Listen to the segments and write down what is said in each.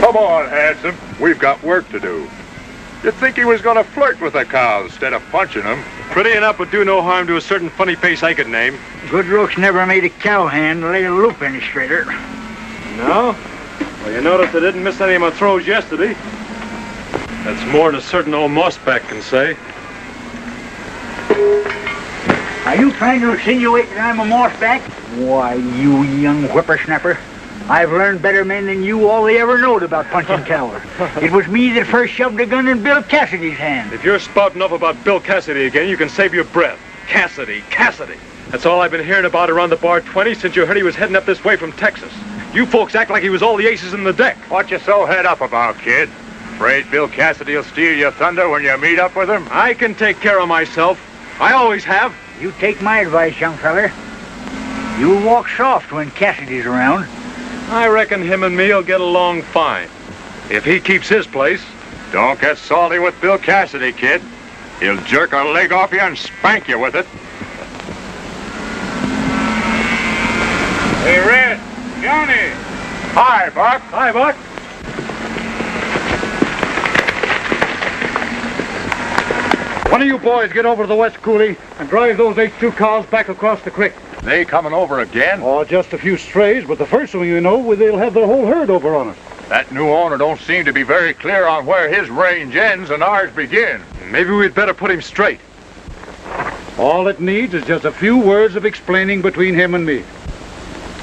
Come on, handsome. We've got work to do. You'd think he was going to flirt with the cows instead of punching them. Pretty enough would do no harm to a certain funny face I could name. Good looks never made a cowhand lay a loop any straighter. No? Well, you notice I didn't miss any of my throws yesterday. That's more than a certain old mossback can say. Are you trying to insinuate that I'm a mossback? Why, you young whippersnapper. I've learned better men than you all they ever knowed about punching cows. It was me that first shoved a gun in Bill Cassidy's hand. If you're spouting up about Bill Cassidy again, you can save your breath. Cassidy, Cassidy. That's all I've been hearing about around the Bar 20 since you heard he was heading up this way from Texas. You folks act like he was all the aces in the deck. What you so head up about, kid? Afraid Bill Cassidy will steal your thunder when you meet up with him? I can take care of myself. I always have. You take my advice, young feller. You walk soft when Cassidy's around. I reckon him and me'll get along fine. If he keeps his place. Don't get salty with Bill Cassidy, kid. He'll jerk a leg off you and spank you with it. Hey, Red, Johnny. Hi, Buck. Hi, Buck. One of you boys get over to the West Coulee and drive those H2 cows back across the creek. They coming over again? Oh, just a few strays, but the first thing you know, they'll have their whole herd over on us. That new owner don't seem to be very clear on where his range ends and ours begin. Maybe we'd better put him straight. All it needs is just a few words of explaining between him and me.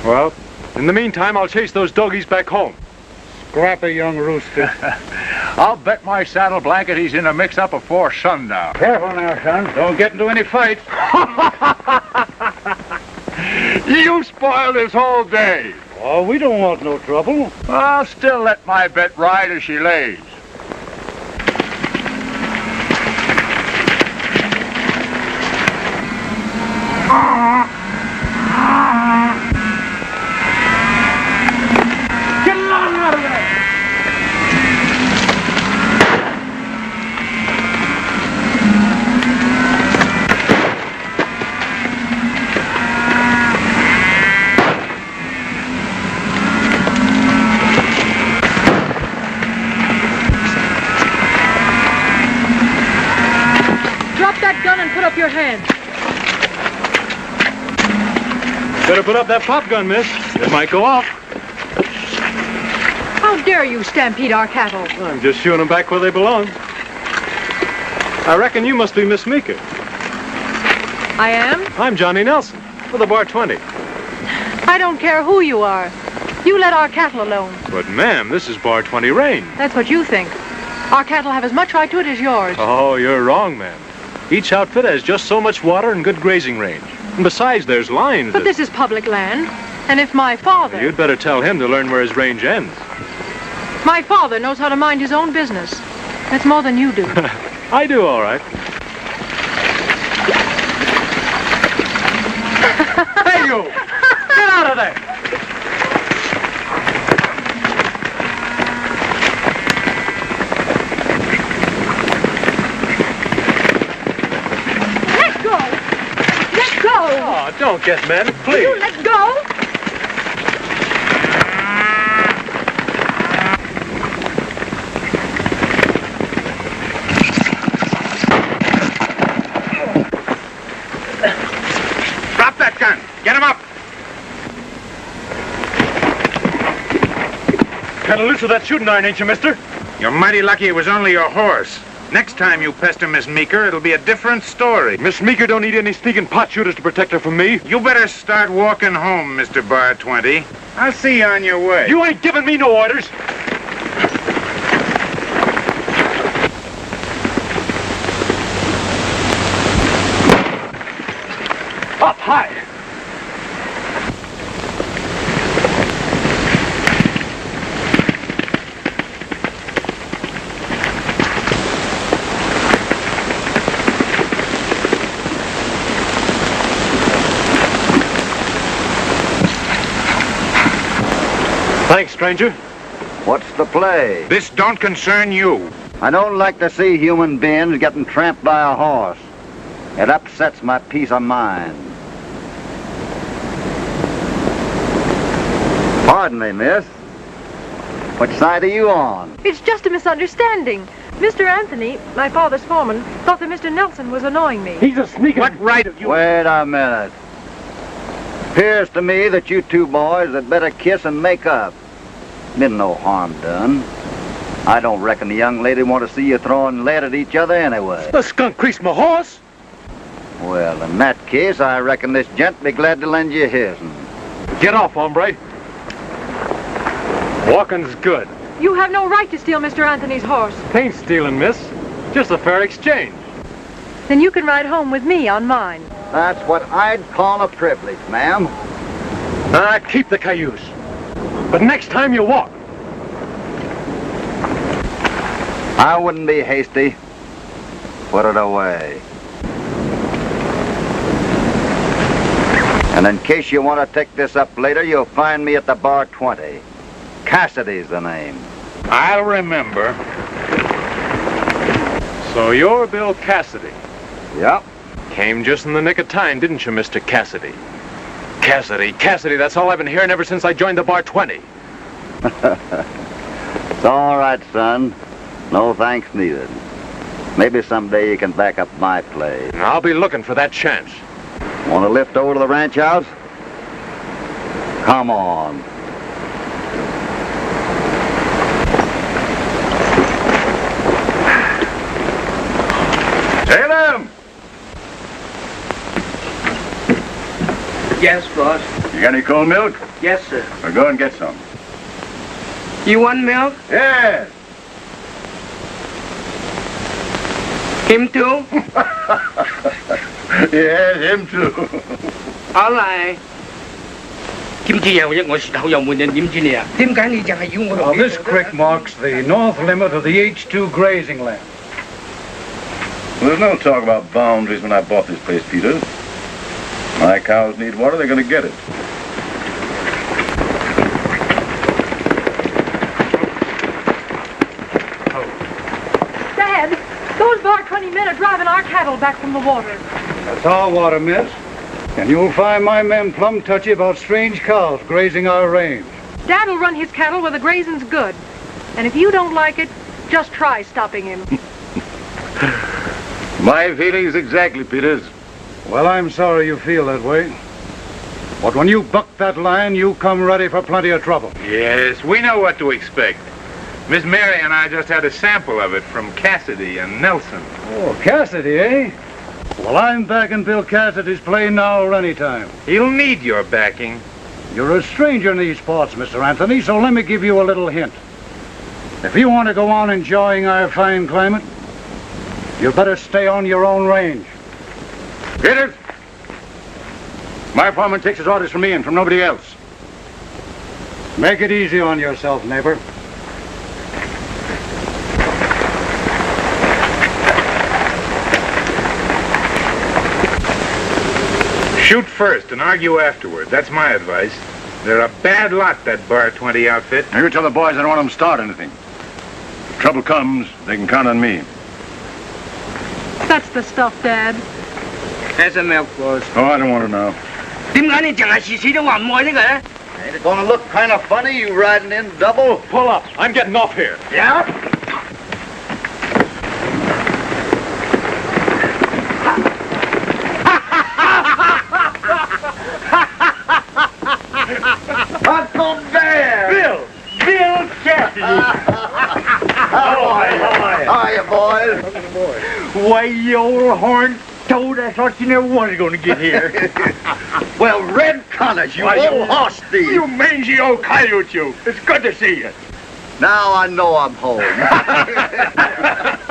Well, in the meantime, I'll chase those doggies back home. Scrappy young rooster. I'll bet my saddle blanket he's in a mix-up before sundown. Careful now, son. Don't get into any fights. You spoiled his whole day. Oh, we don't want no trouble. I'll still let my bet ride as she lays. Get along out of there! That gun and put up your hand. Better put up that pop gun, miss. It might go off. How dare you stampede our cattle? I'm just shooing them back where they belong. I reckon you must be Miss Meeker. I am? I'm Johnny Nelson, for the Bar 20. I don't care who you are. You let our cattle alone. But, ma'am, this is Bar 20 range. That's what you think. Our cattle have as much right to it as yours. Oh, you're wrong, ma'am. Each outfit has just so much water and good grazing range. And besides, there's lines. But this is public land. And if my father... You'd better tell him to learn where his range ends. My father knows how to mind his own business. That's more than you do. I do, all right. Hey, you! Get out of there! Oh, don't get men, please. You let go! Drop that gun. Get him up. Kind of loose with that shooting iron, ain't you, mister? You're mighty lucky it was only your horse. Next time you pester Miss Meeker, it'll be a different story. Miss Meeker don't need any sneaking pot shooters to protect her from me. You better start walking home, Mr. Bar 20. I'll see you on your way. You ain't giving me no orders. Up high! Thanks, stranger. What's the play? This don't concern you. I don't like to see human beings getting tramped by a horse. It upsets my peace of mind. Pardon me, miss. Which side are you on? It's just a misunderstanding. Mr. Anthony, my father's foreman, thought that Mr. Nelson was annoying me. He's a sneaker. What right have you... Wait a minute. Appears to me that you two boys had better kiss and make up. Been no harm done. I don't reckon the young lady want to see you throwing lead at each other anyway. The skunk creased my horse. Well, in that case, I reckon this gent be glad to lend you his. Get off, hombre. Walking's good. You have no right to steal Mr. Anthony's horse. Ain't stealing, miss. Just a fair exchange. Then you can ride home with me on mine. That's what I'd call a privilege, ma'am. Keep the cayuse. But next time you walk. I wouldn't be hasty. Put it away. And in case you want to take this up later, you'll find me at the bar 20. Cassidy's the name. I'll remember. So you're Bill Cassidy. Yep. Came just in the nick of time, didn't you, Mr. Cassidy? Cassidy, that's all I've been hearing ever since I joined the bar 20. It's all right, son. No thanks needed. Maybe someday you can back up my play. I'll be looking for that chance. Want to lift over to the ranch house? Come on. Salem! Yes, boss. You got any cold milk? Yes, sir. Well, go and get some. You want milk? Yes. Him too? Yes, him too. All right. 點知又一我舌頭又悶人點知你啊？點解你就係要我落 Now, this creek marks the north limit of the H2 grazing land. Well, there's no talk about boundaries when I bought this place, Peter. My cows need water, they're going to get it. Dad, those bar 20 men are driving our cattle back from the water. That's our water, miss. And you'll find my men plumb touchy about strange cows grazing our range. Dad'll run his cattle where the grazing's good. And if you don't like it, just try stopping him. My feelings exactly, Peters. Well, I'm sorry you feel that way. But when you buck that line, you come ready for plenty of trouble. Yes, we know what to expect. Miss Mary and I just had a sample of it from Cassidy and Nelson. Oh, Cassidy, eh? Well, I'm backing Bill Cassidy's play now or any time. He'll need your backing. You're a stranger in these parts, Mr. Anthony, so let me give you a little hint. If you want to go on enjoying our fine climate, you better stay on your own range. Peters! My foreman takes his orders from me and from nobody else. Make it easy on yourself, neighbor. Shoot first and argue afterward. That's my advice. They're a bad lot, that bar 20 outfit. Now, you tell the boys I don't want them to start anything. If trouble comes, they can count on me. That's the stuff, Dad. There's a milk, boss. Oh, I don't want it now. 點解你淨係次次都話唔愛呢個咧？ Ain't it gonna look kind of funny, you riding in double? Pull up. I'm getting off here. Yeah? Uncle Bear! Bill Cassidy! How are you, boys? Why, you old horn toad, I thought you never was going to get here. Well, Red Connors, you old horse thief. You mangy old coyote, you. It's good to see you. Now I know I'm home.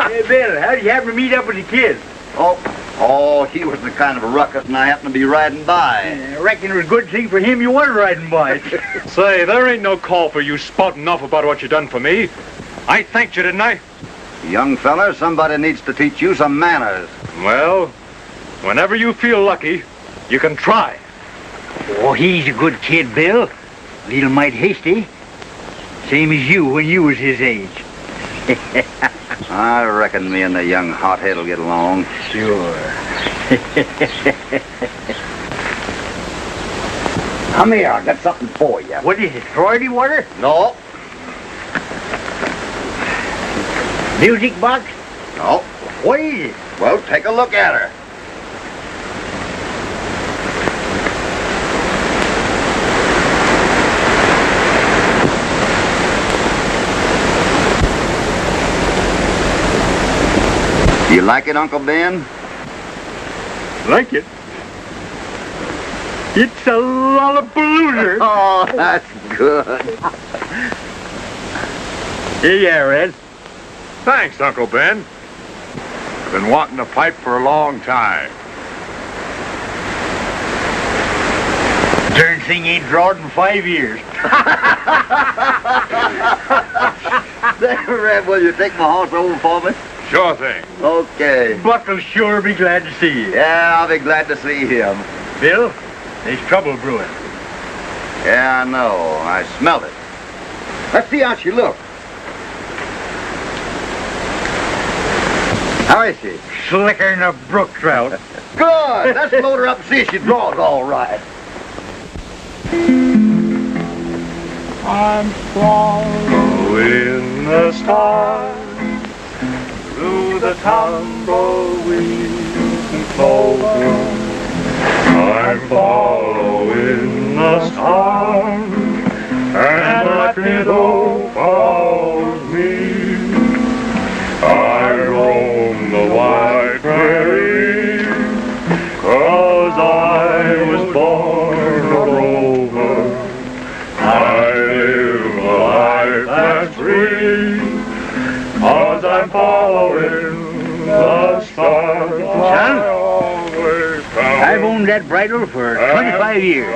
Hey, Bill, how'd you happen to meet up with the kids? Oh, he was the kind of a ruckus, and I happened to be riding by. I reckon it was a good thing for him you weren't riding by. Say, there ain't no call for you spouting off about what you done for me. I thanked you, didn't I? Young fella, somebody needs to teach you some manners. Well, whenever you feel lucky, you can try. Oh, he's a good kid, Bill. Little mite hasty. Same as you when you was his age. I reckon me and the young hothead will get along. Sure. Come here, I got something for you. What is it, Friday water? No. Music box? No. What is it? Well, take a look at her. You like it, Uncle Ben? Like it? It's a lollapalooza. Oh, that's good. Here you are, Red. Thanks, Uncle Ben. I've been wanting a pipe for a long time. Darn thing ain't drawed in 5 years. There, Red, will you take my horse over for me? Sure thing. Okay. Buck will sure be glad to see you. Yeah, I'll be glad to see him. Bill, there's trouble brewing. Yeah, I know. I smelled it. Let's see how she looks. How is she? Slicker than a brook trout. Good. Let's load her up and see if she draws all right. I'm following the stars through the tumbleweed and clover. I'm following the stars, and my fiddle follows me. I roam the wide prairie, 'cause I was born a rover. I live a life that's free, 'cause I'm following the stars. I've owned that bridle for 25 years.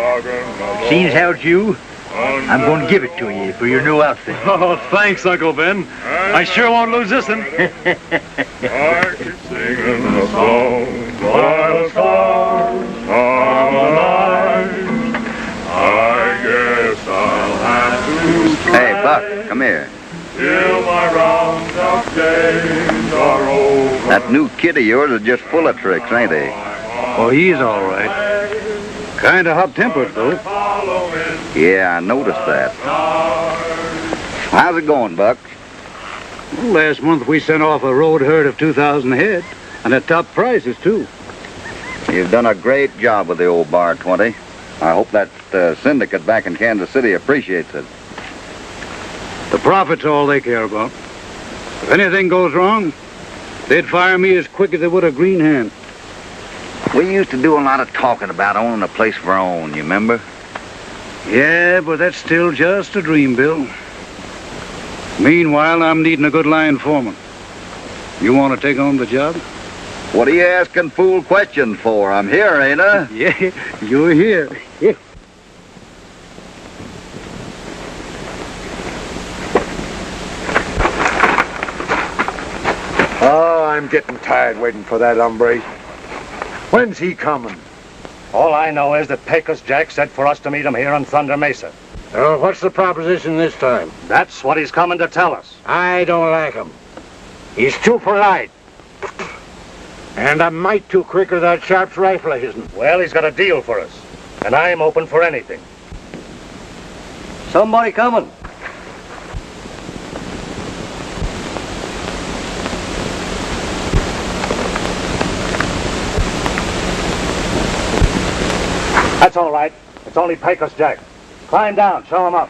Seeing as how it's you, I'm going to give it to you for your new outfit. Oh, thanks, Uncle Ben. I sure won't lose this one. I keep singing the song while the stars are alive. I guess I'll have to Hey, Buck, come here. till my roundup days are over. That new kid of yours is just full of tricks, ain't he? Oh, he's all right. Kind of hot-tempered, though. Yeah, I noticed that. How's it going, Buck? Well, last month we sent off a road herd of 2,000 head, and at top prices, too. You've done a great job with the old Bar 20. I hope that syndicate back in Kansas City appreciates it. The profit's all they care about. If anything goes wrong, they'd fire me as quick as they would a green hand. We used to do a lot of talking about owning a place of our own, you remember? Yeah, but that's still just a dream, Bill. Meanwhile, I'm needing a good line foreman. You want to take on the job? What are you asking fool questions for? I'm here, ain't I? Yeah, you're here. Yeah. Oh, I'm getting tired waiting for that hombre. When's he coming? All I know is that Pecos Jack said for us to meet him here on Thunder Mesa. What's the proposition this time? That's what he's coming to tell us. I don't like him. He's too polite. And a mite too quick with that Sharp's rifle of his'n. Well, he's got a deal for us, and I'm open for anything. Somebody coming. That's all right. It's only Pecos Jack. Climb down, show him up.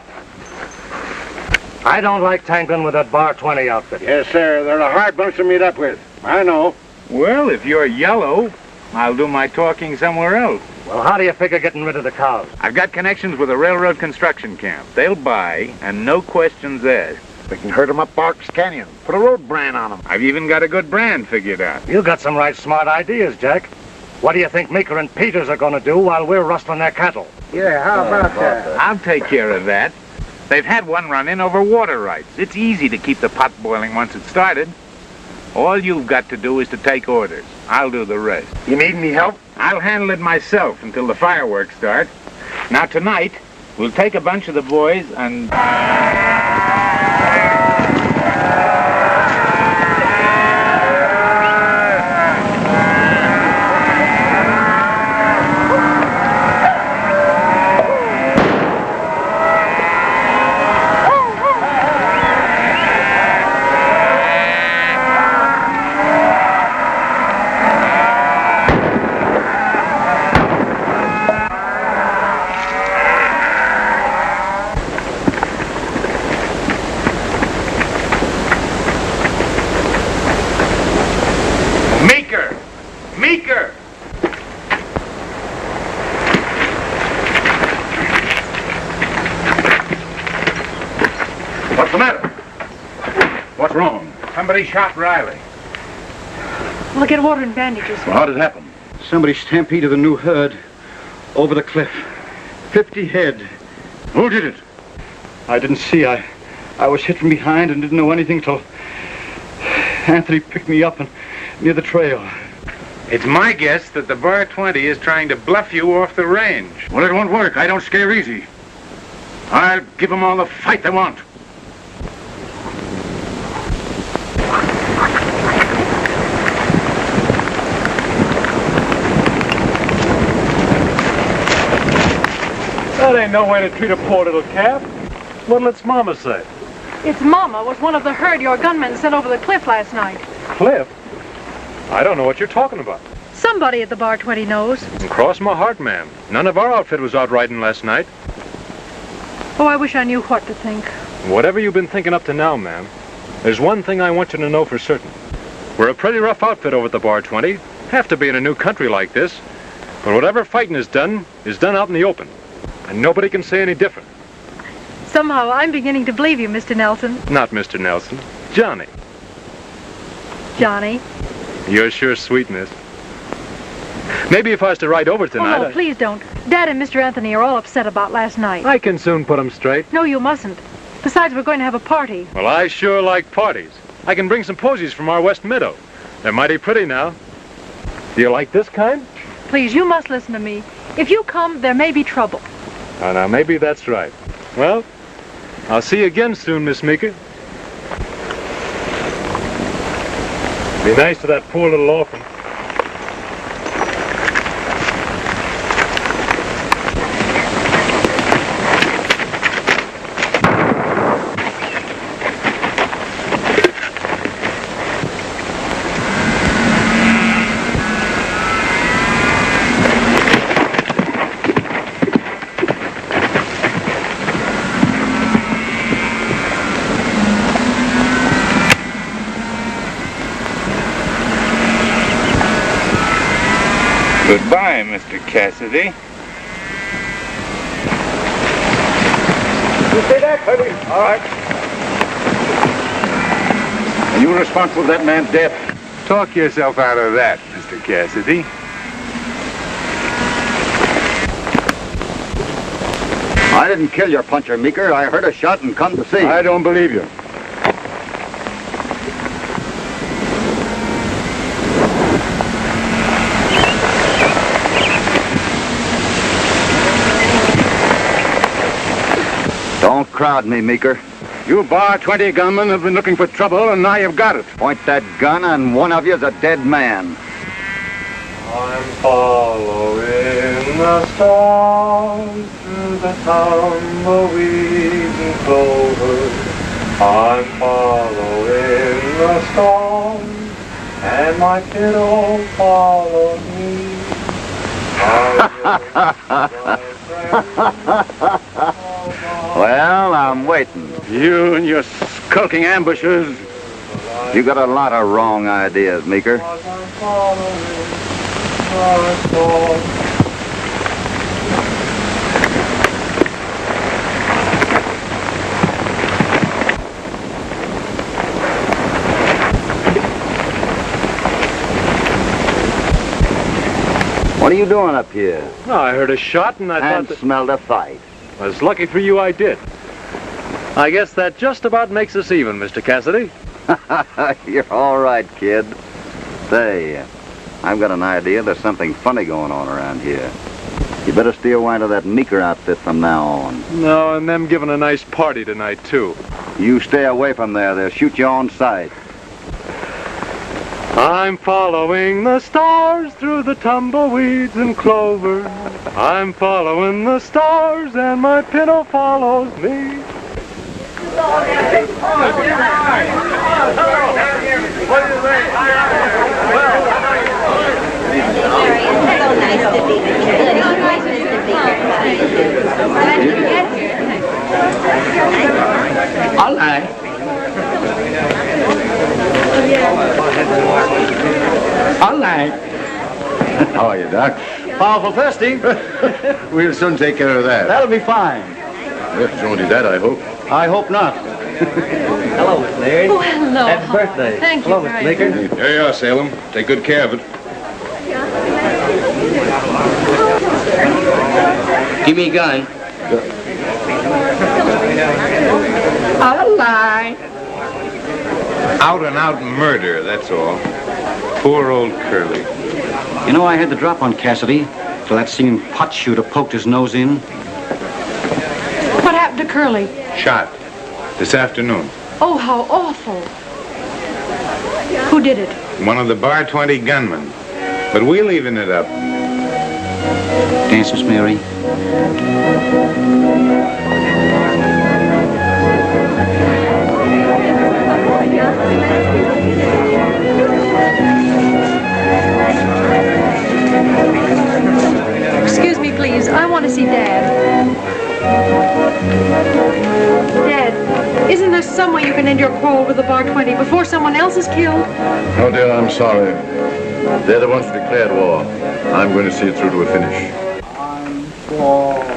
I don't like tangling with that Bar 20 outfit. Yes, sir. They're a hard bunch to meet up with. I know. Well, if you're yellow, I'll do my talking somewhere else. Well, how do you figure getting rid of the cows? I've got connections with a railroad construction camp. They'll buy, and no questions asked. We can herd 'em up Barks Canyon. Put a road brand on 'em. I've even got a good brand figured out. You got some right smart ideas, Jack. What do you think Meeker and Peters are going to do while we're rustling their cattle? Yeah, how about that? I'll take care of that. They've had one run-in over water rights. It's easy to keep the pot boiling once it's started. All you've got to do is to take orders. I'll do the rest. You need any help? I'll handle it myself until the fireworks start. Now, tonight, we'll take a bunch of the boys and... What's wrong? Somebody shot Riley. We'll get water and bandages. Well, how did it happen? Somebody stampeded the new herd over the cliff. 50 head. Who did it? I didn't see. I was hit from behind and didn't know anything till Anthony picked me up and near the trail. It's my guess that the Bar 20 is trying to bluff you off the range. Well, it won't work. I don't scare easy. I'll give them all the fight they want. That ain't no way to treat a poor little calf. What'll its mama say? Its mama was one of the herd your gunmen sent over the cliff last night. Cliff? I don't know what you're talking about. Somebody at the Bar 20 knows. And cross my heart, ma'am. None of our outfit was out riding last night. Oh, I wish I knew what to think. Whatever you've been thinking up to now, ma'am, there's one thing I want you to know for certain. We're a pretty rough outfit over at the Bar 20. Have to be in a new country like this. But whatever fighting is done out in the open. And nobody can say any different. Somehow, I'm beginning to believe you, Mr. Nelson. Not Mr. Nelson. Johnny. Johnny. You're sure sweet, miss. Maybe if I was to ride over tonight... Oh, no, please don't. Dad and Mr. Anthony are all upset about last night. I can soon put them straight. No, you mustn't. Besides, we're going to have a party. Well, I sure like parties. I can bring some posies from our west meadow. They're mighty pretty now. Do you like this kind? Please, you must listen to me. If you come, there may be trouble. Oh, now, maybe that's right. Well, I'll see you again soon, Miss Meeker. Be nice to that poor little orphan. Goodbye, Mr. Cassidy. You say that, Kirby? All right. Are you responsible for that man's death? Talk yourself out of that, Mr. Cassidy. I didn't kill your puncher, Meeker. I heard a shot and come to see. I don't believe you. Don't crowd me, Meeker. You Bar 20 gunmen have been looking for trouble, and now you've got it. Point that gun, and one of you's a dead man. I'm following the stars through the tumbleweeds and clover. I'm following the stars, and my kid'll follow me. Well, I'm waiting. You and your skulking ambushers. You got a lot of wrong ideas, Meeker. What are you doing up here? Oh, I heard a shot and I And thought that... smelled a fight. Well, it's lucky for you I did. I guess that just about makes us even, Mr. Cassidy. You're all right, kid. Say, I've got an idea there's something funny going on around here. You better steer away to that Meeker outfit from now on. No, and them giving a nice party tonight, too. You stay away from there. They'll shoot you on sight. I'm following the stars through the tumbleweeds and clover. I'm following the stars and my pinto follows me. All right. All right. How are you, Doc? Powerful thirsty. We'll soon take care of that. That'll be fine. It's only that, I hope. I hope not. Hello, Miss Larry. Oh, hello. Happy birthday. Thank you Hello, Miss very Bleeker. much. Here you are, Salem. Take good care of it. Give me a gun. Alive. Out and out murder, that's all. Poor old Curly. You know, I had the drop on Cassidy till that singing pot shooter poked his nose in. What happened to Curly? Shot. This afternoon. Oh, how awful. Who did it? One of the Bar 20 gunmen. But we'll even it up. Dance, Miss Mary. Excuse me, please. I want to see Dad. Dad, isn't there some way you can end your quarrel with the Bar 20 before someone else is killed? Oh, dear, I'm sorry. They're the ones who declared war. I'm going to see it through to a finish. I'm falling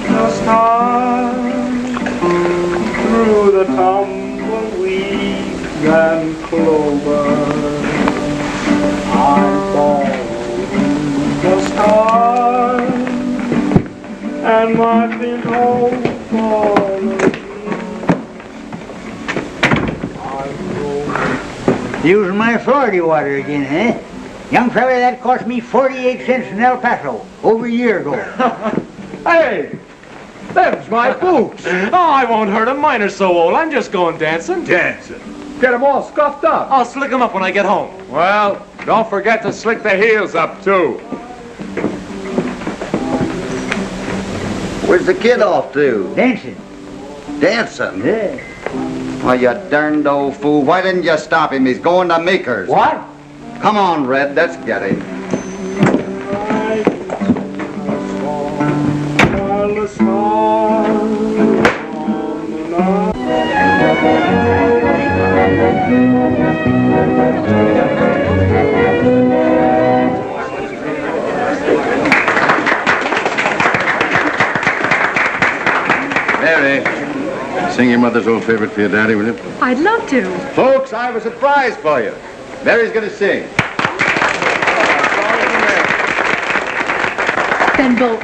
the stars through the tumbleweed and clover. I'm falling the stars and my feet hold falling. Using my Florida water again, eh? Young fella, that cost me 48 cents in El Paso over a year ago. Hey, them's my boots. Oh, I won't hurt 'em. Mine are so old. I'm just going dancing. Dancing. Get them all scuffed up. I'll slick 'em up when I get home. Well, don't forget to slick the heels up, too. Where's the kid off to? Dancing. Dancing? Yeah. Why, you darned old fool. Why didn't you stop him? He's going to Meeker's. What? Come on, Red. Let's get him. While the stars on the night. Mary, sing your mother's old favorite for your daddy, will you? I'd love to. Folks, I have a surprise for you. Mary's going to sing. Then both.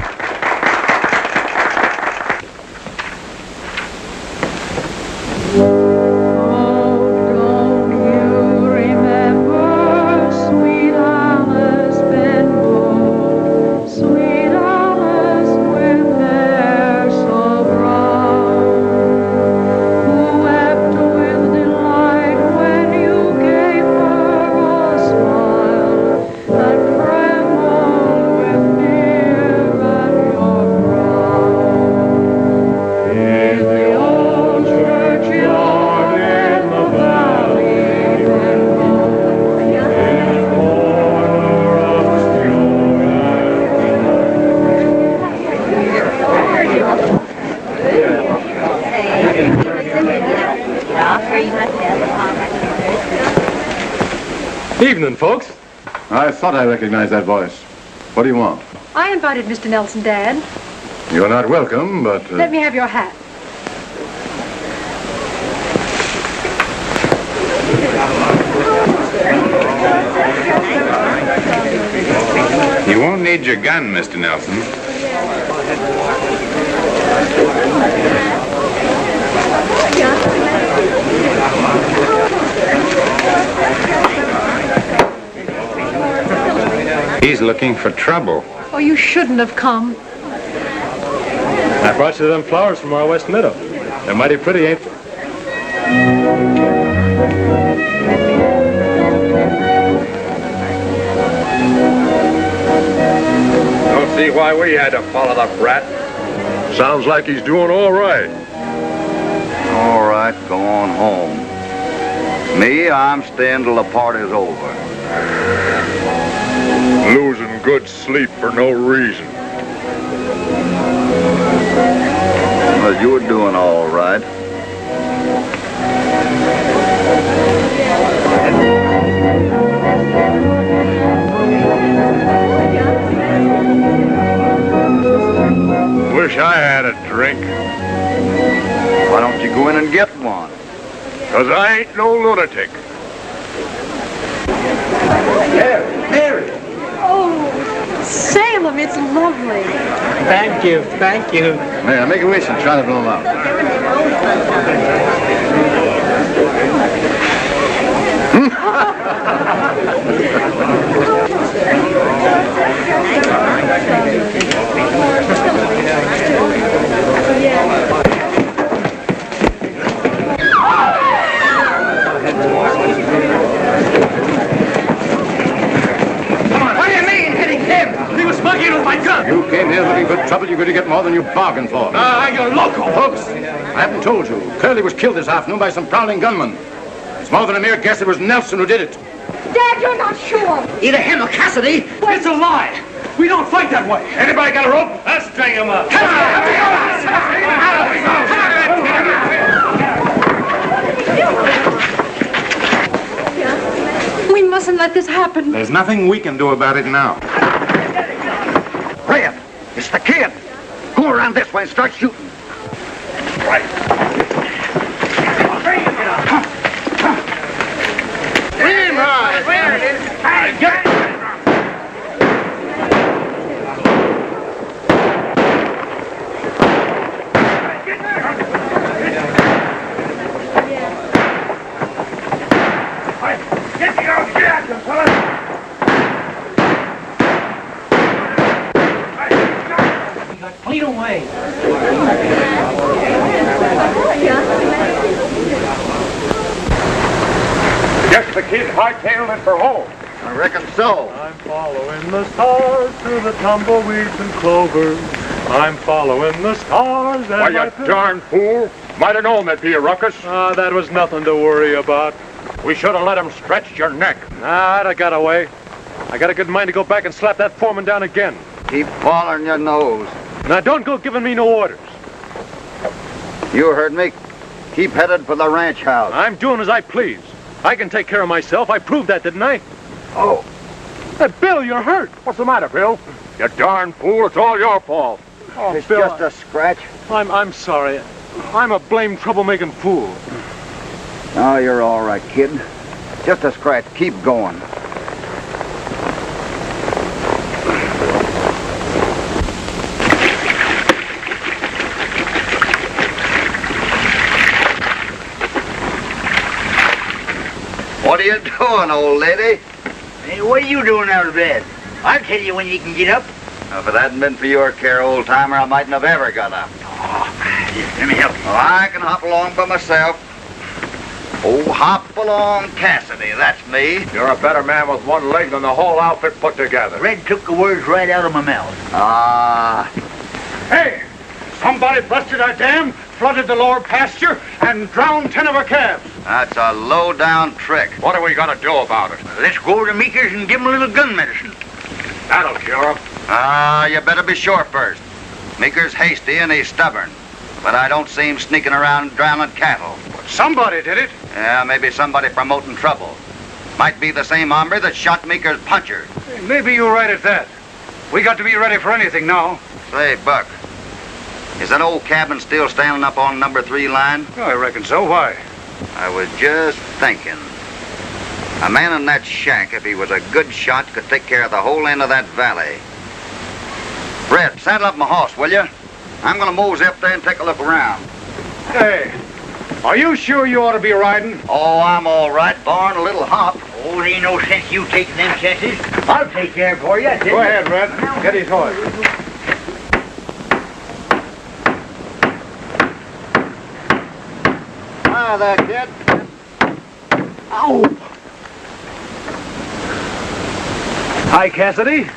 Evening, folks. I thought I recognized that voice. What do you want? I invited Mr. Nelson, Dad. You're not welcome, but... Let me have your hat. You won't need your gun, Mr. Nelson. He's looking for trouble. Oh, you shouldn't have come. I brought you them flowers from our west meadow. They're mighty pretty, ain't they? Don't see why we had to follow the brat. Sounds like he's doing all right. All right, go on home. Me, I'm staying till the party's over. Losing good sleep for no reason. Well, you were doing all right. Wish I had a drink. Why don't you go I ain't no lunatic. Mary. Oh, Salem, it's lovely. Thank you, thank you. There, make a wish and try to blow 'em out. What do you mean, hitting him? He was smuggling with my gun. You came here looking for trouble. You're going to get more than you bargained for. You're loco. Folks, I haven't told you. Curly was killed this afternoon by some prowling gunmen. It's more than a mere guess it was Nelson who did it. Dad, you're not sure. Either him or Cassidy. It's a lie. We don't fight that way. Anybody got a rope? I'll string him up. We mustn't let this happen. There's nothing we can do about it now. Red, it's the kid. Go around this way and start shooting. Clean away. Guess the kid hightailed it for home. I reckon so. I'm following the stars through the tumbleweeds and clover. I'm following the stars and Why, you darn fool. Might have known there'd be a ruckus. that was nothing to worry about. We should have let him stretch your neck. I'd have got away. I got a good mind to go back and slap that foreman down again. Keep following your nose. Now, don't go giving me no orders. You heard me. Keep headed for the ranch house. I'm doing as I please. I can take care of myself. I proved that, didn't I? Oh. Bill, you're hurt. What's the matter, Bill? You darn fool, it's all your fault. Oh, It's Bill, just a scratch. I'm sorry. I'm a blamed troublemaking fool. Oh, you're all right, kid. Just a scratch. Keep going. What are you doing, old lady? Hey, what are you doing out of bed? I'll tell you when you can get up. If it hadn't been for your care, old timer, I mightn't have ever got up. Here, let me help you. Well, I can hop along by myself. Oh, Hopalong Cassidy, that's me. You're a better man with one leg than the whole outfit put together. Red took the words right out of my mouth. Ah. Hey, somebody busted our dam, flooded the lower pasture, and drowned 10 of our calves. That's a low-down trick. What are we going to do about it? Let's go to Meeker's and give him a little gun medicine. That'll cure him. Ah, you better be sure first. Meeker's hasty and he's stubborn. But I don't see him sneaking around drowning cattle. But somebody did it. Yeah, maybe somebody promoting trouble. Might be the same hombre that shot Meeker's puncher. Maybe you're right at that. We got to be ready for anything now. Say, Buck, is that old cabin still standing up on number 3 line? I reckon so. Why? I was just thinking. A man in that shack, if he was a good shot, could take care of the whole end of that valley. Red, saddle up my horse, will you? I'm going to mosey up there and take a look around. Hey, are you sure you ought to be riding? Oh, I'm all right, barn a little hop. Oh, there ain't no sense you taking them chances. I'll take care for you. Go ahead, Red. Get his horse. Hi there, kid. Ow! Hi, Cassidy.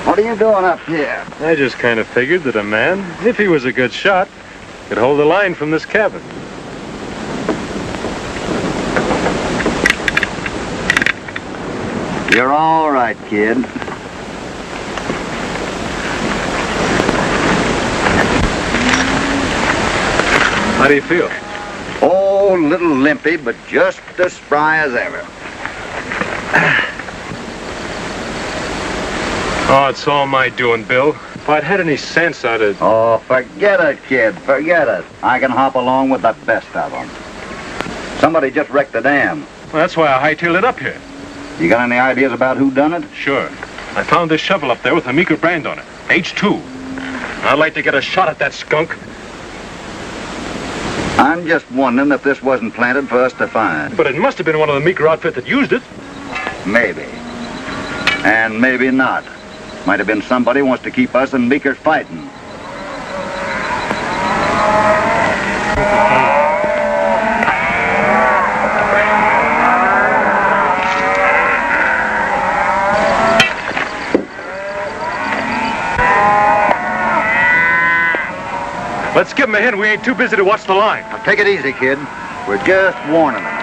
What are you doing up here? I just kind of figured that a man, if he was a good shot, could hold the line from this cabin. You're all right, kid. How do you feel? Oh, a little limpy, but just as spry as ever. Oh, it's all my doing, Bill. If I'd had any sense, I'd have... Oh, forget it, kid. Forget it. I can hop along with the best of them. Somebody just wrecked the dam. Well, that's why I hightailed it up here. You got any ideas about who done it? Sure. I found this shovel up there with a Meeker brand on it. H2. I'd like to get a shot at that skunk. I'm just wondering if this wasn't planted for us to find. But it must have been one of the Meeker outfit that used it. Maybe. And maybe not. Might have been somebody who wants to keep us and Meeker fighting. Let's give him a hint. We ain't too busy to watch the line. Now, take it easy, kid. We're just warning them.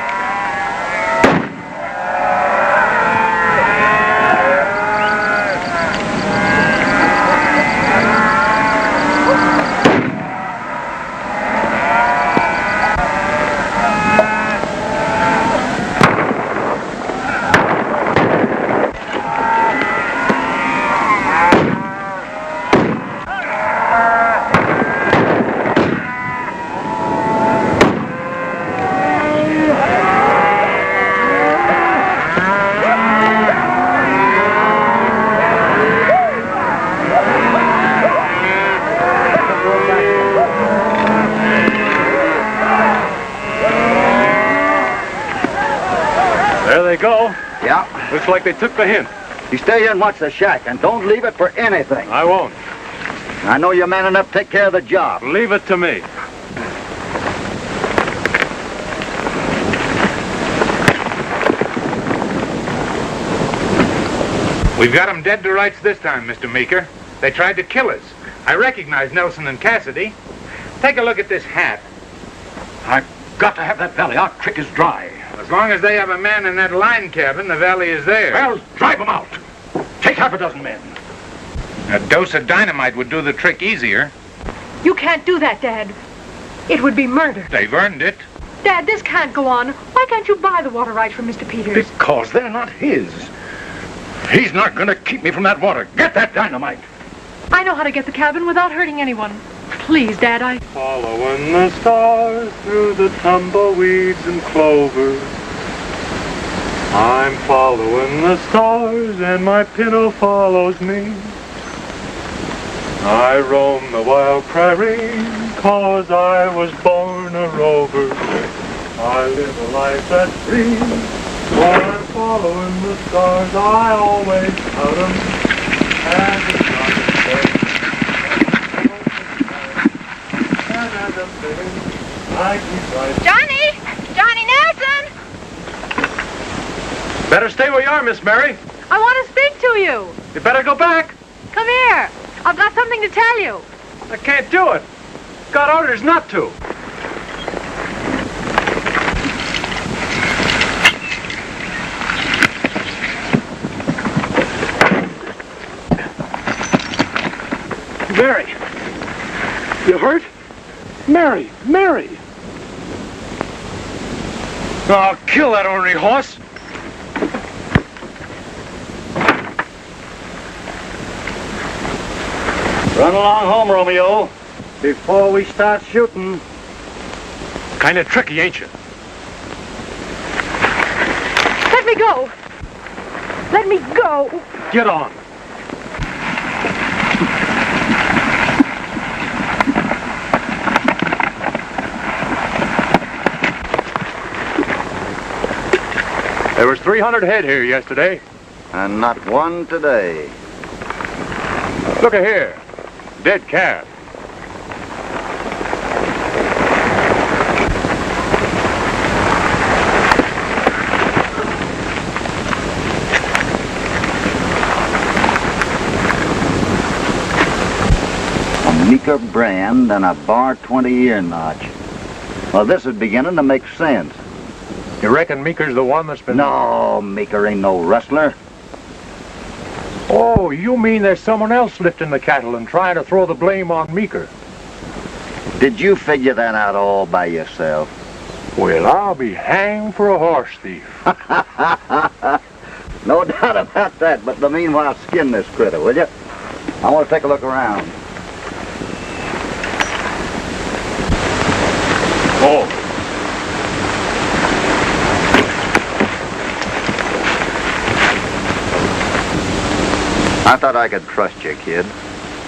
There they go. Yeah. Looks like they took the hint. You stay here and watch the shack, and don't leave it for anything. I won't. I know you're man enough to take care of the job. Leave it to me. We've got them dead to rights this time, Mr. Meeker. They tried to kill us. I recognize Nelson and Cassidy. Take a look at this hat. I've got to have that valley. Our creek is dry. As long as they have a man in that line cabin, the valley is theirs. Well, drive them out. Take half a dozen men. A dose of dynamite would do the trick easier. You can't do that, Dad. It would be murder. They've earned it. Dad, this can't go on. Why can't you buy the water rights from Mr. Peters? Because they're not his. He's not going to keep me from that water. Get that dynamite. I know how to get the cabin without hurting anyone. Please, Dad, I... Following the stars through the tumbleweeds and clover. I'm following the stars and my pillow follows me. I roam the wild prairie 'cause I was born a rover. I live a life that's free. While I'm following the stars, I always count them as the sun sets. And as I'm sitting, I keep right. Johnny Nelson! Better stay where you are, Miss Mary. I want to speak to you. You better go back. Come here. I've got something to tell you. I can't do it. Got orders not to. Mary. You hurt? Mary. I'll kill that ornery horse. Run along home, Romeo. Before we start shooting. Kind of tricky, ain't you? Let me go. Let me go. Get on. There was 300 head here yesterday. And not one today. Look at here. Dead calf. A Meeker brand and a bar 20 ear notch. Well, this is beginning to make sense. You reckon Meeker's the one that's been... No, Meeker ain't no rustler. Oh, you mean there's someone else lifting the cattle and trying to throw the blame on Meeker? Did you figure that out all by yourself? Well, I'll be hanged for a horse thief. No doubt about that, but in the meanwhile, skin this critter, will you? I want to take a look around. Oh. I thought I could trust you, kid.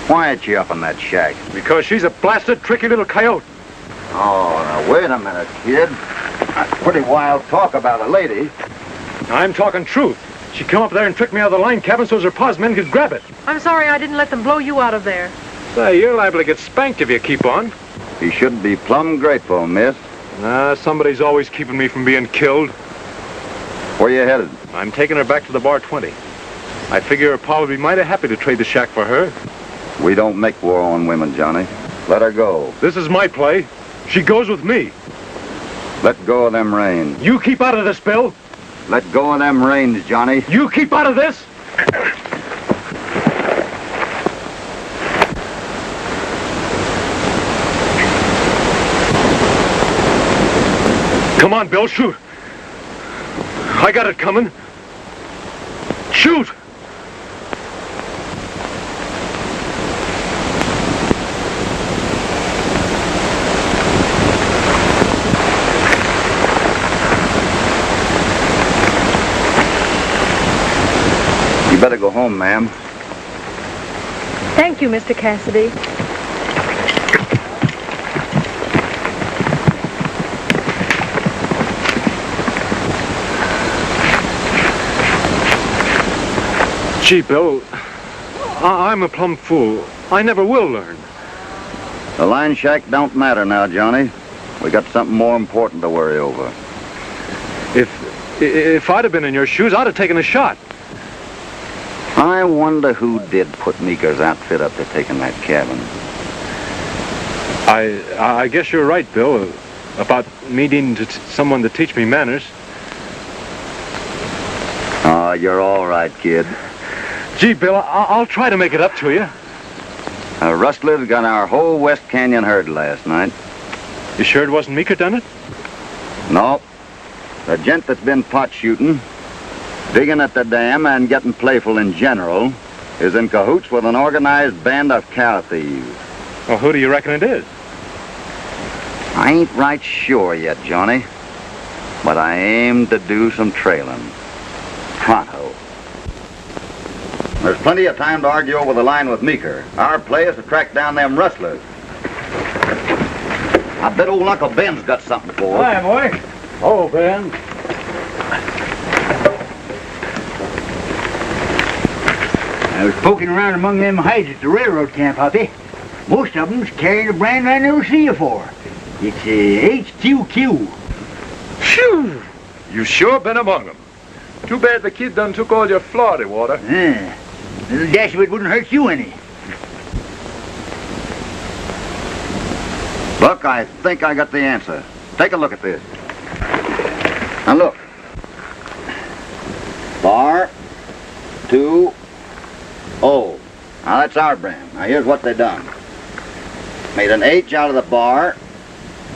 Why ain't you up in that shack? Because she's a blasted, tricky little coyote. Oh, now wait a minute, kid. That's pretty wild talk about a lady. I'm talking truth. She come up there and tricked me out of the line cabin so her pa's men could grab it. I'm sorry I didn't let them blow you out of there. Say, you're liable to get spanked if you keep on. You should be plumb grateful, miss. Somebody's always keeping me from being killed. Where you headed? I'm taking her back to the bar 20. I figure her pa would be mighty happy to trade the shack for her. We don't make war on women, Johnny. Let her go. This is my play. She goes with me. Let go of them reins. You keep out of this, Bill. Let go of them reins, Johnny. You keep out of this. Come on, Bill, shoot. I got it coming. Shoot! You better go home, ma'am. Thank you, Mr. Cassidy. Gee, Bill, I'm a plumb fool. I never will learn. The line shack don't matter now, Johnny. We got something more important to worry over. If I'd have been in your shoes, I'd have taken a shot. I wonder who did put Meeker's outfit up to taking that cabin. I guess you're right, Bill, about me needing someone to teach me manners. Oh, you're all right, kid. Gee, Bill, I'll try to make it up to you. Rustlers got our whole West Canyon herd last night. You sure it wasn't Meeker done it? No. The gent that's been pot shooting, digging at the dam, and getting playful in general is in cahoots with an organized band of cow thieves. Well, who do you reckon it is? I ain't right sure yet, Johnny. But I aim to do some trailing. Pronto. There's plenty of time to argue over the line with Meeker. Our play is to track down them rustlers. I bet old Uncle Ben's got something for us. Hi, boy. Oh, Ben. I was poking around among them hides at the railroad camp, Hoppy. Most of them's carrying a brand I never see you for. It's HQQ. Phew! You sure been among them. Too bad the kid done took all your Florida water. Little dash of it wouldn't hurt you any. Look, I think I got the answer. Take a look at this. Now look. Bar 2 O. Now that's our brand. Now here's what they done. Made an H out of the bar,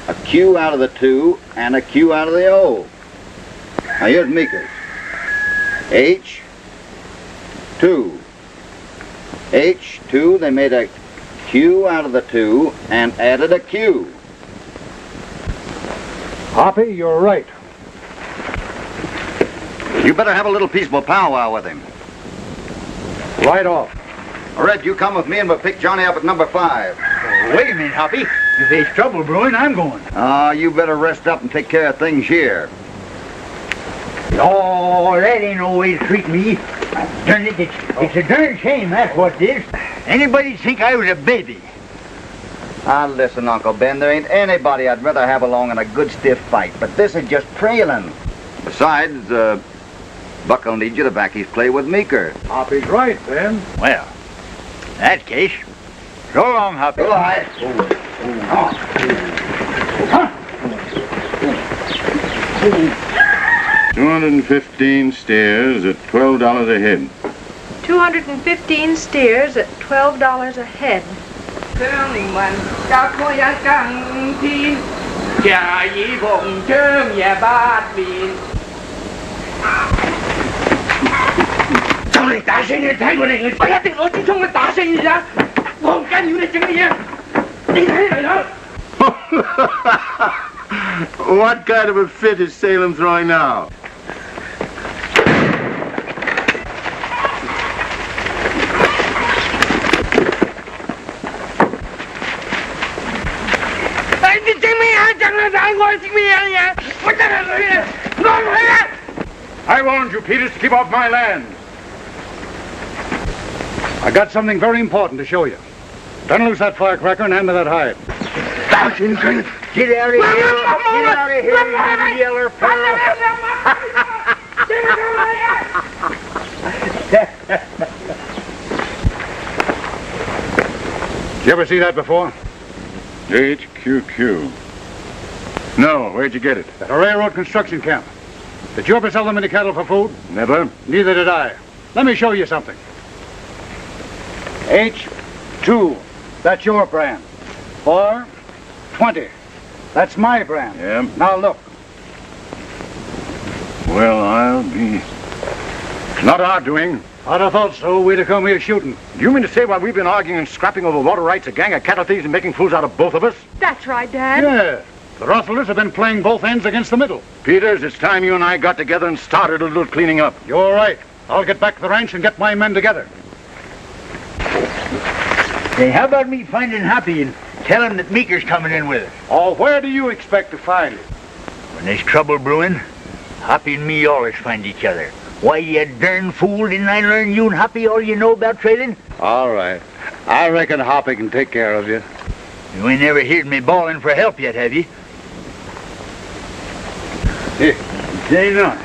a Q out of the 2, and a Q out of the O. Now here's Meeker's. H2. H2, they made a Q out of the 2 and added a Q. Hoppy, you're right. You better have a little peaceable powwow with him. Right off. Red, you come with me and we'll pick Johnny up at number 5. Wait a minute, Hoppy. If there's trouble brewing, I'm going. You better rest up and take care of things here. Oh, that ain't no way to treat me. Darn it, it's a darn shame, that's what it is. Anybody'd think I was a baby. Listen, Uncle Ben, there ain't anybody I'd rather have along in a good stiff fight, but this is just trailing. Besides, Buck'll need you to back his play with Meeker. Hoppy's right, Ben. Well, in that case, so long, Hoppy. Goodbye. Huh? 215 steers at $12 a head. 215 steers at $12 a head. What kind of a fit is Salem throwing now? I warned you, Peters, to keep off my land. I got something very important to show you. Turn loose that firecracker and hand me that hide. Get out of here! Get out of here, you yeller pearl! Did you ever see that before? HQQ. No, where'd you get it? At a railroad construction camp. Did you ever sell them any cattle for food? Never. Neither did I. Let me show you something. H2. That's your brand. 420. That's my brand. Yeah. Now look. Well, I'll be... Not our doing. I'd have thought so. We'd have come here shooting. Do you mean to say while we've been arguing and scrapping over water rights, a gang of cattle thieves and making fools out of both of us? That's right, Dad. Yeah. The rustlers have been playing both ends against the middle. Peters, it's time you and I got together and started a little cleaning up. You're right. I'll get back to the ranch and get my men together. Hey, how about me finding Hoppy and tell him that Meeker's coming in with us? Oh, where do you expect to find him? When there's trouble brewing, Hoppy and me always find each other. Why, you darn fool, didn't I learn you and Hoppy all you know about trading? All right. I reckon Hoppy can take care of you. You ain't never heard me bawling for help yet, have you? Here, say no.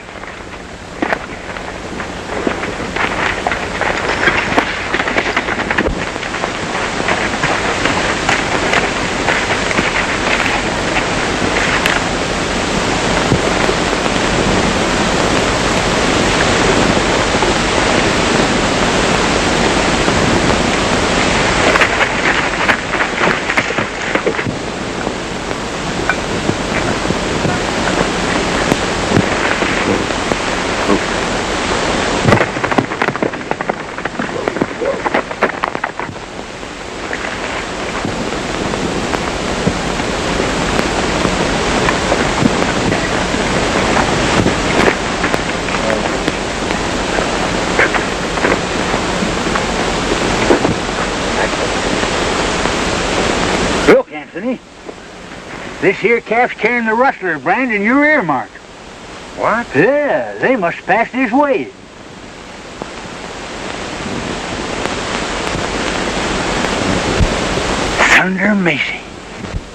Look, Anthony. This here calf's carrying the rustler brand and your earmark. What? Yeah, they must pass this way. Thunder Mesa.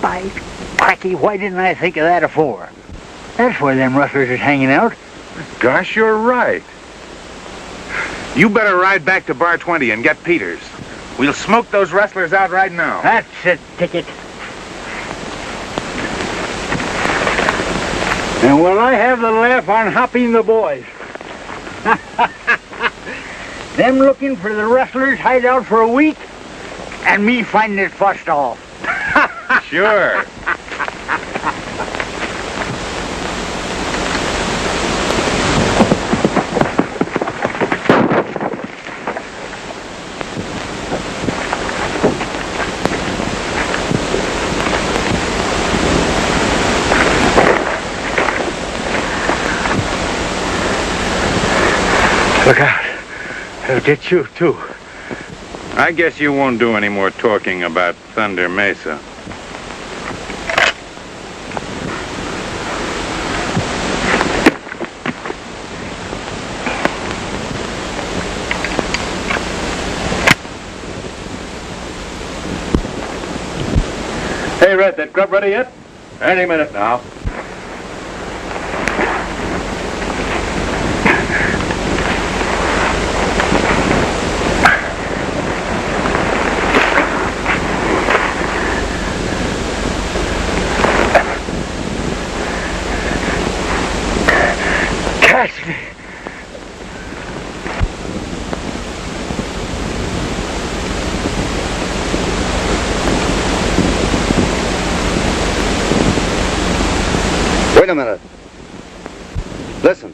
By cracky, why didn't I think of that afore? That's where them rustlers is hanging out. Gosh, you're right. You better ride back to Bar 20 and get Peters. We'll smoke those rustlers out right now. That's a ticket. And will I have the laugh on Hoppy and the boys? Them looking for the rustlers' hideout for a week, and me finding it fussed off. Sure. Look out. They'll get you, too. I guess you won't do any more talking about Thunder Mesa. Hey, Red, that grub ready yet? Any minute now. Cassidy. Wait a minute. Listen.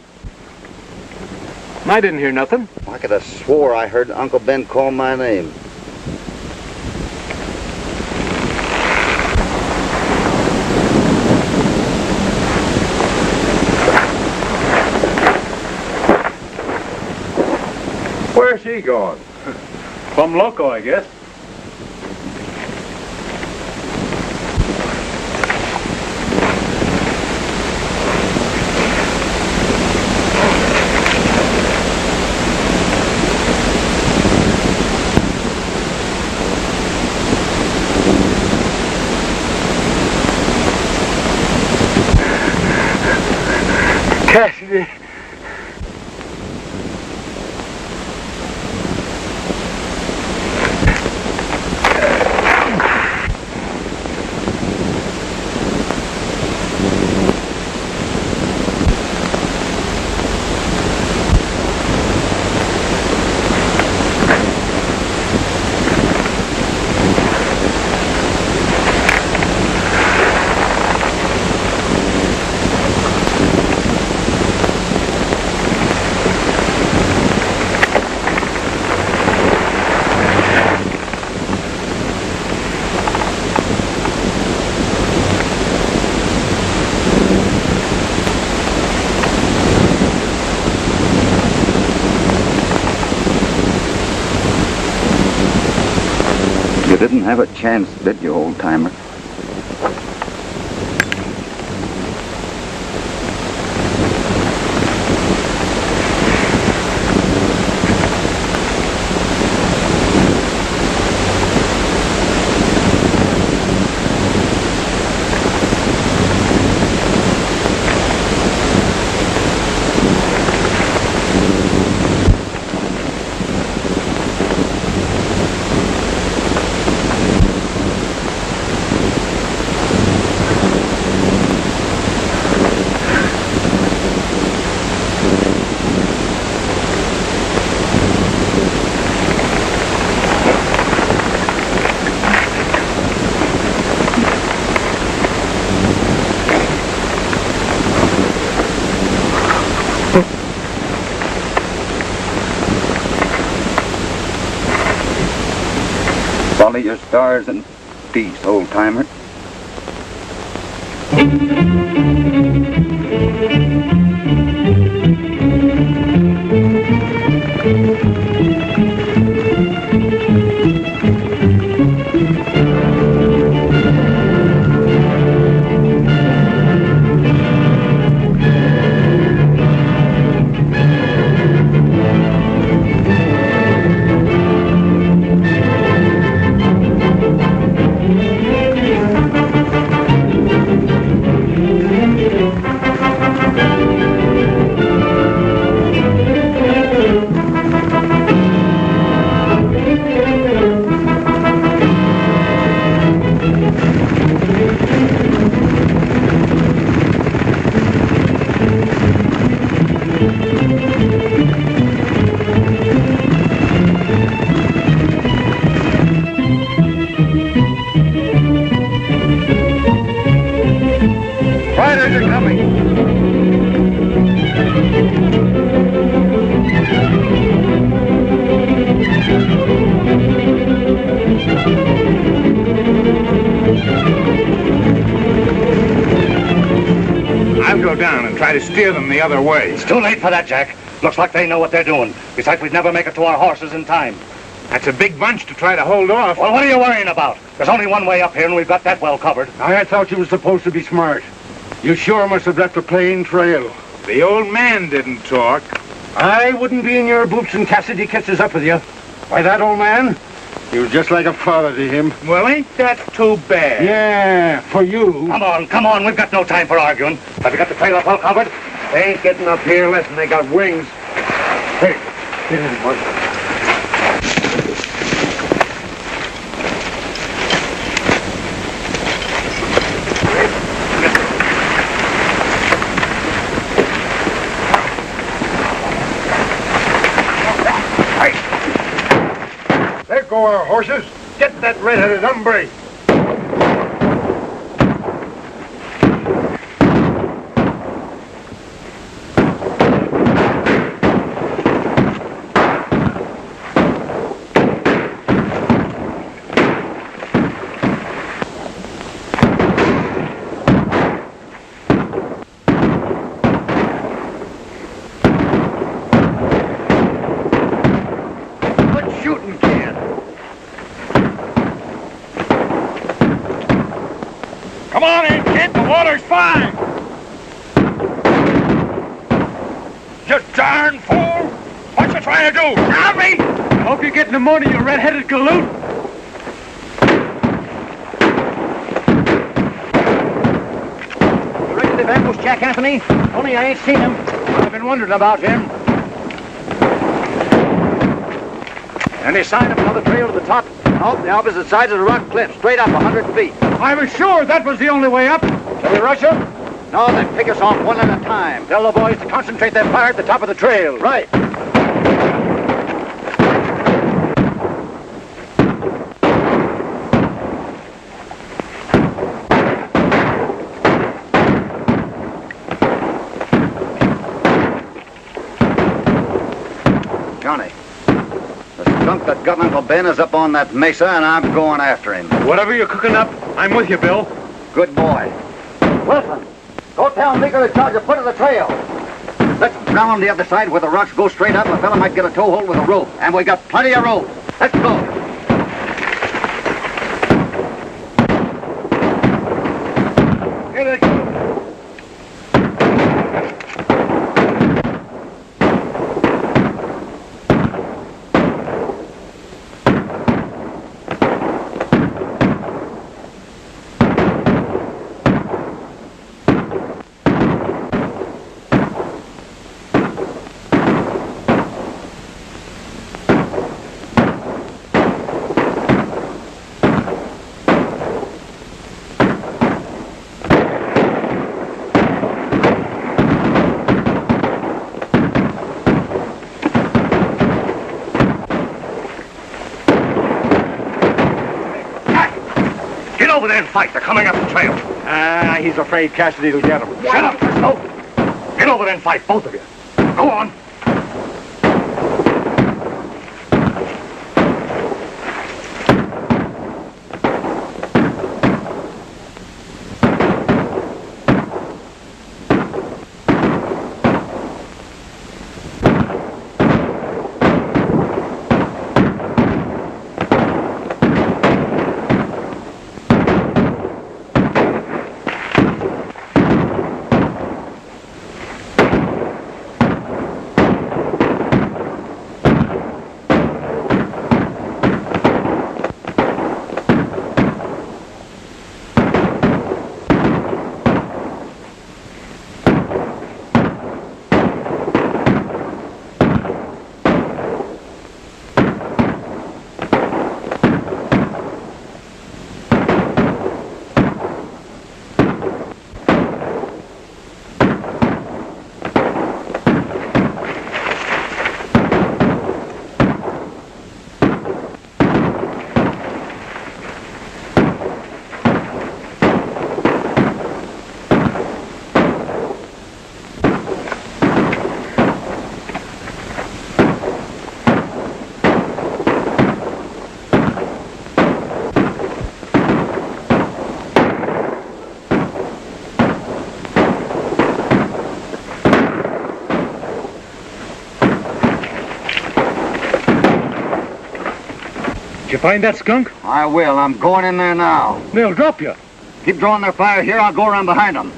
I didn't hear nothing. I could have swore I heard Uncle Ben call my name. Where's he going? Plum loco, I guess. Cassidy. You didn't have a chance, did you, old-timer? Follow your stars in peace, old-timer. Riders are coming. I'll go down and try to steer them the other way. It's too late for that, Jack. Looks like they know what they're doing. Besides, we'd never make it to our horses in time. That's a big bunch to try to hold off. Well, what are you worrying about? There's only one way up here, and we've got that well covered. I thought you were supposed to be smart. You sure must have left a plain trail. The old man didn't talk. I wouldn't be in your boots and Cassidy catches up with you. Why, that old man? He was just like a father to him. Well, ain't that too bad? Yeah, for you. Come on. We've got no time for arguing. Have you got the trailer well covered? They ain't getting up here unless they got wings. Hey, get in, boy. There go our horses. Get that red-headed hombre. Come on in, kid. The water's fine. You darn fool. What you trying to do? Drown me? I hope you're getting the money, you red-headed galoot. I reckon they've ambushed Jack Anthony. Only I ain't seen him. I've been wondering about him. Any sign of another trail to the top? Nope, the opposite side of the rock cliff, straight up 100 feet. I was sure that was the only way up. Shall we rush him? No, they pick us off one at a time. Tell the boys to concentrate their fire at the top of the trail. Right. Johnny, the skunk that got Uncle Ben is up on that mesa, and I'm going after him. Whatever you're cooking up, I'm with you, Bill. Good boy. Wilson, go tell Meeker to charge the foot of the trail. Let's round the other side where the rocks go straight up. A fella might get a toe hold with a rope, and we got plenty of rope. Let's go. Here they come. Get over there and fight. They're coming up the trail. He's afraid Cassidy will get him. Shut up, Frisco. Get over there and fight, both of you. Go on. Did you find that skunk? I will. I'm going in there now. They'll drop you. Keep drawing their fire here. I'll go around behind them.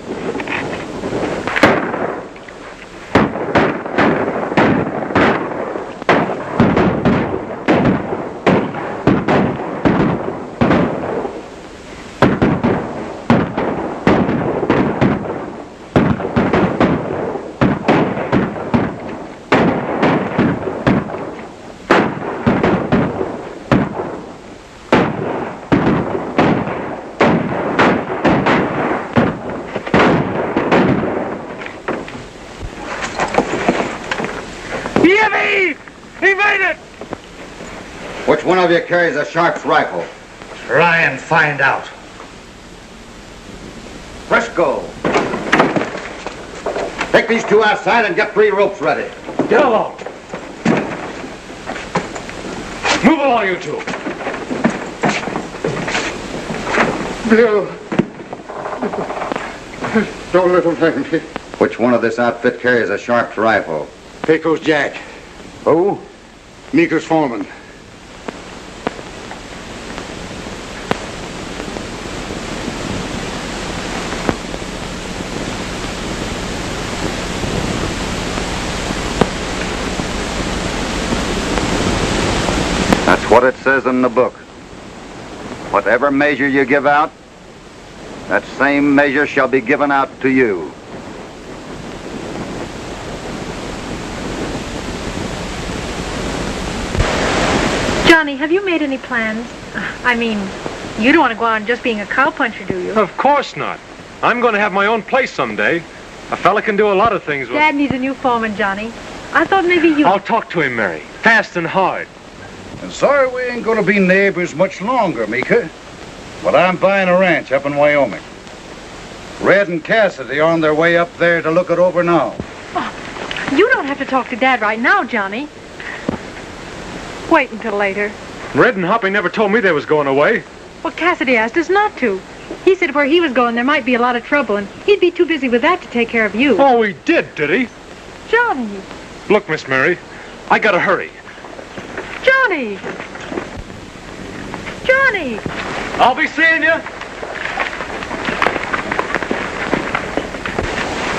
He made it! Which one of you carries a sharp's rifle? Try and find out. Frisco. Take these two outside and get 3 ropes ready. Get along. Move along, you two. Bill. Don't let him hang me. Which one of this outfit carries a sharp's rifle? Pecos Jack. Who? Meeker's foreman. That's what it says in the book. Whatever measure you give out, that same measure shall be given out to you. Johnny, have you made any plans? I mean, you don't want to go on just being a cowpuncher, do you? Of course not. I'm going to have my own place someday. A fella can do a lot of things with... Dad needs a new foreman, Johnny. I thought maybe you... I'll talk to him, Mary. Fast and hard. And sorry we ain't gonna be neighbors much longer, Mika. But I'm buying a ranch up in Wyoming. Red and Cassidy are on their way up there to look it over now. Oh, you don't have to talk to Dad right now, Johnny. Wait until later. Red and Hoppy never told me they was going away. Well, Cassidy asked us not to. He said where he was going there might be a lot of trouble, and he'd be too busy with that to take care of you. Oh, he did he? Johnny. Look, Miss Mary, I gotta hurry. Johnny! Johnny! I'll be seeing you.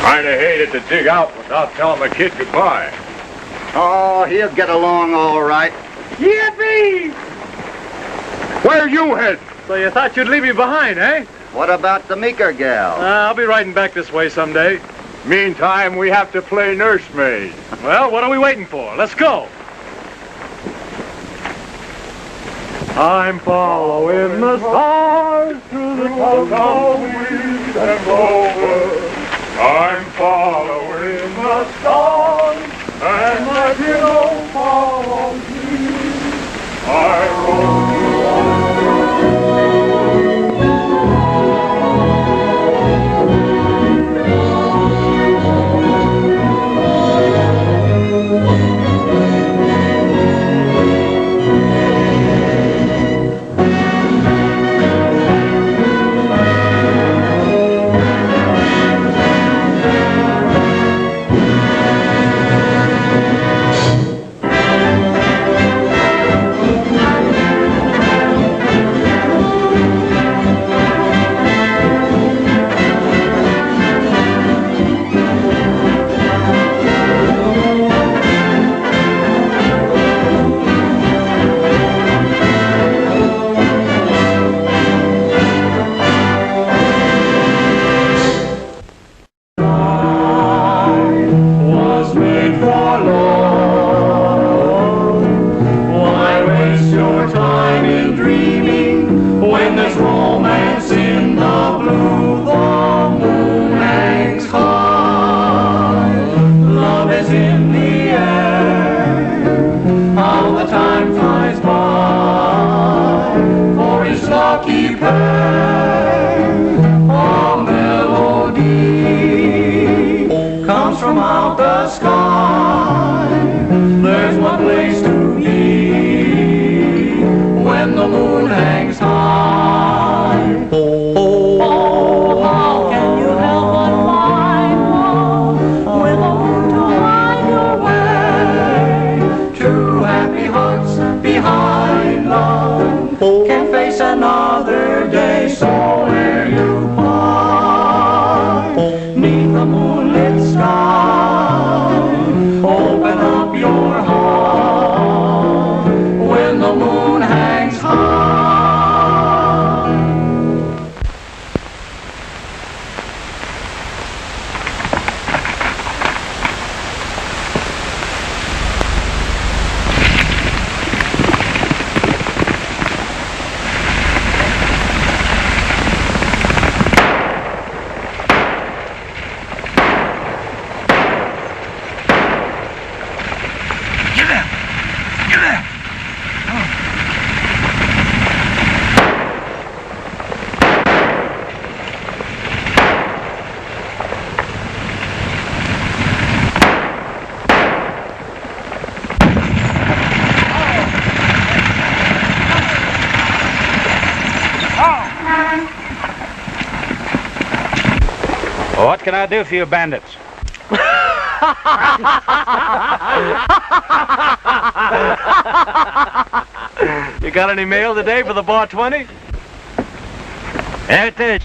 Kinda hated to dig out without telling the kid goodbye. Oh, he'll get along all right. Yippee! Where you head? So you thought you'd leave me behind, eh? What about the Meeker gal? I'll be riding back this way someday. Meantime, we have to play nursemaid. Well, what are we waiting for? Let's go. I'm following the stars through the tumbleweeds and clover. I'm following the stars, and my hero follows me. I roll. What can I do for you bandits? You got any mail today for the bar 20? There it is.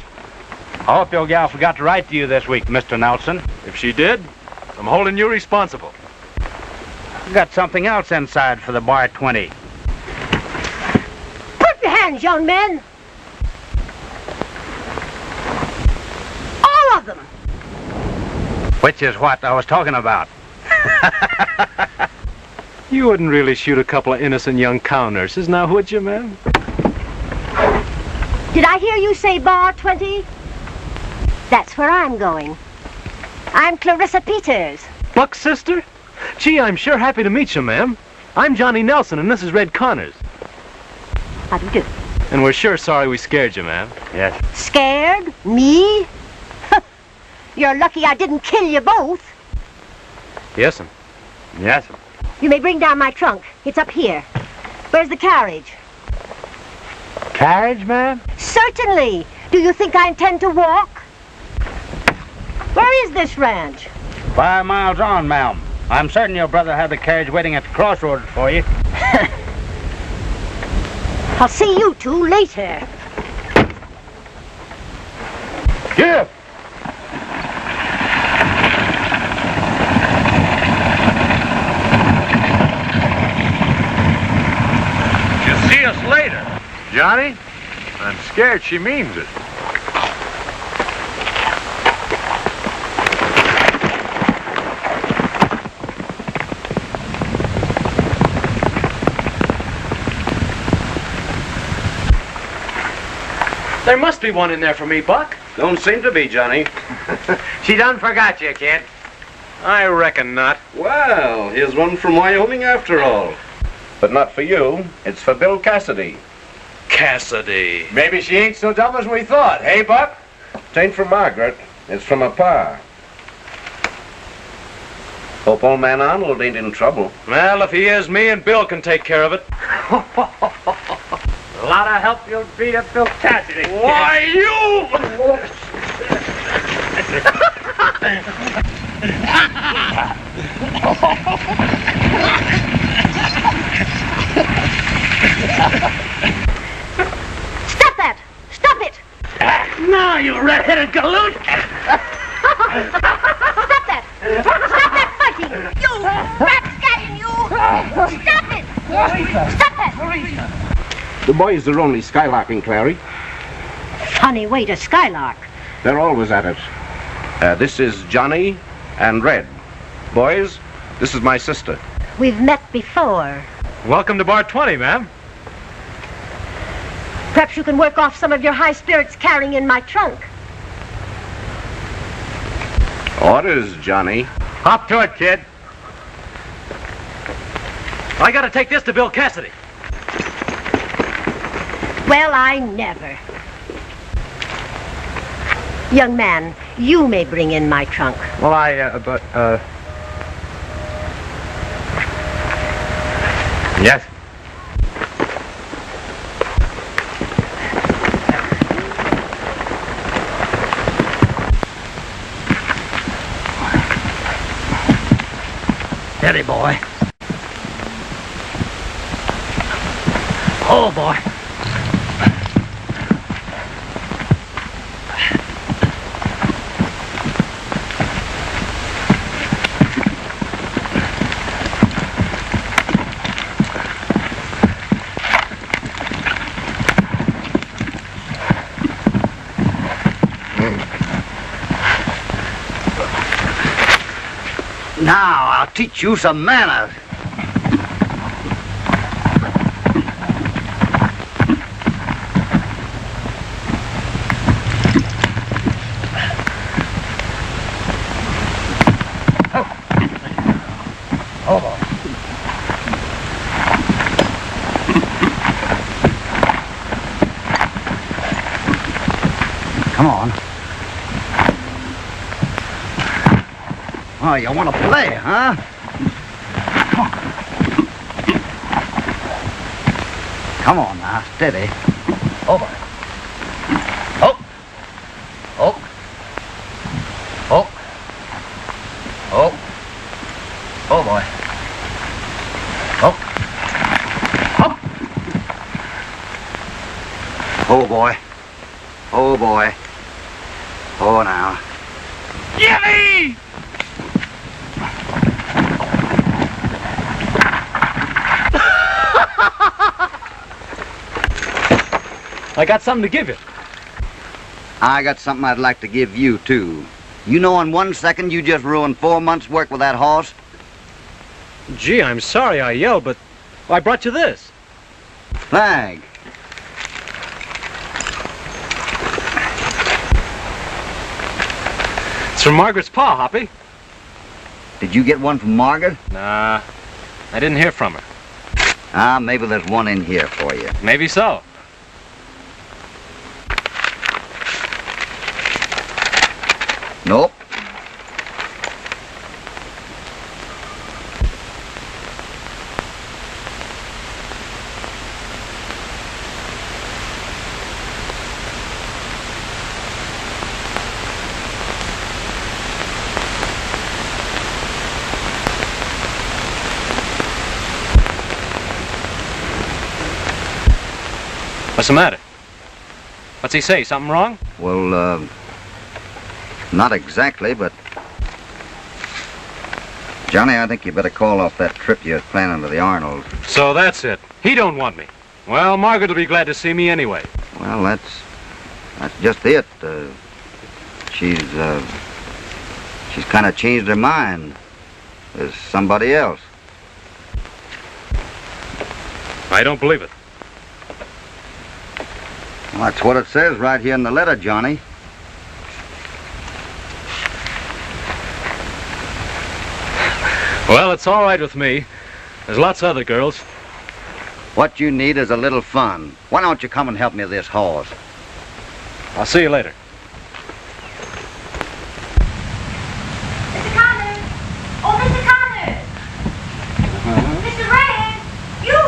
I hope your gal forgot to write to you this week, Mr. Nelson. If she did, I'm holding you responsible. Got something else inside for the bar 20. Put your hands, young men. All of them. Which is what I was talking about. You wouldn't really shoot a couple of innocent young cow nurses, now would you, ma'am? Did I hear you say bar 20? That's where I'm going. I'm Clarissa Peters. Buck's sister? Gee, I'm sure happy to meet you, ma'am. I'm Johnny Nelson, and this is Red Connors. How do you do? And we're sure sorry we scared you, ma'am. Yes. Scared? Me? You're lucky I didn't kill you both. Yes'm. Yes'm. You may bring down my trunk. It's up here. Where's the carriage? Carriage, ma'am? Certainly. Do you think I intend to walk? Where is this ranch? 5 miles on, ma'am. I'm certain your brother had the carriage waiting at the crossroads for you. I'll see you two later. Here! You'll see us later. Johnny, I'm scared she means it. There must be one in there for me, Buck. Don't seem to be, Johnny. She done forgot you, kid. I reckon not. Well, here's one from Wyoming after all. But not for you. It's for Bill Cassidy. Cassidy. Maybe she ain't so dumb as we thought, hey, Buck? It ain't from Margaret. It's from her pa. Hope old man Arnold ain't in trouble. Well, if he is, me and Bill can take care of it. A lot of help you'll be to Bill Cassidy. Why, you! Stop that! Stop it! Now, you red-headed galoot! Stop that! Stop that fighting! You rapscallion, you! Stop it! Stop that! The boys are only skylarking, Clary. Funny way to skylark. They're always at it. This is Johnny and Red. Boys, this is my sister. We've met before. Welcome to Bar 20, ma'am. Perhaps you can work off some of your high spirits carrying in my trunk. Orders, Johnny. Hop to it, kid. I gotta take this to Bill Cassidy. Well, I never. Young man, you may bring in my trunk. Well, Yes. Steady, boy. Oh, boy. Now, I'll teach you some manners. Oh, boy. Come on. Oh, you want to play, huh? Come on now, steady. Over. Oh. Oh. Oh. Oh. Oh, boy. Oh. Up. Oh, boy. Oh, boy. Oh, now. Yippee! I got something to give you. I got something I'd like to give you, too. You know in 1 second you just ruined 4 months' work with that horse? Gee, I'm sorry I yelled, but I brought you this. Flag. It's from Margaret's pa, Hoppy. Did you get one from Margaret? Nah, I didn't hear from her. Ah, maybe there's one in here for you. Maybe so. Nope. What's the matter? What's he say? Something wrong? Well, not exactly, but... Johnny, I think you better call off that trip you're planning to the Arnolds. So that's it. He don't want me. Well, Margaret will be glad to see me anyway. Well, that's just it. She's kind of changed her mind. There's somebody else. I don't believe it. Well, that's what it says right here in the letter, Johnny. Well, it's all right with me. There's lots of other girls. What you need is a little fun. Why don't you come and help me with this horse? I'll see you later. Mr. Connors! Oh, Mr. Connors! Mr. Red! You!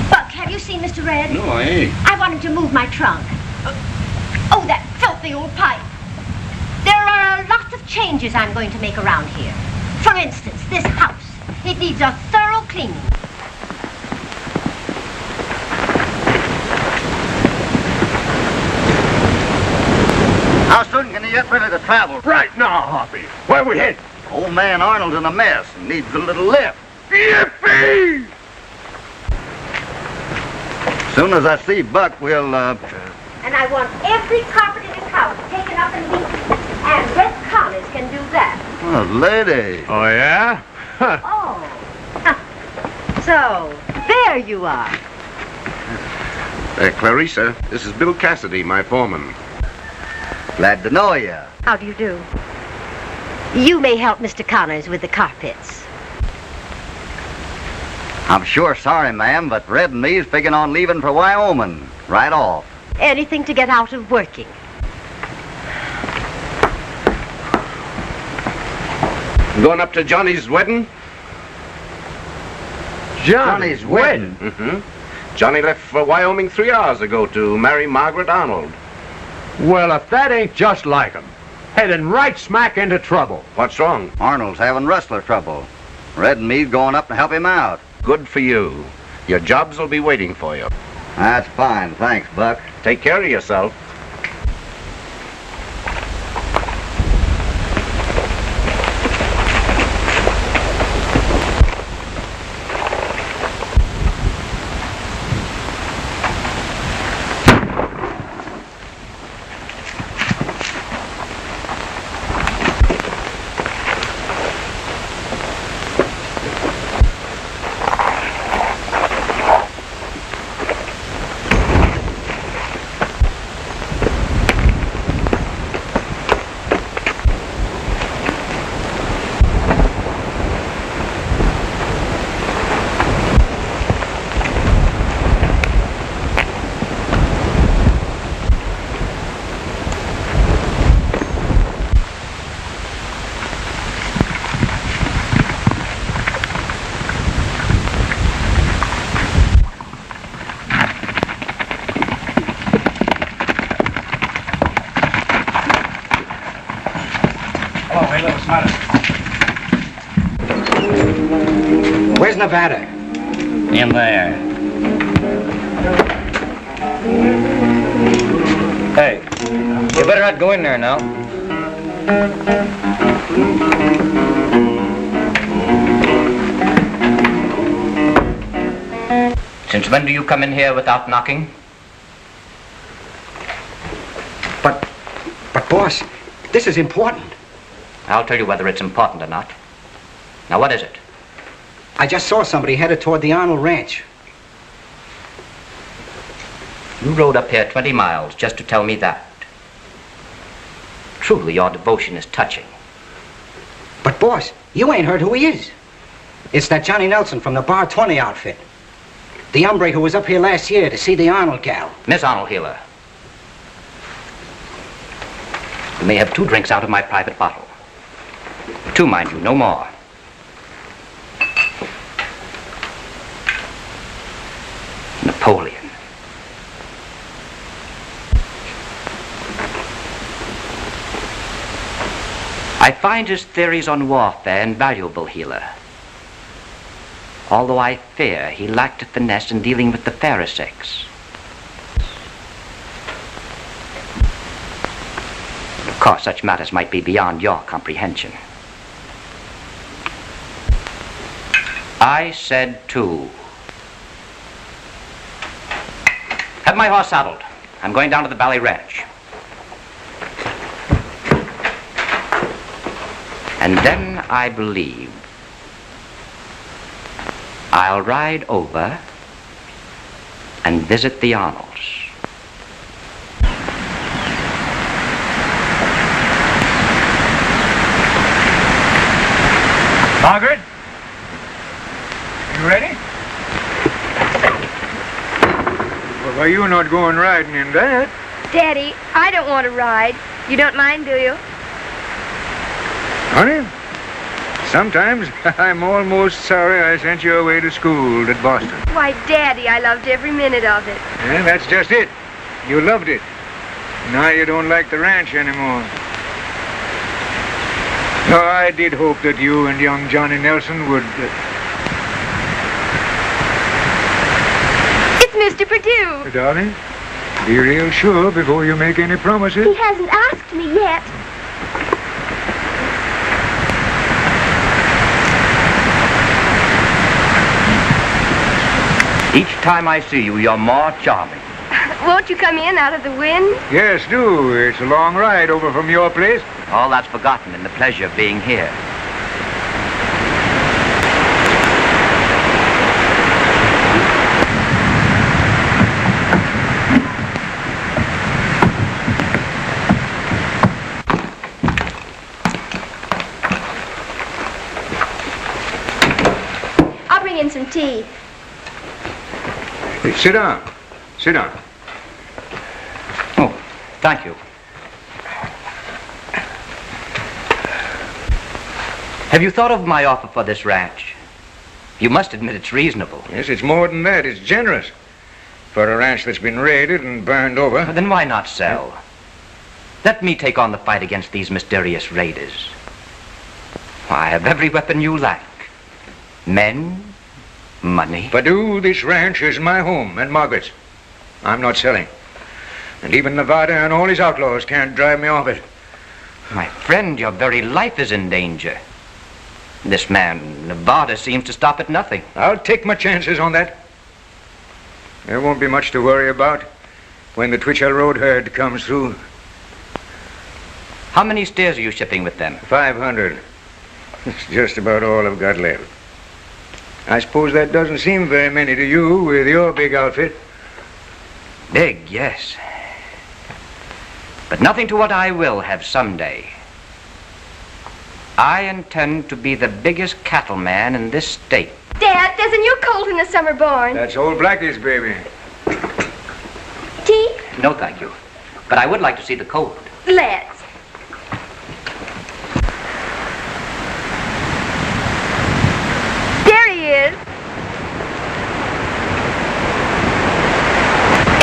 Buck, have you seen Mr. Red? No, I ain't. I want him to move my trunk. Oh, that filthy old pipe. There are lots of changes I'm going to make around here. For instance, this house. It needs a thorough cleaning. How soon can you get ready to travel? Right now, Hoppy. Where we heading? Old man Arnold's in a mess and needs a little lift. Yippee! Soon as I see Buck, we'll, And I want every carpet in this house taken up and neat. And Red Connors can do that. Oh, lady. Oh, yeah? Oh. So, there you are. Clarissa, this is Bill Cassidy, my foreman. Glad to know you. How do you do? You may help Mr. Connors with the carpets. I'm sure sorry, ma'am, but Red and me's figuring on leaving for Wyoming. Right off. Anything to get out of working. Going up to Johnny's wedding? Johnny's wedding? Mm-hmm. Johnny left for Wyoming 3 hours ago to marry Margaret Arnold. Well, if that ain't just like him. Heading right smack into trouble. What's wrong? Arnold's having rustler trouble. Red and me's going up to help him out. Good for you. Your jobs will be waiting for you. That's fine. Thanks, Buck. Take care of yourself. Where's Nevada? In there. Hey, you better not go in there now. Since when do you come in here without knocking? But boss, this is important. I'll tell you whether it's important or not. Now, what is it? I just saw somebody headed toward the Arnold Ranch. You rode up here 20 miles just to tell me that. Truly, your devotion is touching. But, boss, you ain't heard who he is. It's that Johnny Nelson from the Bar 20 outfit. The hombre who was up here last year to see the Arnold gal. Miss Arnold Healer. You may have 2 drinks out of my private bottle. 2, mind you, no more. Napoleon. I find his theories on warfare invaluable, Healer. Although I fear he lacked a finesse in dealing with the fairer sex. Of course, such matters might be beyond your comprehension. I said 2. Have my horse saddled. I'm going down to the Valley Ranch. And then I believe I'll ride over and visit the Arnolds. Margaret? You ready? Well, why you not going riding in that? Daddy, I don't want to ride. You don't mind, do you? Honey, sometimes I'm almost sorry I sent you away to school at Boston. Why, Daddy, I loved every minute of it. And that's just it. You loved it. Now you don't like the ranch anymore. No, I did hope that you and young Johnny Nelson would... It's Mr. Perdue. Darling, be real sure before you make any promises. He hasn't asked me yet. Each time I see you, you're more charming. Won't you come in out of the wind? Yes, do. It's a long ride over from your place. All that's forgotten in the pleasure of being here. I'll bring in some tea. Hey, sit down. Sit down. Oh, thank you. Have you thought of my offer for this ranch? You must admit it's reasonable. Yes, it's more than that. It's generous. For a ranch that's been raided and burned over. Well, then why not sell? Let me take on the fight against these mysterious raiders. I have every weapon you lack. Men, money. Perdue, this ranch is my home and Margaret's. I'm not selling. And even Nevada and all his outlaws can't drive me off it. My friend, your very life is in danger. This man, Nevada, seems to stop at nothing. I'll take my chances on that. There won't be much to worry about when the Twitchell Road herd comes through. How many steers are you shipping with them? 500. It's just about all I've got left. I suppose that doesn't seem very many to you with your big outfit. Big, yes. But nothing to what I will have someday. I intend to be the biggest cattleman in this state. Dad, there's a new colt in the summer barn. That's old Blackie's baby. Tea? No, thank you. But I would like to see the colt. Let's. There he is.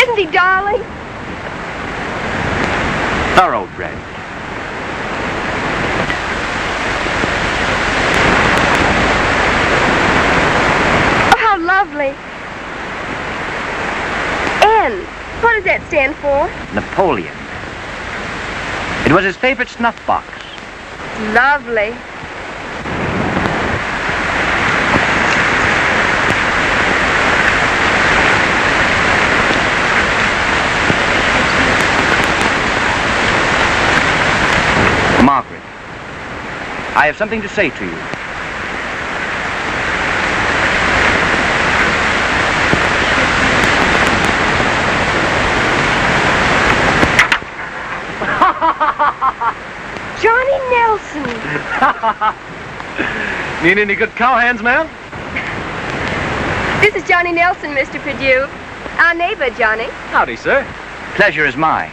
Isn't he darling? Thoroughbred. Oh, how lovely. N. What does that stand for? Napoleon. It was his favorite snuff box. Lovely. Margaret, I have something to say to you. Nelson. Need any good cowhands, ma'am? This is Johnny Nelson, Mr. Perdue. Our neighbor, Johnny. Howdy, sir. Pleasure is mine.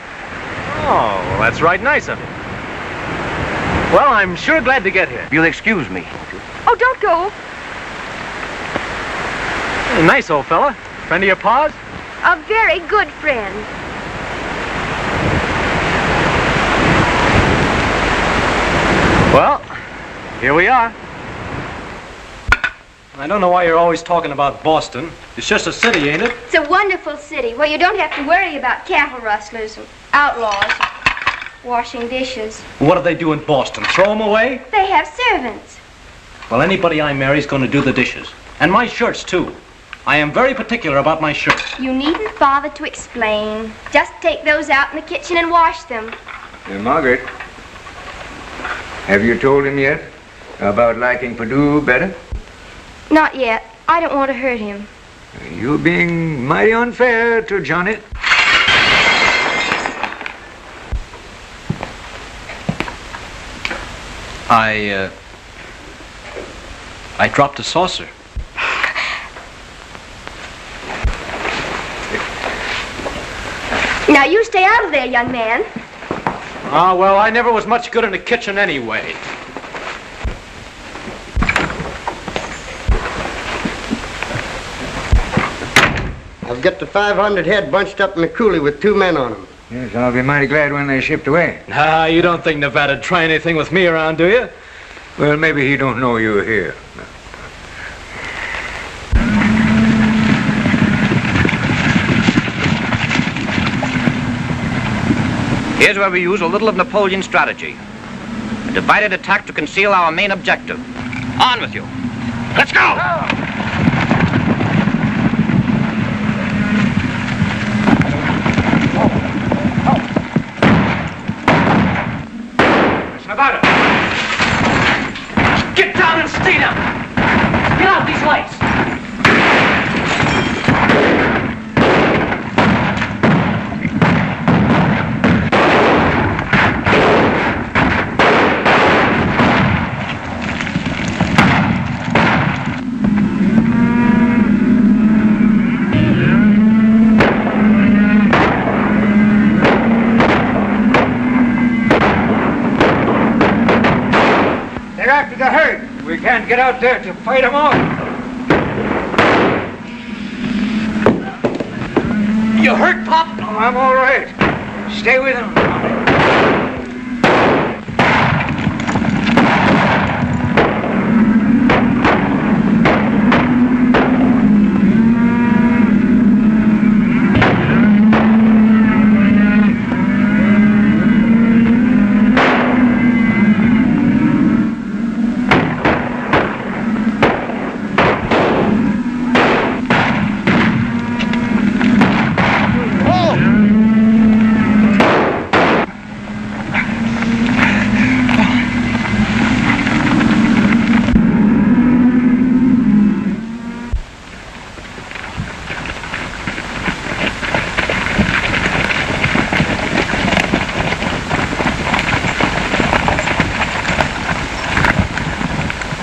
Oh, well, that's right nice of you. Well, I'm sure glad to get here. You'll excuse me. Oh, don't go. Nice old fella. Friend of your pa's? A very good friend. Well, here we are. I don't know why you're always talking about Boston. It's just a city, ain't it? It's a wonderful city where you don't have to worry about cattle rustlers and outlaws washing dishes. What do they do in Boston? Throw them away? They have servants. Well, anybody I marry is going to do the dishes. And my shirts, too. I am very particular about my shirts. You needn't bother to explain. Just take those out in the kitchen and wash them. Margaret, have you told him yet about liking Perdue better? Not yet. I don't want to hurt him. You're being mighty unfair to Johnny. I dropped a saucer. Now you stay out of there, young man. Ah, well, I never was much good in the kitchen anyway. I've got the 500 head bunched up in the coulee with 2 men on them. Yes, I'll be mighty glad when they're shipped away. Ah, you don't think Nevada'd try anything with me around, do you? Well, maybe he don't know you're here. Here's where we use a little of Napoleon's strategy. A divided attack to conceal our main objective. On with you. Let's go! Nevada! Get down and stay down! Get out these lights! They're after the herd. We can't get out there to fight them off. You hurt, Pop? Oh, I'm all right. Stay with them.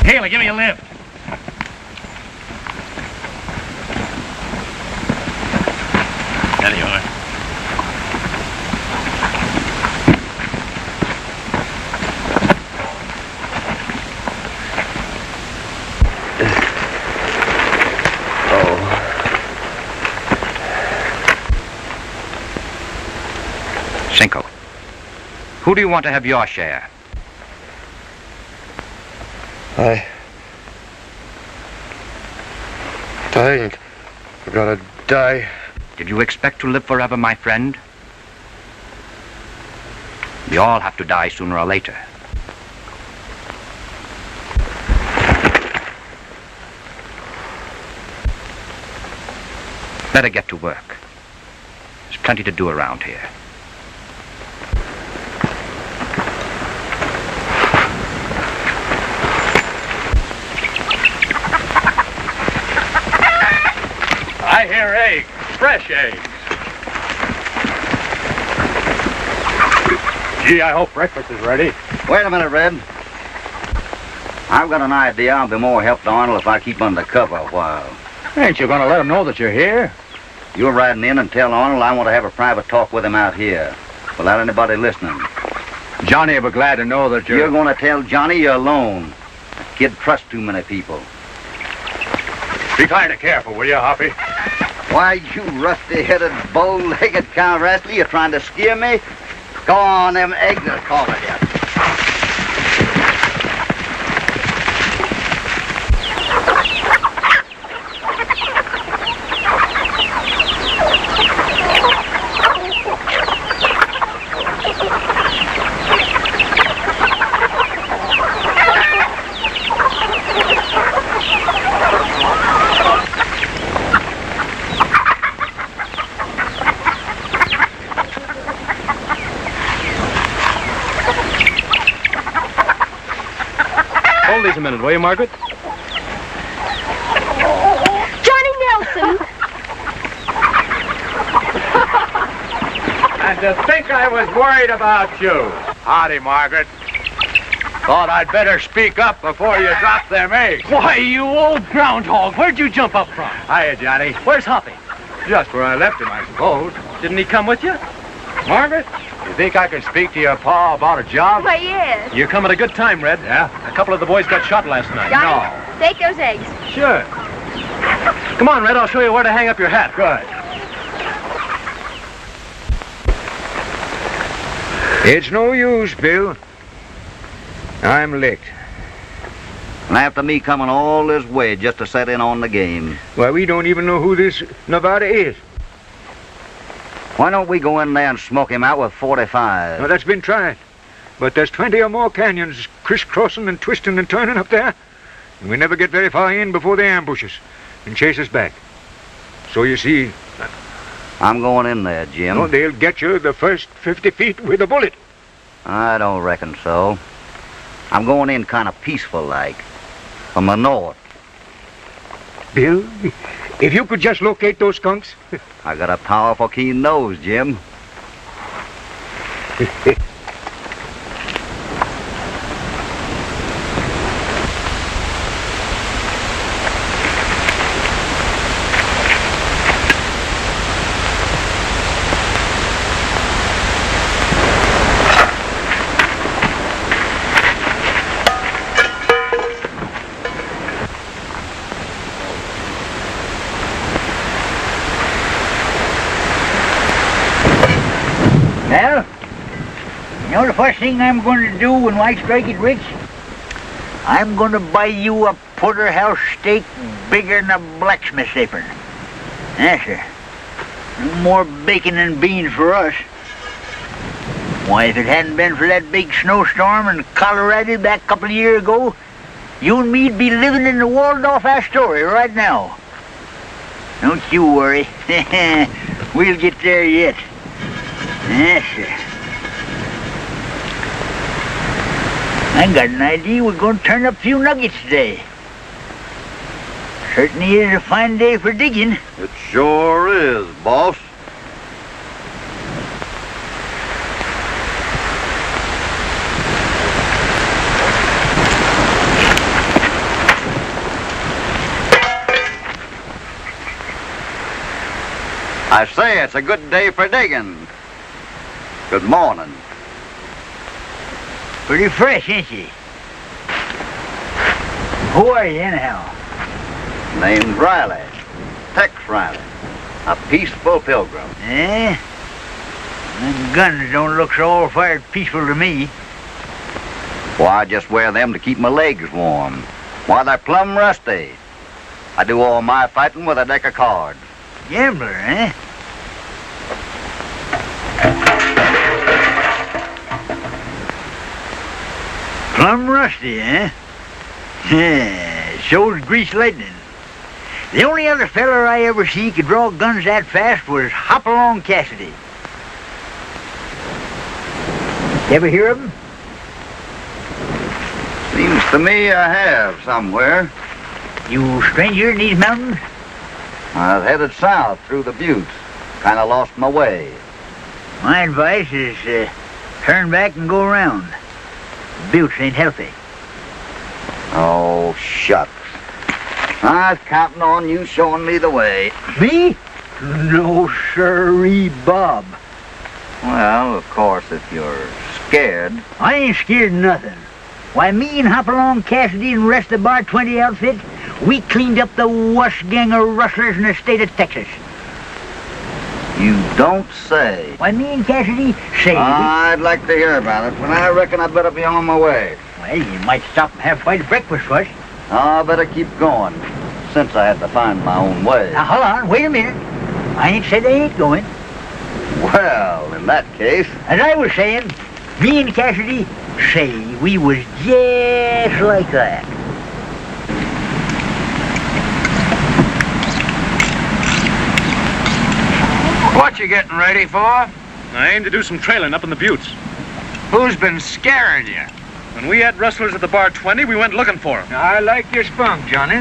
Haley, give me a lift. There you are. Cinco. Who do you want to have your share? I think I'm gonna die. Did you expect to live forever, my friend? We all have to die sooner or later. Better get to work. There's plenty to do around here. I hear eggs. Fresh eggs. Gee, I hope breakfast is ready. Wait a minute, Red. I've got an idea I'll be more help to Arnold if I keep under cover a while. Ain't you gonna let him know that you're here? You're riding in and tell Arnold I want to have a private talk with him out here, without anybody listening. Johnny will be glad to know that You're going to tell Johnny you're alone. That kid trusts too many people. Be kind of careful, will you, Hoppy? Why, you rusty-headed, bow-legged cow wrestler, you trying to scare me? Go on, them eggs are calling you. Hold these a minute, will you, Margaret? Johnny Nelson! And to think I was worried about you. Howdy, Margaret. Thought I'd better speak up before you drop them eggs. Why, you old groundhog, where'd you jump up from? Hiya, Johnny. Where's Hoppy? Just where I left him, I suppose. Didn't he come with you? Margaret, you think I can speak to your pa about a job? Why, yes. You come at a good time, Red. Yeah? A couple of the boys got shot last night. Johnny, take those eggs. Sure. Come on, Red, I'll show you where to hang up your hat. Good. It's no use, Bill. I'm licked. And after me coming all this way just to set in on the game. Why, we don't even know who this Nevada is. Why don't we go in there and smoke him out with 45? Well, that's been tried. But there's 20 or more canyons crisscrossing and twisting and turning up there. And we never get very far in before they ambush us and chase us back. So you see... I'm going in there, Jim. No, they'll get you the first 50 feet with a bullet. I don't reckon so. I'm going in kind of peaceful-like. From the north. Bill, if you could just locate those skunks... I got a powerful keen nose, Jim. Well, you know the first thing I'm going to do when I strike it rich? I'm going to buy you a porterhouse steak bigger than a blacksmith's apron. Yes, sir. No more bacon and beans for us. Why, if it hadn't been for that big snowstorm in Colorado back a couple of years ago, you and me'd be living in the Waldorf Astoria right now. Don't you worry. We'll get there yet. Yes, sir. I got an idea we're going to turn up a few nuggets today. Certainly is a fine day for digging. It sure is, boss. I say it's a good day for digging. Good morning. Pretty fresh, ain't she? Who are you, anyhow? Name's Riley. Tex Riley. A peaceful pilgrim. Eh? Them guns don't look so all-fired peaceful to me. Why, I just wear them to keep my legs warm. Why, they're plumb rusty. I do all my fighting with a deck of cards. Gambler, eh? Plumb rusty, eh? So's grease lightning. The only other feller I ever see could draw guns that fast was Hopalong Cassidy. You ever hear of him? Seems to me I have somewhere. You stranger in these mountains? I've headed south through the buttes. Kind of lost my way. My advice is turn back and go around. Buttes ain't healthy. Oh, shucks. I was counting on you showing me the way. Me? No, sirree, Bob. Well, of course, if you're scared. I ain't scared of nothing. Why, me and Hopalong Cassidy and the rest of the Bar 20 outfit, we cleaned up the worst gang of rustlers in the state of Texas. You don't say. Why, me and Cassidy say... I'd like to hear about it, but I reckon I better be on my way. Well, you might stop and have quite a breakfast first. I better keep going, since I had to find my own way. Now, hold on, wait a minute. I ain't said I ain't going. Well, in that case... As I was saying, me and Cassidy say we was just like that. What you getting ready for? I aim to do some trailing up in the Buttes. Who's been scaring you? When we had rustlers at the Bar 20, we went looking for them. I like your spunk, Johnny.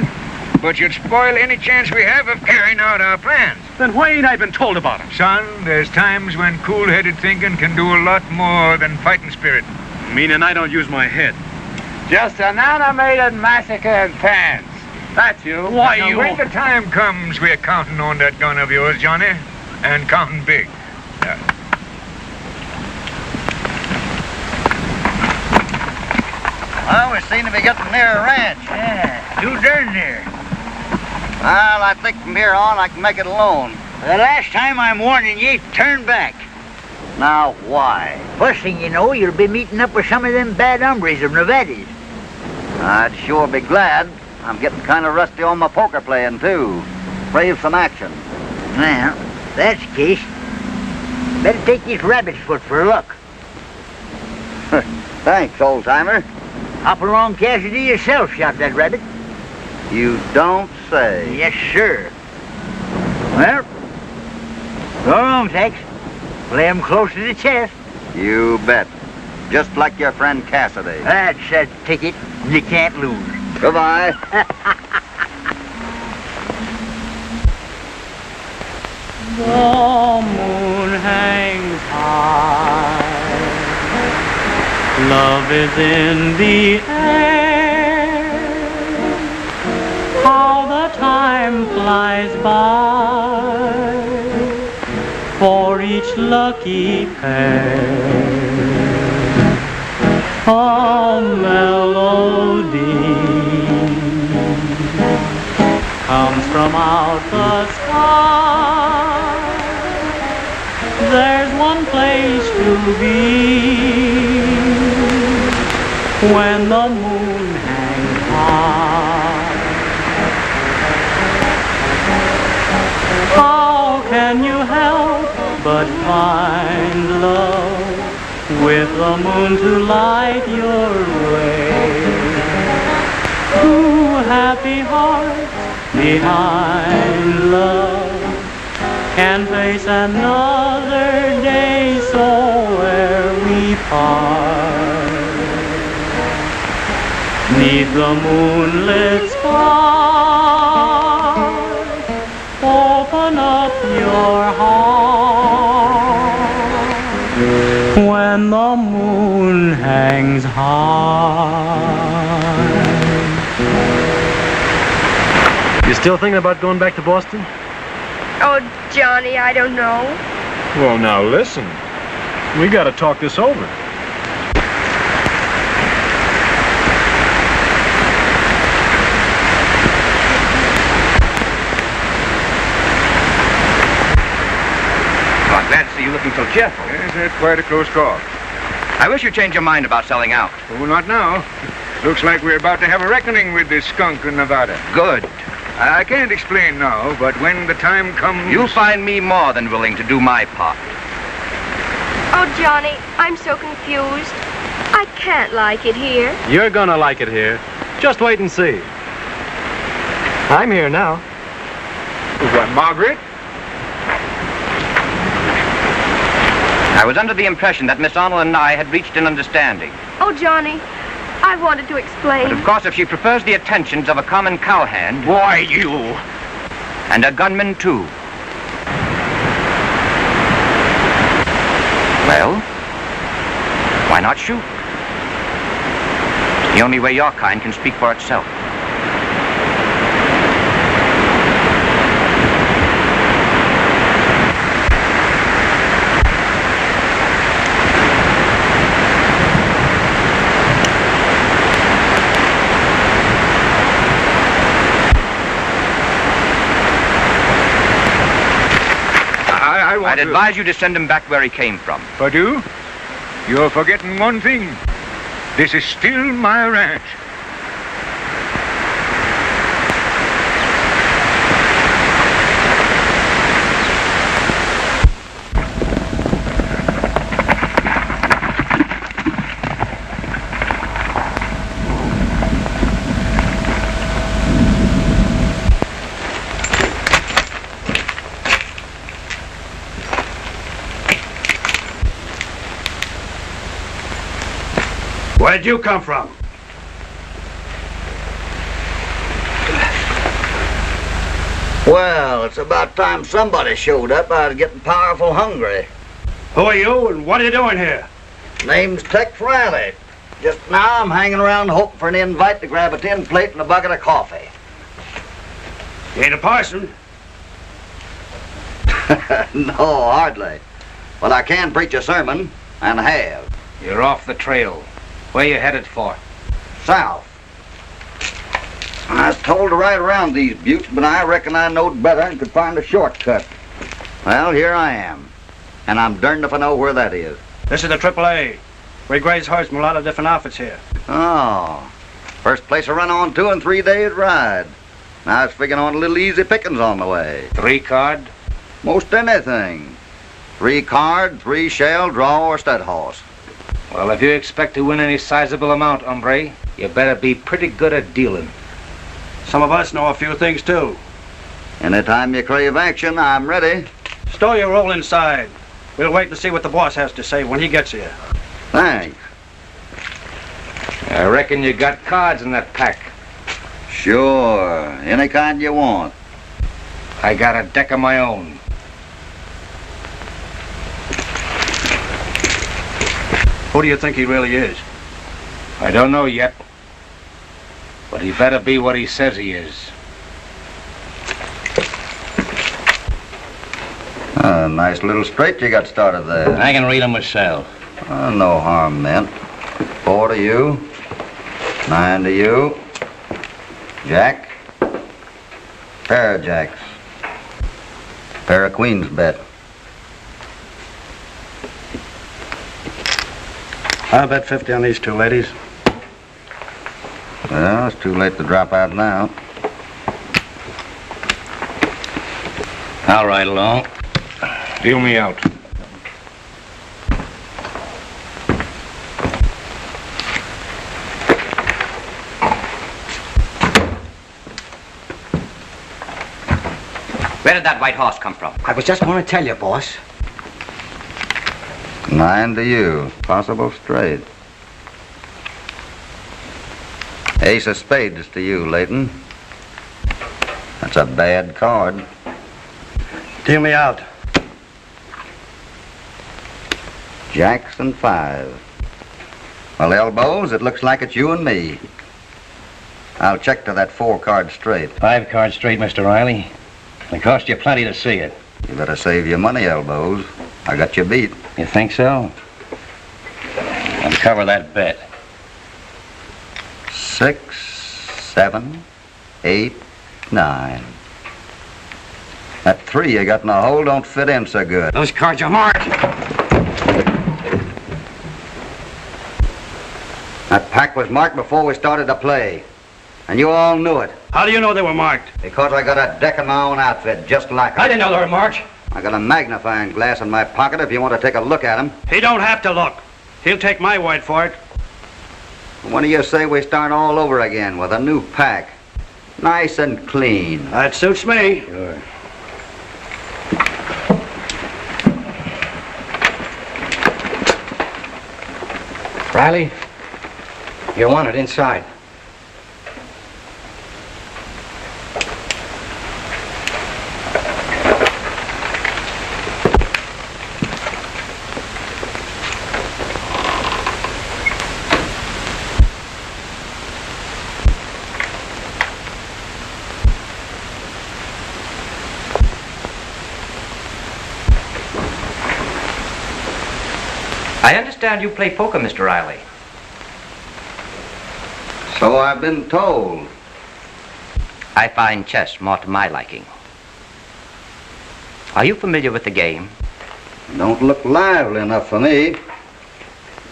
But you'd spoil any chance we have of carrying out our plans. Then why ain't I been told about them? Son, there's times when cool-headed thinking can do a lot more than fighting spirit. Meaning I don't use my head. Just an animated massacre in pants. That's you. Why, Now, you... when the time comes, we're counting on that gun of yours, Johnny. And counting big. Well, we seem to be getting near a ranch. Yeah, too darn near. Well, I think from here on I can make it alone. The last time I'm warning you, turn back. Now, why? First thing you know, you'll be meeting up with some of them bad hombres of Nevada's. I'd sure be glad. I'm getting kind of rusty on my poker playing, too. Brave some action. Well, that's the case. Better take this rabbit's foot for luck. Thanks, old-timer. Hopalong Cassidy yourself shot that rabbit. You don't say. Yes, sir. Well, go on, Tex. Play him close to the chest. You bet. Just like your friend Cassidy. That's a ticket you can't lose. Goodbye. The moon hangs high. Love is in the air. How the time flies by for each lucky pair. A melody comes from out the sky. There's one place to be when the moon hangs high. How can you help but find love with the moon to light your way? Two happy hearts behind love can face another day, so where we part, 'neath the moonlit sky, open up your heart when the moon hangs high. You still thinking about going back to Boston? Oh, Johnny, I don't know. Well, now listen. We gotta talk this over. I'm glad to see you looking so cheerful. Yes, that's quite a close call. I wish you'd change your mind about selling out. Oh, not now. Looks like we're about to have a reckoning with this skunk in Nevada. Good. I can't explain now, but when the time comes... You'll find me more than willing to do my part. Oh, Johnny, I'm so confused. I can't like it here. You're gonna like it here. Just wait and see. I'm here now. What, Margaret? I was under the impression that Miss Arnold and I had reached an understanding. Oh, Johnny, I wanted to explain. But of course, if she prefers the attentions of a common cowhand... Why, you... And a gunman, too. Well, why not shoot? The only way your kind can speak for itself. I'd advise you to send him back where he came from. Pardue? You're forgetting one thing. This is still my ranch. Where'd you come from? Well, it's about time somebody showed up. I was getting powerful hungry. Who are you and what are you doing here? Name's Tex Riley. Just now I'm hanging around hoping for an invite to grab a tin plate and a bucket of coffee. You ain't a parson? No, hardly. But I can preach a sermon, and have. You're off the trail. Where you headed for? South. I was told to ride around these buttes, but I reckon I knowed better and could find a shortcut. Well, here I am. And I'm darned if I know where that is. This is the AAA. We graze herds from a lot of different outfits here. Oh. First place I run on 2 and 3 days ride. Now I was figuring on a little easy pickings on the way. 3 card? Most anything. 3 card, 3 shell, draw, or stud horse. Well, if you expect to win any sizable amount, hombre, you better be pretty good at dealing. Some of us know a few things, too. Anytime you crave action, I'm ready. Stow your roll inside. We'll wait and see what the boss has to say when he gets here. Thanks. I reckon you got cards in that pack. Sure. Any kind you want. I got a deck of my own. Who do you think he really is? I don't know yet. But he better be what he says he is. Nice little straight you got started there. I can read them myself. No harm meant. 4 to you. 9 to you. Jack. Pair of jacks. Pair of queens bet. I'll bet 50 on these 2 ladies. Well, it's too late to drop out now. I'll ride along. Deal me out. Where did that white horse come from? I was just going to tell you, boss. 9 to you. Possible straight. Ace of spades to you, Leighton. That's a bad card. Deal me out. Jacks and 5. Well, elbows, it looks like it's you and me. I'll check to that 4 card straight. 5 cards straight, Mr. Riley. It cost you plenty to see it. You better save your money, elbows. I got you beat. You think so? I'll cover that bet. 6, 7, 8, 9. That 3 you got in the hole don't fit in so good. Those cards are marked. That pack was marked before we started to play. And you all knew it. How do you know they were marked? Because I got a deck in my own outfit, just like it. I didn't know they were marked. I got a magnifying glass in my pocket if you want to take a look at them. He don't have to look. He'll take my word for it. When do you say we start all over again with a new pack? Nice and clean. That suits me. Sure. Riley, you're wanted inside. I understand you play poker, Mr. Riley. So I've been told. I find chess more to my liking. Are you familiar with the game? Don't look lively enough for me.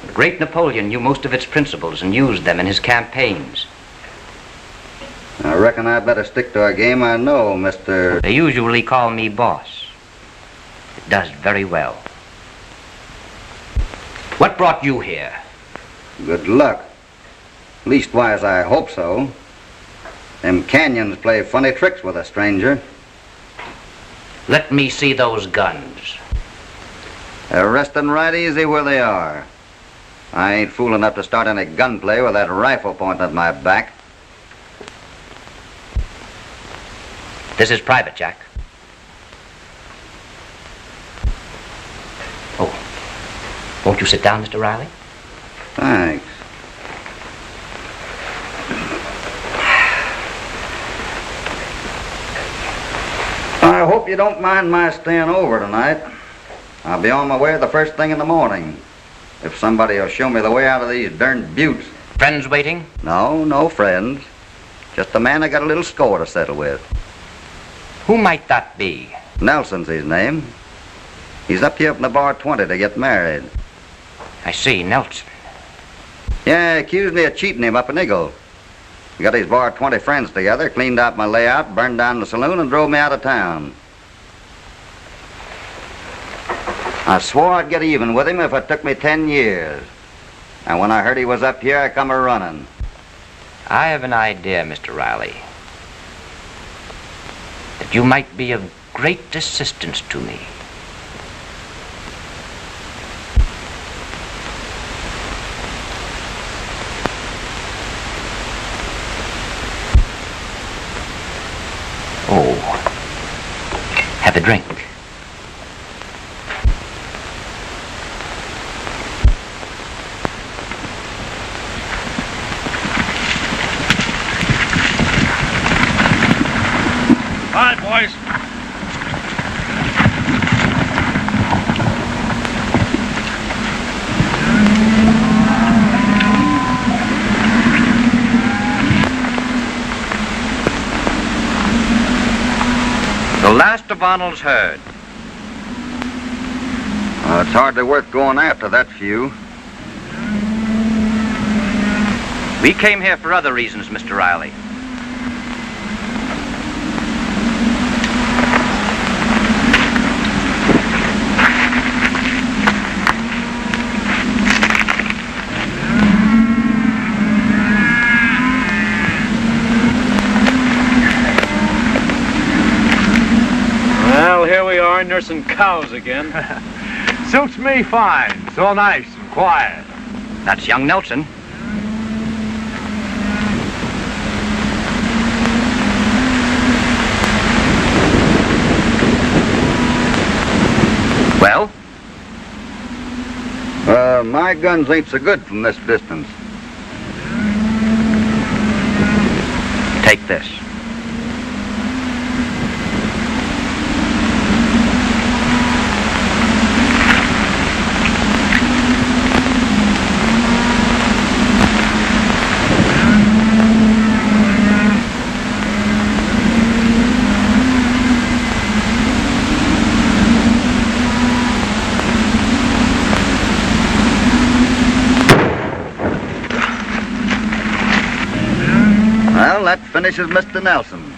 The great Napoleon knew most of its principles and used them in his campaigns. I reckon I'd better stick to a game I know, Mr. They usually call me boss. It does very well. What brought you here? Good luck. Leastwise, I hope so. Them canyons play funny tricks with a stranger. Let me see those guns. They're resting right easy where they are. I ain't fool enough to start any gunplay with that rifle pointing at my back. This is Private Jack. Oh, won't you sit down, Mr. Riley? Thanks. I hope you don't mind my staying over tonight. I'll be on my way the first thing in the morning. If somebody will show me the way out of these darn buttes. Friends waiting? No, no friends. Just a man I got a little score to settle with. Who might that be? Nelson's his name. He's up here from the bar 20 to get married. I see, Nelson. Yeah, accused me of cheating him up in Eagle. He got his bar 20 friends together, cleaned out my layout, burned down the saloon, and drove me out of town. I swore I'd get even with him if it took me 10 years. And when I heard he was up here, I come a-running. I have an idea, Mr. Riley, that you might be of great assistance to me. Oh, have a drink. All right, boys. The last of Arnold's herd. It's hardly worth going after that few. We came here for other reasons, Mr. Riley. Well, here we are, nursing cows again. Suits me fine. So nice and quiet. That's young Nelson. Well? My guns ain't so good from this distance. Take this. Well, that finishes Mr. Nelson.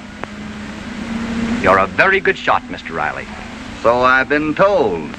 You're a very good shot, Mr. Riley. So I've been told.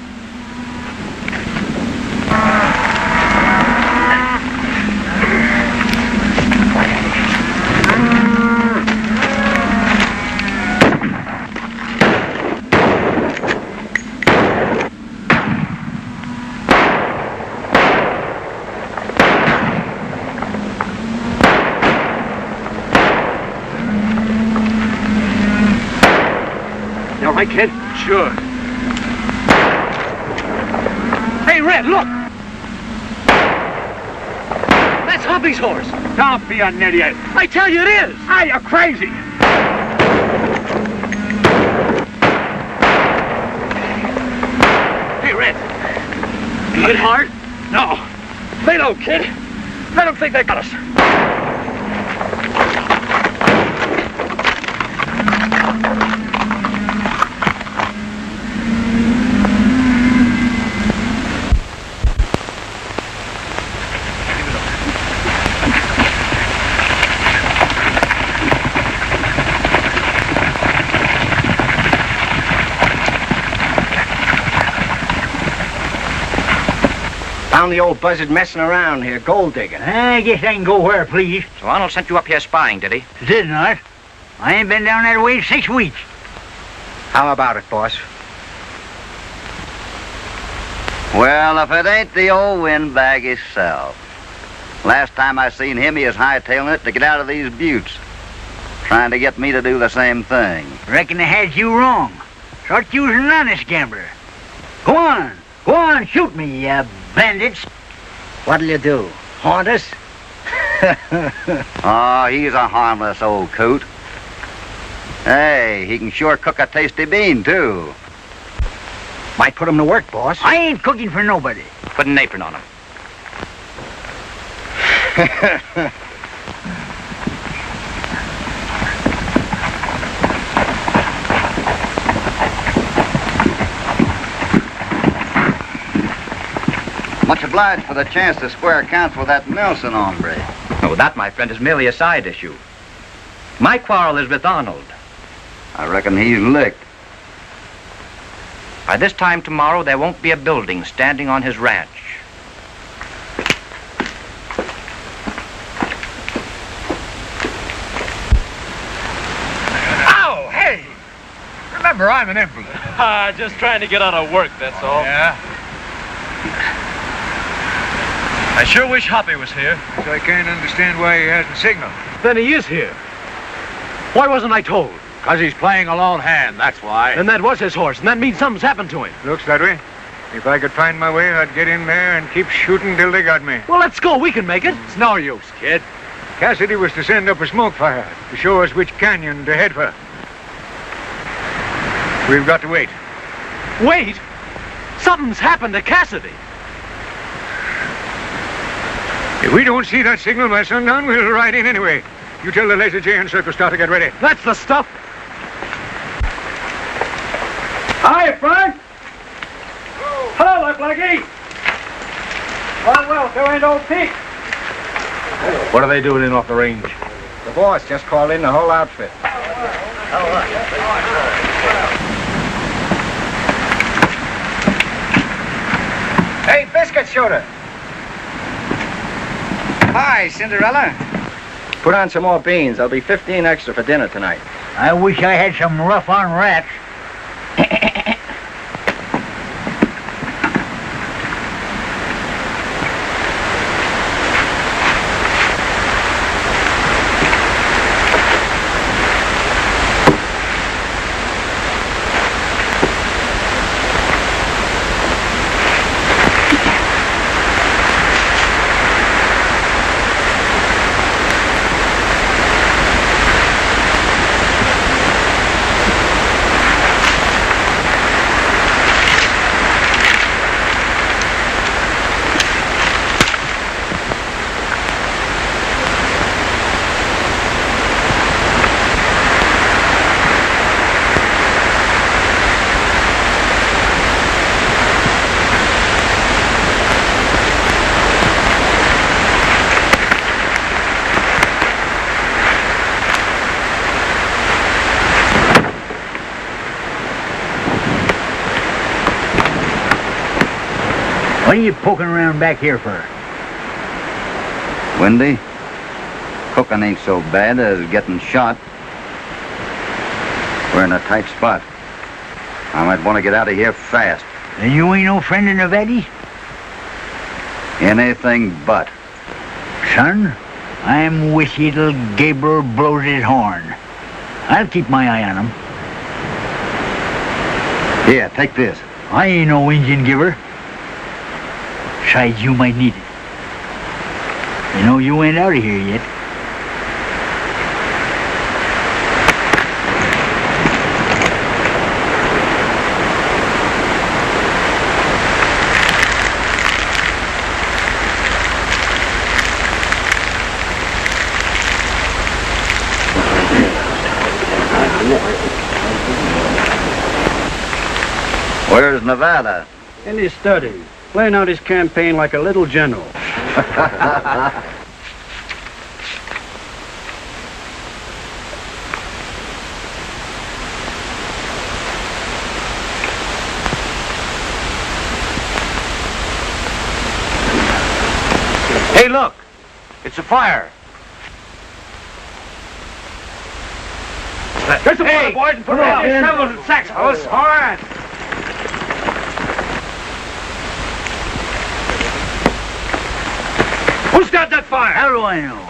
You all right, kid? Sure. Hey, Red, look! That's Humpy's horse. Don't be an idiot. I tell you it is. Ah, you're crazy. Hey, Red. You hit hard? No. Lay low, kid. Let them think they got us. Found the old buzzard messing around here, gold digging. I guess I can go where I please. So Arnold sent you up here spying, did he? Did not. I ain't been down that way in 6 weeks. How about it, boss? Well, if it ain't the old windbag himself. Last time I seen him, he was hightailing it to get out of these buttes. Trying to get me to do the same thing. Reckon I had you wrong. Thought you was an honest gambler. Go on, shoot me, you bandits. What'll you do? Haunt us? Oh, he's a harmless old coot. Hey, he can sure cook a tasty bean, too. Might put him to work, boss. I ain't cooking for nobody. Put an apron on him. Much obliged for the chance to square accounts with that Nelson hombre. Oh, that, my friend, is merely a side issue. My quarrel is with Arnold. I reckon he's licked. By this time tomorrow, there won't be a building standing on his ranch. Ow, hey! Remember, I'm an invalid. Just trying to get out of work, that's all. Yeah? I sure wish Hoppy was here. So I can't understand why he hasn't signaled. Then he is here. Why wasn't I told? Because he's playing a lone hand, that's why. And that was his horse, and that means something's happened to him. Looks that way. If I could find my way, I'd get in there and keep shooting till they got me. Well, let's go. We can make it. It's no use, kid. Cassidy was to send up a smoke fire to show us which canyon to head for. We've got to wait. Wait? Something's happened to Cassidy. If we don't see that signal by sundown, we'll ride in anyway. You tell the Lazy J and Circle Star to get ready. That's the stuff. Hi, Frank. Hello, Blackie. Well, there ain't no peak. What are they doing in off the range? The boss just called in the whole outfit. Hey, biscuit shooter. Hi, Cinderella. Put on some more beans. There'll be 15 extra for dinner tonight. I wish I had some rough on rats. What are you poking around back here for? Windy? Cooking ain't so bad as getting shot. We're in a tight spot. I might want to get out of here fast. And you ain't no friend of Nevada's? Anything but. Son, I'm with you till Gabriel blows his horn. I'll keep my eye on him. Here, take this. I ain't no Indian giver. Besides, you might need it. You know you ain't out of here yet. Where's Nevada? In his study, playing out his campaign like a little general. Hey, look! It's a fire. There's a fire, boys, and put out your shovels and sacks, fellas. All right. Who's got that fire? How do I know?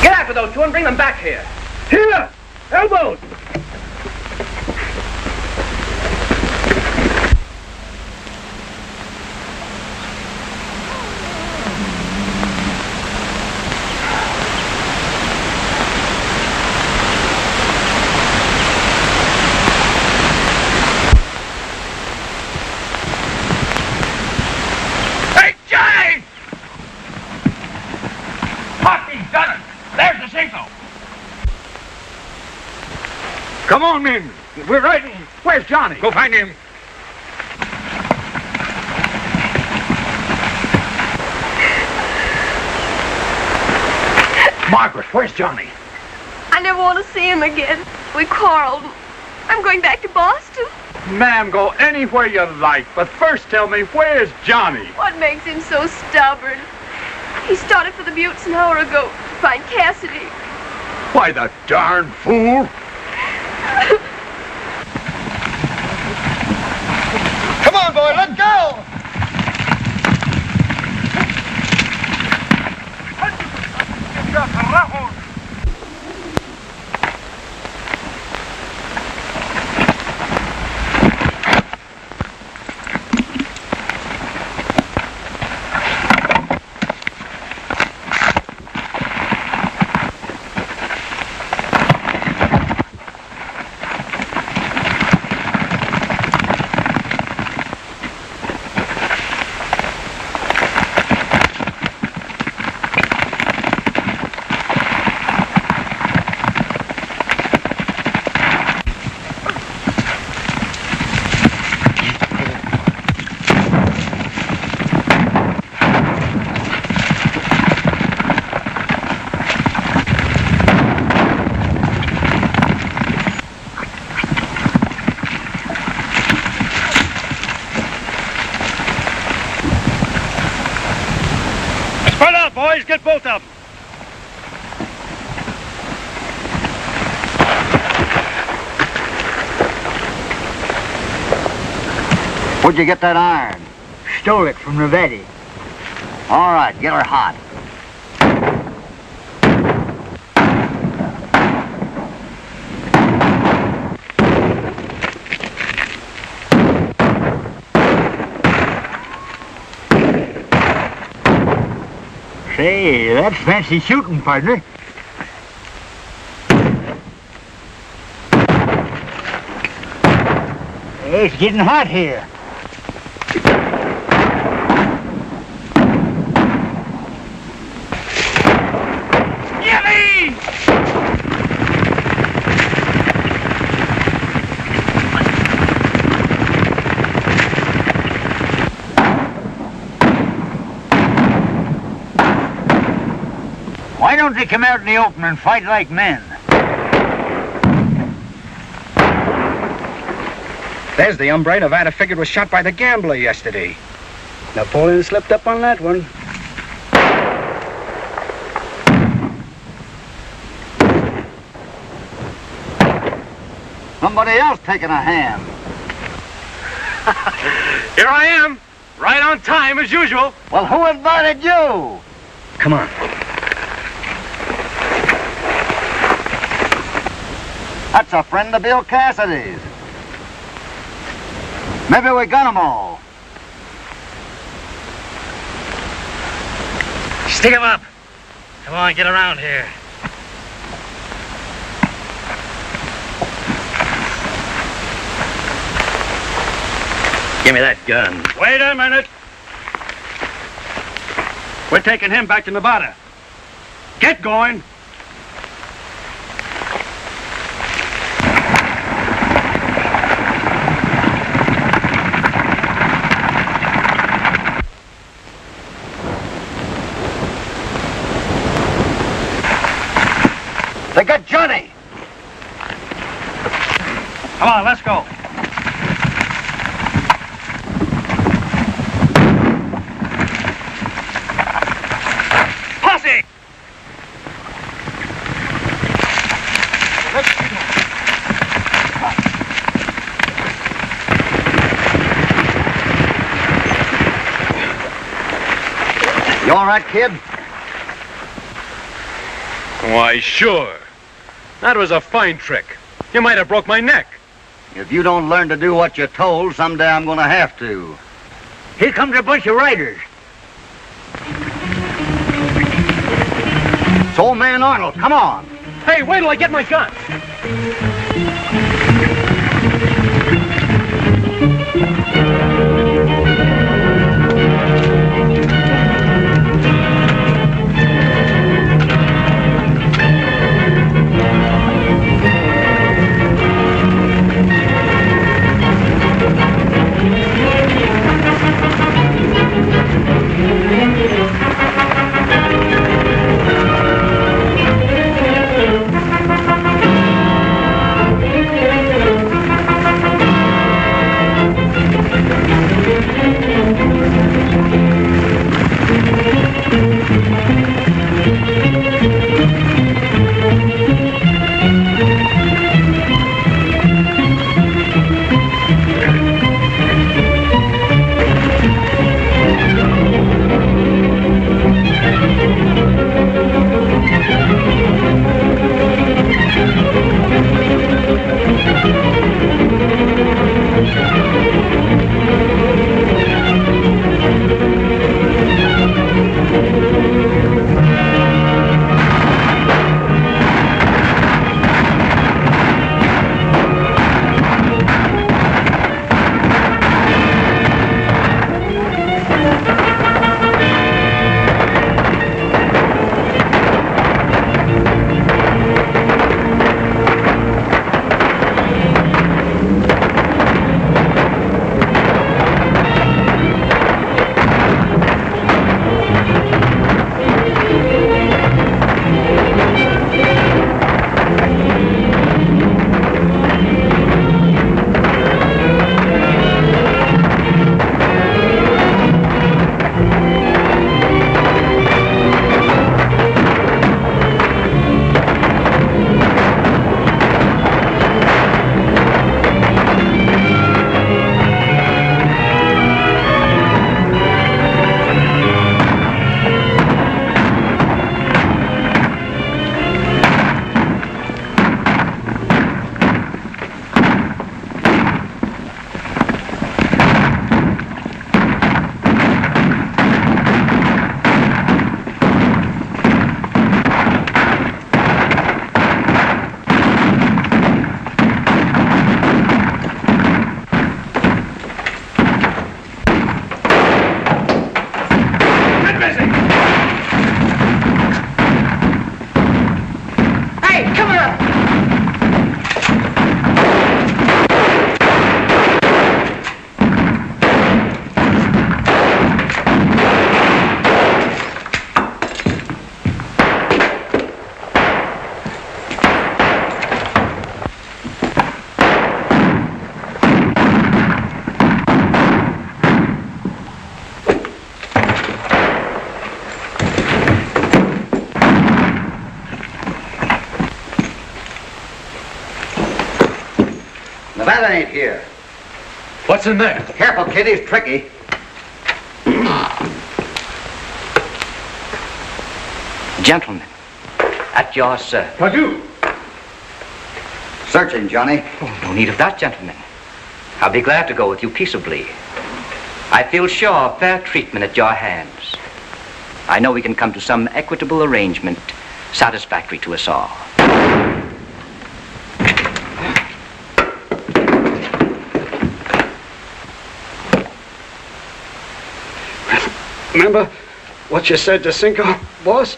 Get after those two and bring them back here. Here! Elbows! Hey, Johnny! Hockey's done it. There's the signal. Come on, men. We're riding. Where's Johnny? Go find him. Margaret, where's Johnny? I never want to see him again. We quarreled. I'm going back to Boston. Ma'am, go anywhere you like, but first tell me, where's Johnny? What makes him so stubborn? He started for the Buttes an hour ago to find Cassidy. Why, the darn fool! Come on, boy, let go! Boys, get both of them. Where'd you get that iron? Stole it from Nevada. All right, get her hot. Say, that's fancy shooting, partner. Hey, it's getting hot here. Why don't they come out in the open and fight like men? There's the hombre Nevada figured was shot by the gambler yesterday. Napoleon slipped up on that one. Somebody else taking a hand. Here I am, right on time as usual. Well, who invited you? Come on. That's a friend of Bill Cassidy's. Maybe we got 'em all. Stick 'em up. Come on, get around here. Give me that gun. Wait a minute. We're taking him back to Nevada. Get going. They got Johnny. Come on, let's go. Posse! You all right, kid? Why, sure. That was a fine trick. You might have broke my neck. If you don't learn to do what you're told, someday I'm gonna have to. Here comes a bunch of riders. It's old man Arnold. Come on. Hey, wait till I get my gun. Nevada ain't here. What's in there? Careful, kid, he's tricky. Gentlemen, at your service. Adieu. Searching, Johnny. Oh, no need of that, gentlemen. I'll be glad to go with you peaceably. I feel sure of fair treatment at your hands. I know we can come to some equitable arrangement satisfactory to us all. Remember what you said to Cinco, boss?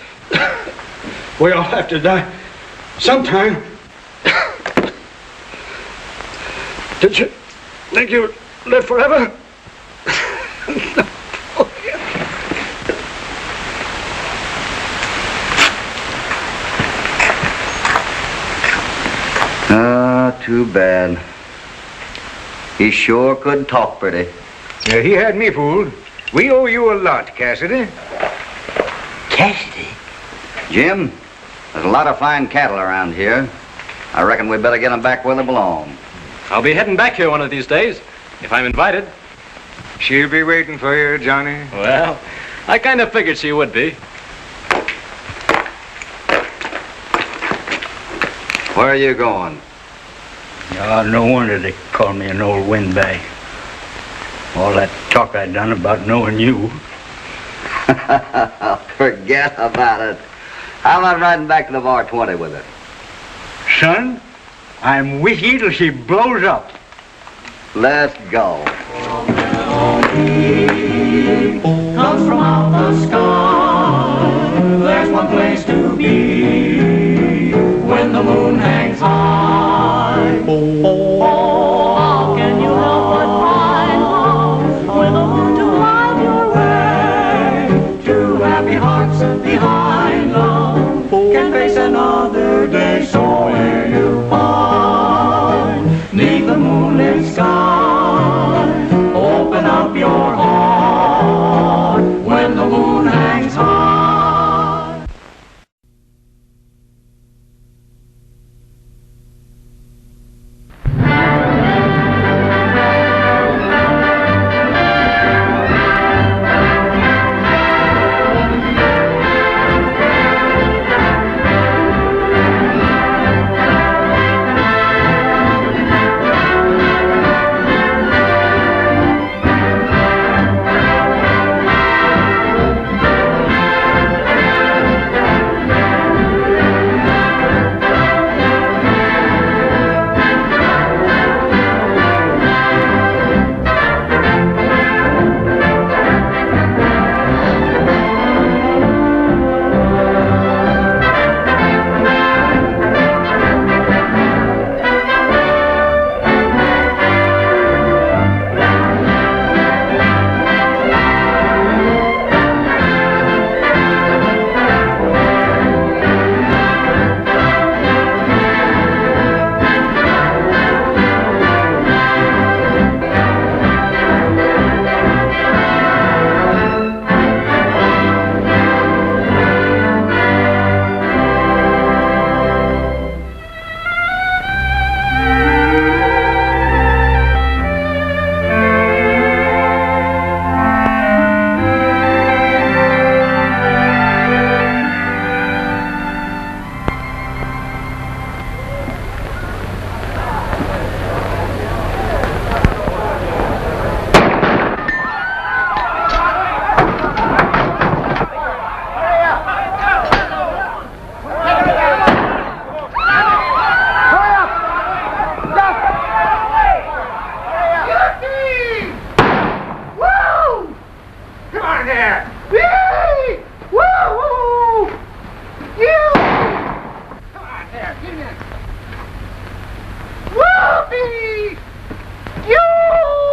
We all have to die sometime. Did you think you'd live forever? Too bad. He sure could talk pretty. Yeah, he had me fooled. We owe you a lot, Cassidy. Cassidy? Jim, there's a lot of fine cattle around here. I reckon we better get them back where they belong. I'll be heading back here one of these days, if I'm invited. She'll be waiting for you, Johnny. Well, I kind of figured she would be. Where are you going? Oh, no wonder they call me an old windbag. All that talk I done about knowing you. Forget about it. How about riding back to the bar 20 with her? Son, I'm with you till she blows up. Let's go. Comes from out the sky. There's one place to be when the moon hangs high. Oh, how can you help but find love with a moon to light your way? Two happy hearts behind love can face another day. So where you find 'neath the moonlit sky, open up your heart when the moon hangs high.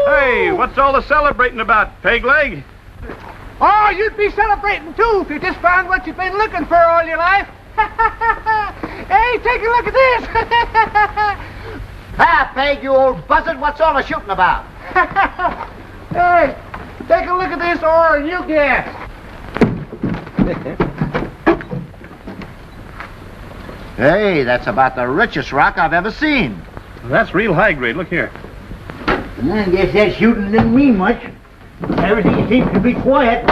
Hey, what's all the celebrating about, peg leg? Oh, you'd be celebrating too if you just found what you've been looking for all your life. Hey, take a look at this. Ah, Peg, you old buzzard, what's all the shooting about? Hey, take a look at this ore and you guess. Hey, that's about the richest rock I've ever seen. That's real high grade. Look here. I guess that shooting didn't mean much. Everything seems to be quiet.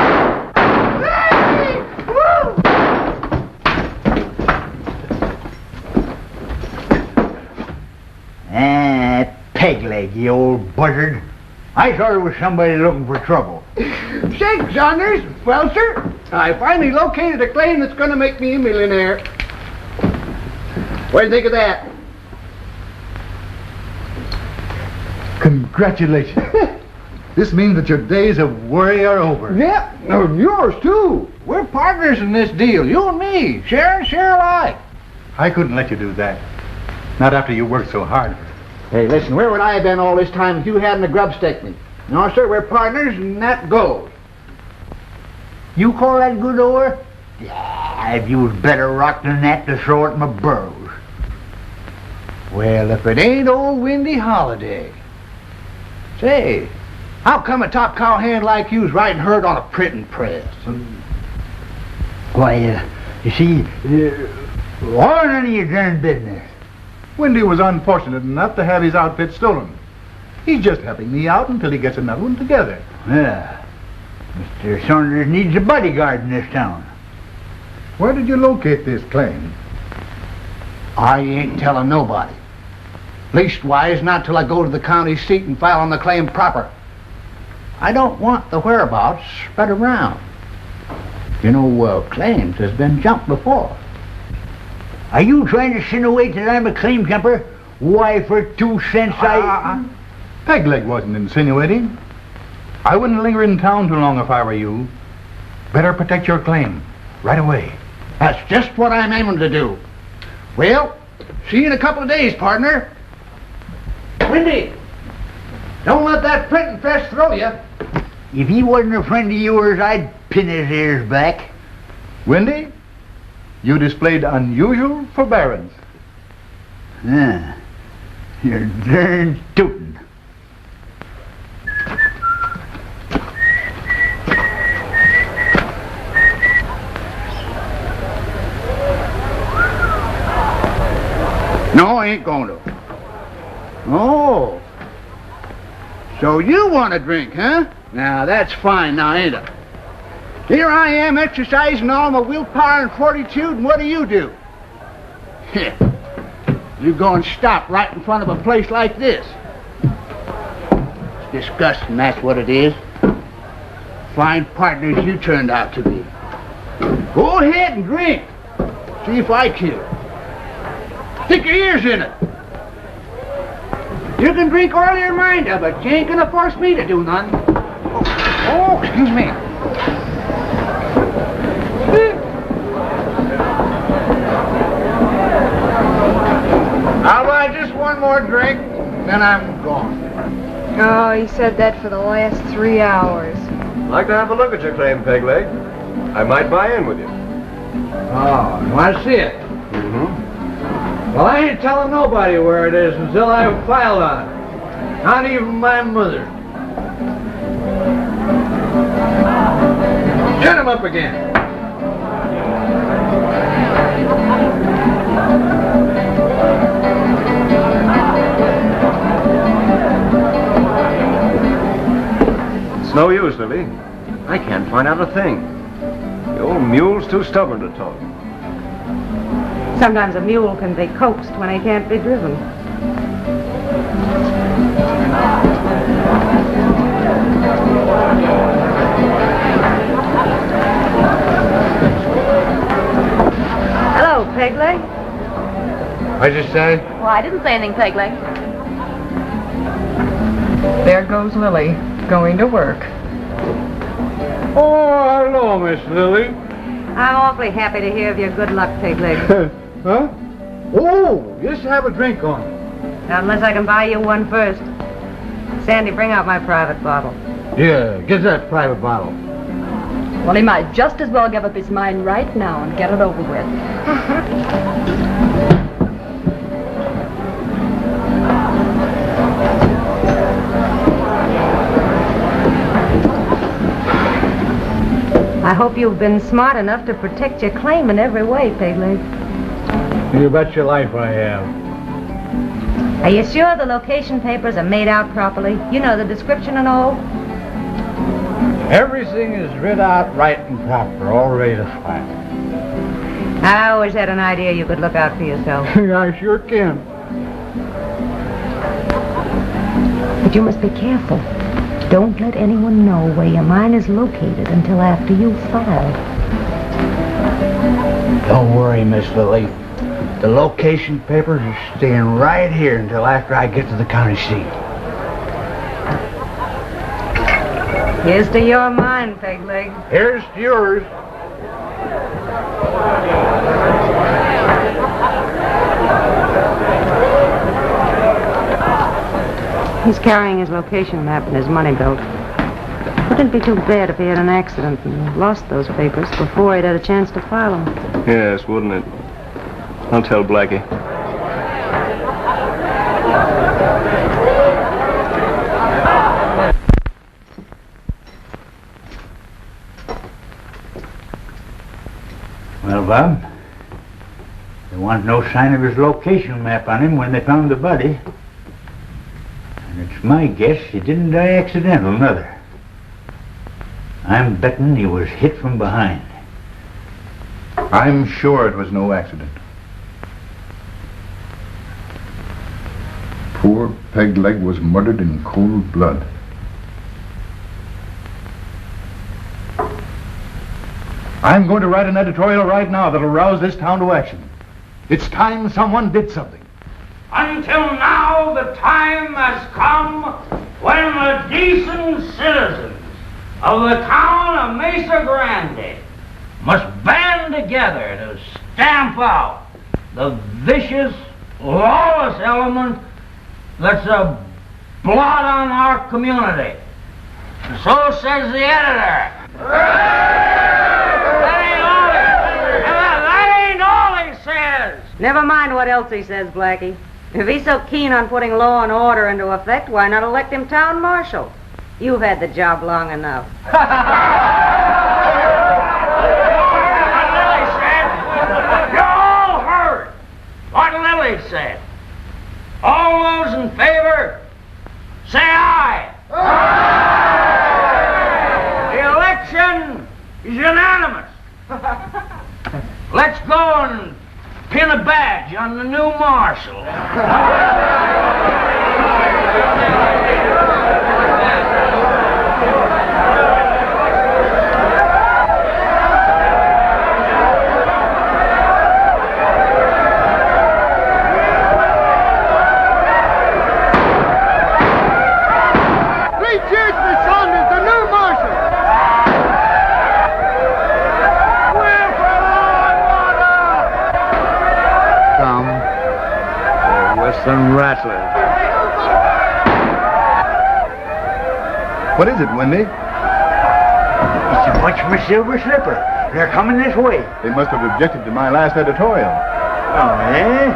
Pegleg, you old buzzard. I thought it was somebody looking for trouble. Shake, Saunders. Well, sir, I finally located a claim that's going to make me a millionaire. What do you think of that? Congratulations. This means that your days of worry are over. Yep, and yours too. We're partners in this deal, you and me. Share and share alike. I couldn't let you do that. Not after you worked so hard. Hey, listen, where would I have been all this time if you hadn't grubsticked me? No, sir, we're partners, and that goes. You call that good ore? Yeah, if you was better rock than that to throw it in my burrows. Well, if it ain't old Windy Holiday. Say, how come a top cowhand like you's riding herd on a printing press? Why, you see, or none of your darn business. Windy was unfortunate enough to have his outfit stolen. He's just helping me out until he gets another one together. Yeah. Mr. Saunders needs a bodyguard in this town. Where did you locate this claim? I ain't telling nobody. Leastwise, not till I go to the county seat and file on the claim proper. I don't want the whereabouts spread around. You know, claims has been jumped before. Are you trying to insinuate that I'm a claim jumper? Why, for 2 cents Pegleg wasn't insinuating. I wouldn't linger in town too long if I were you. Better protect your claim right away. That's just what I'm aiming to do. Well, see you in a couple of days, partner. Windy, don't let that printing press throw you. If he wasn't a friend of yours, I'd pin his ears back. Windy, you displayed unusual forbearance. Yeah, you're darn tootin'. No, I ain't going to. Oh. So you want a drink, huh? Now, that's fine now, ain't it? Here I am exercising all my willpower and fortitude, and what do? You go and stop right in front of a place like this. It's disgusting, that's what it is. Fine partners you turned out to be. Go ahead and drink. See if I care. Stick your ears in it. You can drink all your mind of, but you ain't gonna force me to do none. Oh, excuse me. I'll buy just one more drink, then I'm gone. Oh, he said that for the last 3 hours. I'd like to have a look at your claim, Pegleg. I might buy in with you. Oh, you want to see it? Mm-hmm. Well, I ain't telling nobody where it is until I've filed on it. Not even my mother. Shut him up again. It's no use, Lily. I can't find out a thing. The old mule's too stubborn to talk. Sometimes a mule can be coaxed when he can't be driven. Hello, Pegleg. What'd you say? Well, I didn't say anything, Pegleg. There goes Lily, going to work. Oh, hello, Miss Lily. I'm awfully happy to hear of your good luck, Pegleg. Huh? Oh, just have a drink on it. Unless I can buy you one first. Sandy, bring out my private bottle. Yeah, get that private bottle. Well, he might just as well give up his mind right now and get it over with. I hope you've been smart enough to protect your claim in every way, Pegleg. You bet your life I have. Are you sure the location papers are made out properly? You know, the description and all? Everything is writ out right and proper, all ready to fly. I always had an idea you could look out for yourself. I sure can. But you must be careful. Don't let anyone know where your mine is located until after you've filed. Don't worry, Miss Lily. The location papers are staying right here until after I get to the county seat. Here's to your mine, Pegleg. Here's to yours. He's carrying his location map in his money belt. Wouldn't it be too bad if he had an accident and lost those papers before he'd had a chance to file them? Yes, wouldn't it? I'll tell Blackie. Well, Bob, there wasn't no sign of his location map on him when they found the body. And it's my guess he didn't die accidental, neither. I'm betting he was hit from behind. I'm sure it was no accident. Poor Pegleg was murdered in cold blood. I'm going to write an editorial right now that'll rouse this town to action. It's time someone did something. Until now, the time has come when the decent citizens of the town of Mesa Grande must band together to stamp out the vicious, lawless element that's a blot on our community. So says the editor. That ain't all he says. Never mind what else he says, Blackie. If he's so keen on putting law and order into effect, why not elect him town marshal? You've had the job long enough. Lily said, you all heard what Lily said. All those in favor, say aye. The election is unanimous. Let's go and pin a badge on the new marshal. Some rattlers. What is it, Wendy? It's a bunch from a silver slipper. They're coming this way. They must have objected to my last editorial. Oh, eh?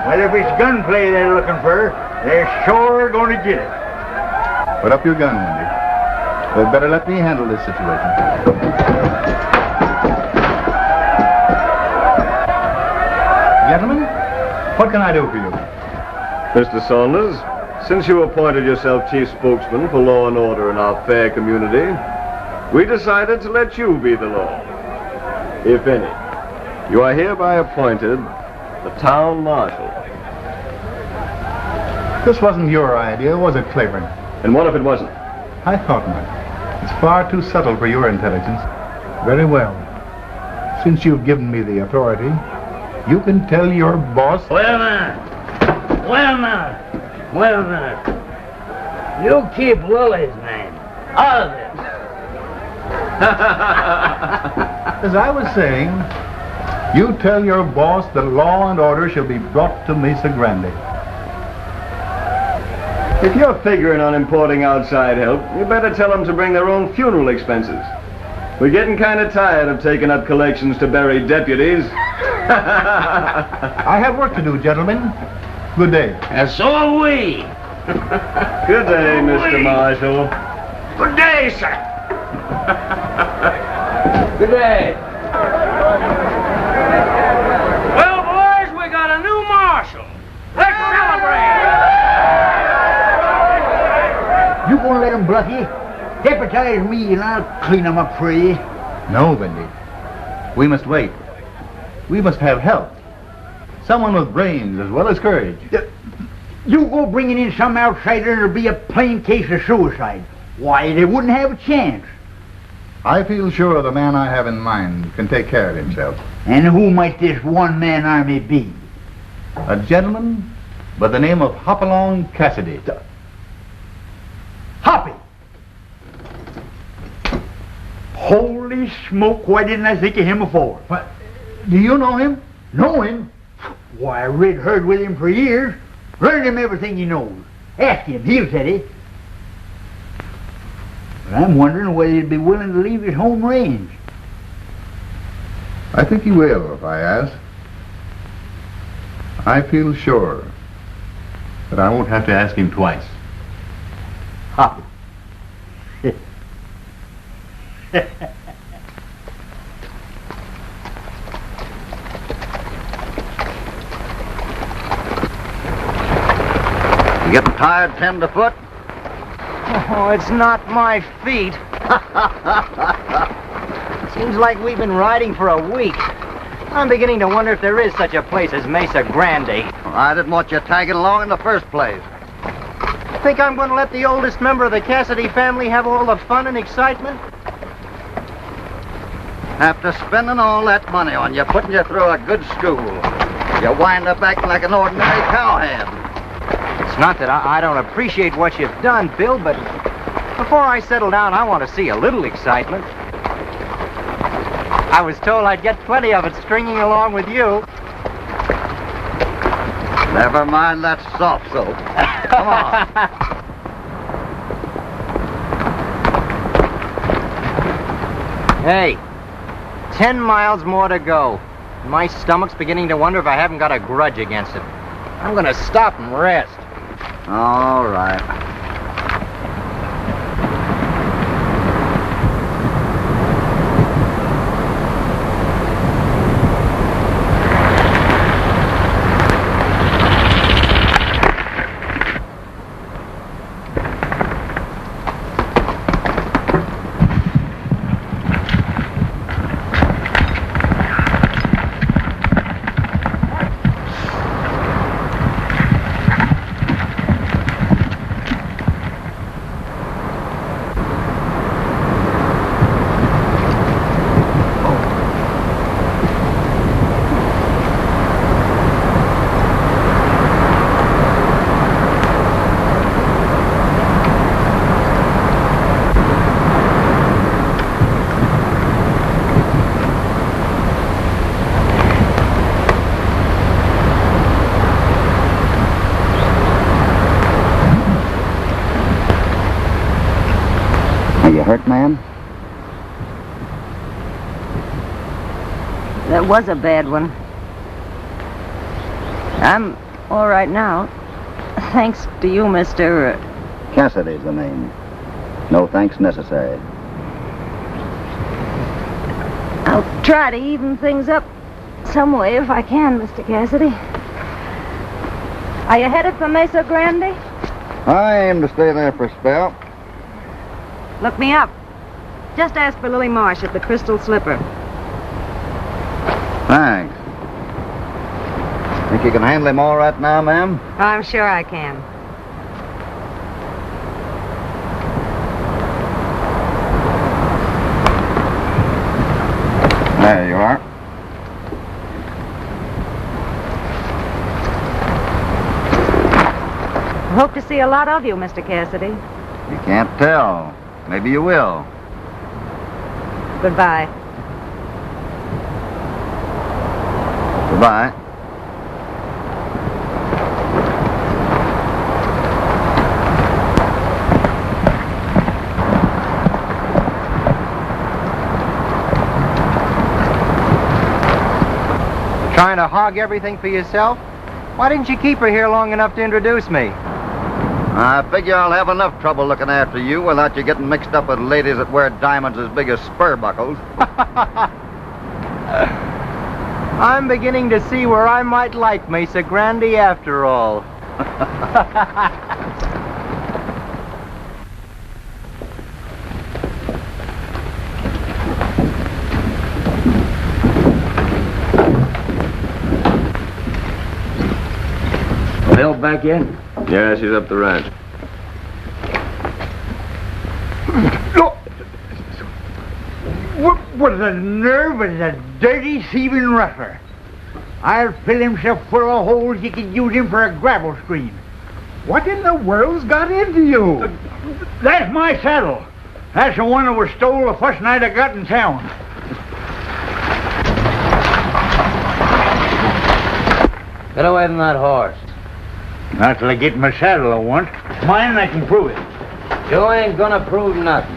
Well, if it's gunplay they're looking for, they're sure going to get it. Put up your gun, Wendy. They'd better let me handle this situation. Gentlemen, what can I do for you? Mr. Saunders, since you appointed yourself chief spokesman for law and order in our fair community, we decided to let you be the law, if any. You are hereby appointed the town marshal. This wasn't your idea, was it, Claiborne? And what if it wasn't? I thought not. It's far too subtle for your intelligence. Very well. Since you've given me the authority, you can tell your boss... Wait a minute. You keep Lily's name out of this. As I was saying, you tell your boss that law and order shall be brought to Mesa Grande. If you're figuring on importing outside help, you better tell them to bring their own funeral expenses. We're getting kind of tired of taking up collections to bury deputies. I have work to do, gentlemen. Good day. And so are we. Good day, Mr. Marshal. Good day, sir. Good day. Well, boys, we got awesome. Let's celebrate! You gonna let him bluff you? Deputize me and I'll clean him up for you. No, Bendy. We must wait. We must have help. Someone with brains as well as courage. You go bringing in some outsider and it'll be a plain case of suicide. Why, they wouldn't have a chance. I feel sure the man I have in mind can take care of himself. And who might this one-man army be? A gentleman by the name of Hopalong Cassidy. Hoppy! Holy smoke, why didn't I think of him before? What? Do you know him? Know him? Why, I herd with him for years. Learned him everything he knows. Ask him, he'll tell you. But I'm wondering whether he'd be willing to leave his home range. I think he will if I ask. I feel sure that I won't have to ask him twice. Hoppy. You getting tired, tenderfoot? Oh, it's not my feet. Seems like we've been riding for a week. I'm beginning to wonder if there is such a place as Mesa Grande. I didn't want you tagging along in the first place. Think I'm going to let the oldest member of the Cassidy family have all the fun and excitement? After spending all that money on you, putting you through a good school, you wind up acting like an ordinary cowhand. It's not that I don't appreciate what you've done, Bill, but before I settle down, I want to see a little excitement. I was told I'd get plenty of it stringing along with you. Never mind that soft soap. Come on. Hey, 10 miles more to go. My stomach's beginning to wonder if I haven't got a grudge against it. I'm going to stop and rest. All right. You hurt, ma'am? That was a bad one. I'm all right now. Thanks to you, Mr. Cassidy's the name. No thanks necessary. I'll try to even things up some way if I can, Mr. Cassidy. Are you headed for Mesa Grande? I aim to stay there for a spell. Look me up. Just ask for Lily Marsh at the Crystal Slipper. Thanks. Think you can handle him all right now, ma'am? I'm sure I can. There you are. I hope to see a lot of you, Mr. Cassidy. You can't tell. Maybe you will. Goodbye. Goodbye. Trying to hog everything for yourself? Why didn't you keep her here long enough to introduce me? I figure I'll have enough trouble looking after you without you getting mixed up with ladies that wear diamonds as big as spur buckles. I'm beginning to see where I might like Mesa Grande after all. Bill back in? Yeah, she's up the ranch. What the nerve of that dirty, thieving rustler. I'll fill himself full of holes you could use him for a gravel screen. What in the world's got into you? That's my saddle. That's the one that was stole the first night I got in town. Get away from that horse. Not till I get my saddle I want. Mine and I can prove it. You ain't gonna prove nothing.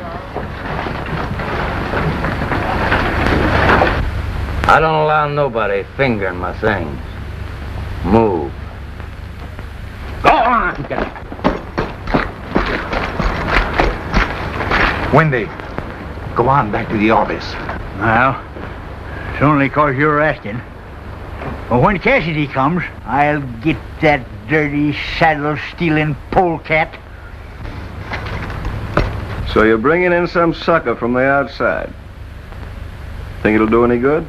I don't allow nobody fingering my things. Move. Go on! Wendy, go on back to the office. Well, it's only 'cause you're asking. But when Cassidy comes, I'll get that dirty, saddle-stealing polecat. So you're bringing in some sucker from the outside. Think it'll do any good?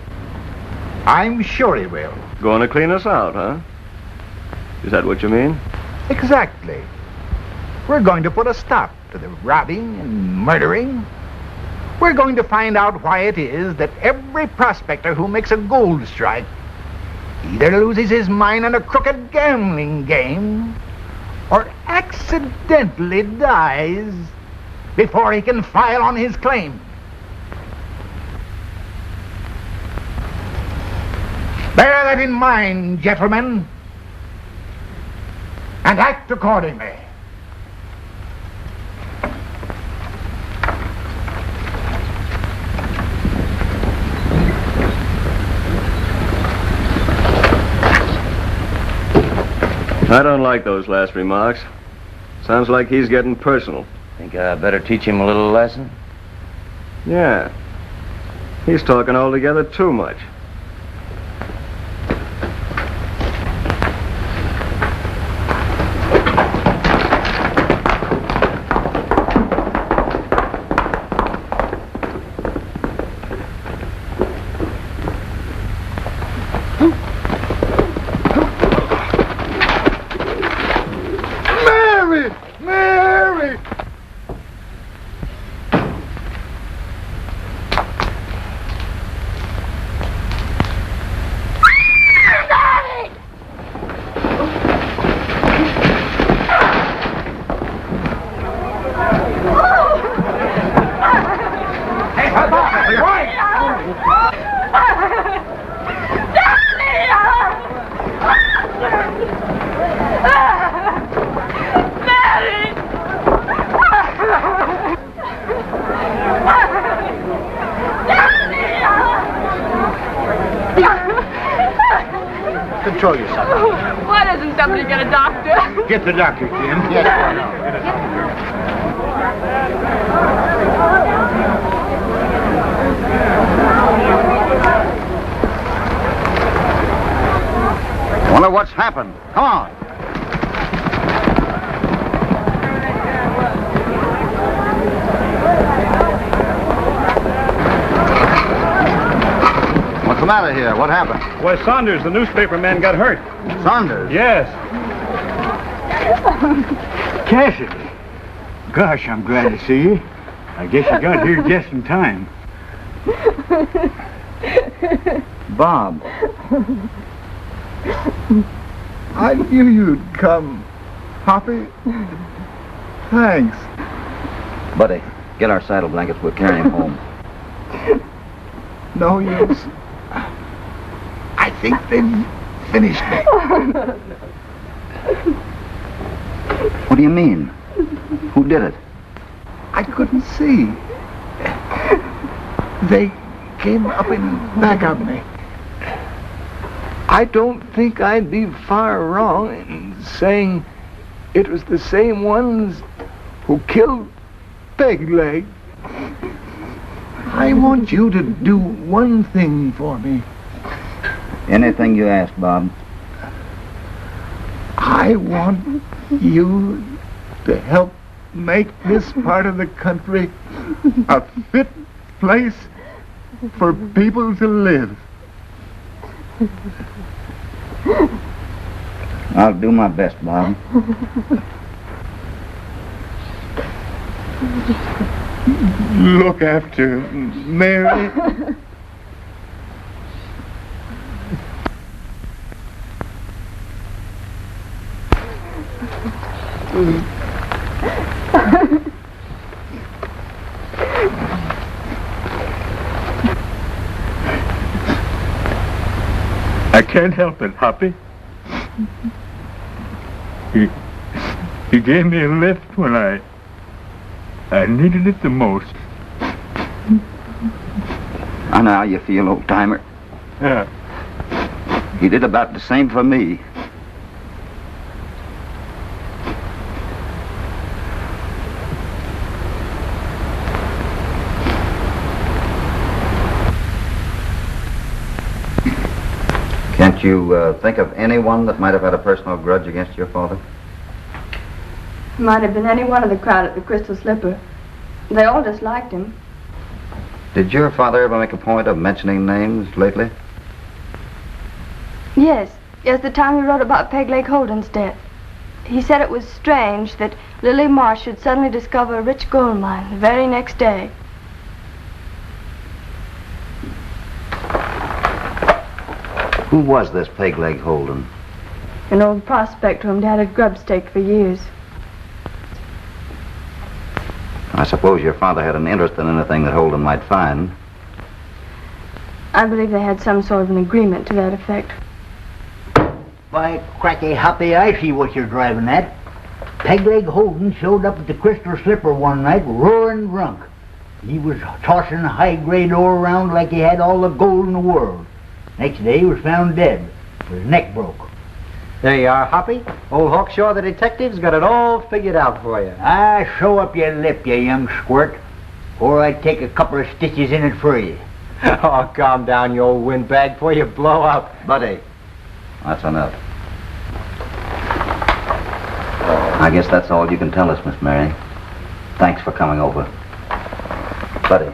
I'm sure he will. Going to clean us out, huh? Is that what you mean? Exactly. We're going to put a stop to the robbing and murdering. We're going to find out why it is that every prospector who makes a gold strike either loses his mind in a crooked gambling game or accidentally dies before he can file on his claim. Bear that in mind, gentlemen, and act accordingly. I don't like those last remarks. Sounds like he's getting personal. Think I better teach him a little lesson? Yeah. He's talking altogether too much. Control yourself. Why doesn't somebody get a doctor? Get the doctor, Jim. Yes, I know. Wonder what's happened. Come on. What's the matter here? What happened? Why, Saunders, the newspaper man, got hurt. Saunders? Yes. Cassidy. Gosh, I'm glad to see you. I guess you got here just in time. Bob. I knew you'd come, Hoppy. Thanks. Buddy, get our saddle blankets. We'll carry him home. No use. I think they've finished me. What do you mean? Who did it? I couldn't see. They came up in back of me. I don't think I'd be far wrong in saying it was the same ones who killed Pegleg. I want you to do one thing for me. Anything you ask, Bob. I want you to help make this part of the country a fit place for people to live. I'll do my best, Bob. Look after Mary. I can't help it, Hoppy. He gave me a lift when I needed it the most. I know how you feel, old-timer. Yeah. He did about the same for me. Can't you think of anyone that might have had a personal grudge against your father? Might have been any one of the crowd at the Crystal Slipper. They all disliked him. Did your father ever make a point of mentioning names lately? Yes, the time he wrote about Peg Leg Holden's death. He said it was strange that Lily Marsh should suddenly discover a rich gold mine the very next day. Who was this Peg Leg Holden? An old prospector whom Dad had grub staked for years. I suppose your father had an interest in anything that Holden might find. I believe they had some sort of an agreement to that effect. By cracky Hoppy, I see what you're driving at. Peg Leg Holden showed up at the Crystal Slipper one night roaring drunk. He was tossing high-grade ore around like he had all the gold in the world. Next day he was found dead. His neck broke. There you are, Hoppy. Old Hawkshaw, the detective's got it all figured out for you. Ah, show up your lip, you young squirt, or I'd take a couple of stitches in it for you. Oh, calm down, you old windbag, before you blow up. Buddy, that's enough. I guess that's all you can tell us, Miss Mary. Thanks for coming over. Buddy,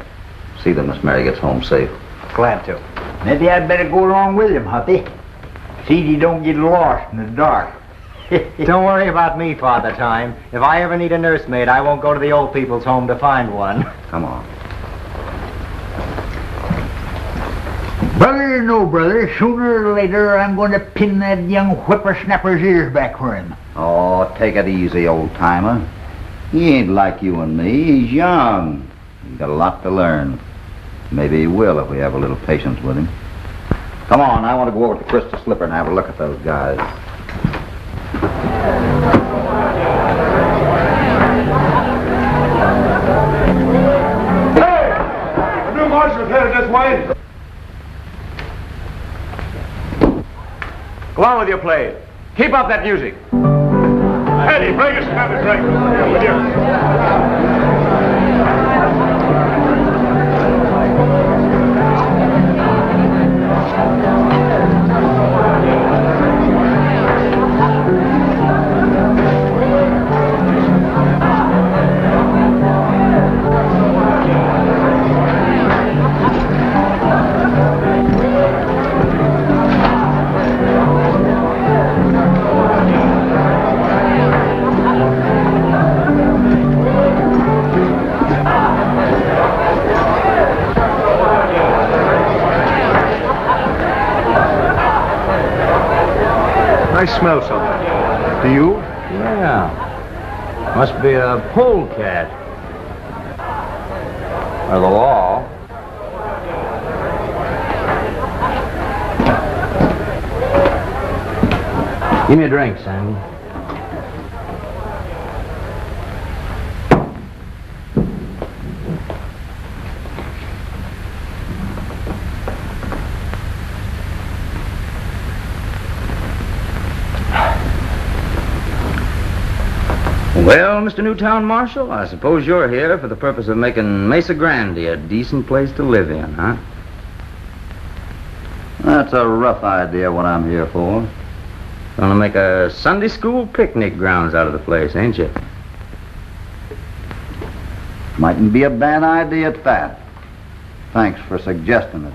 see that Miss Mary gets home safe. Glad to. Maybe I'd better go along with him, Hoppy. See he don't get lost in the dark. Don't worry about me, Father Time. If I ever need a nursemaid, I won't go to the old people's home to find one. Come on. Brother or no brother, sooner or later I'm going to pin that young whippersnapper's ears back for him. Oh, take it easy, old-timer. He ain't like you and me. He's young. He's got a lot to learn. Maybe he will if we have a little patience with him. Come on, I want to go over to the Crystal Slipper and have a look at those guys. Hey! The new marshal's headed this way. Go on with your play. Keep up that music. Eddie, bring us another drink. Here with you. I smell something. Do you? Yeah. Must be a polecat. Or the law. Give me a drink, Sandy. Well, Mr. Newtown Marshal, I suppose you're here for the purpose of making Mesa Grande a decent place to live in, huh? That's a rough idea what I'm here for. Gonna make a Sunday school picnic grounds out of the place, ain't you? Mightn't be a bad idea at that. Thanks for suggesting it.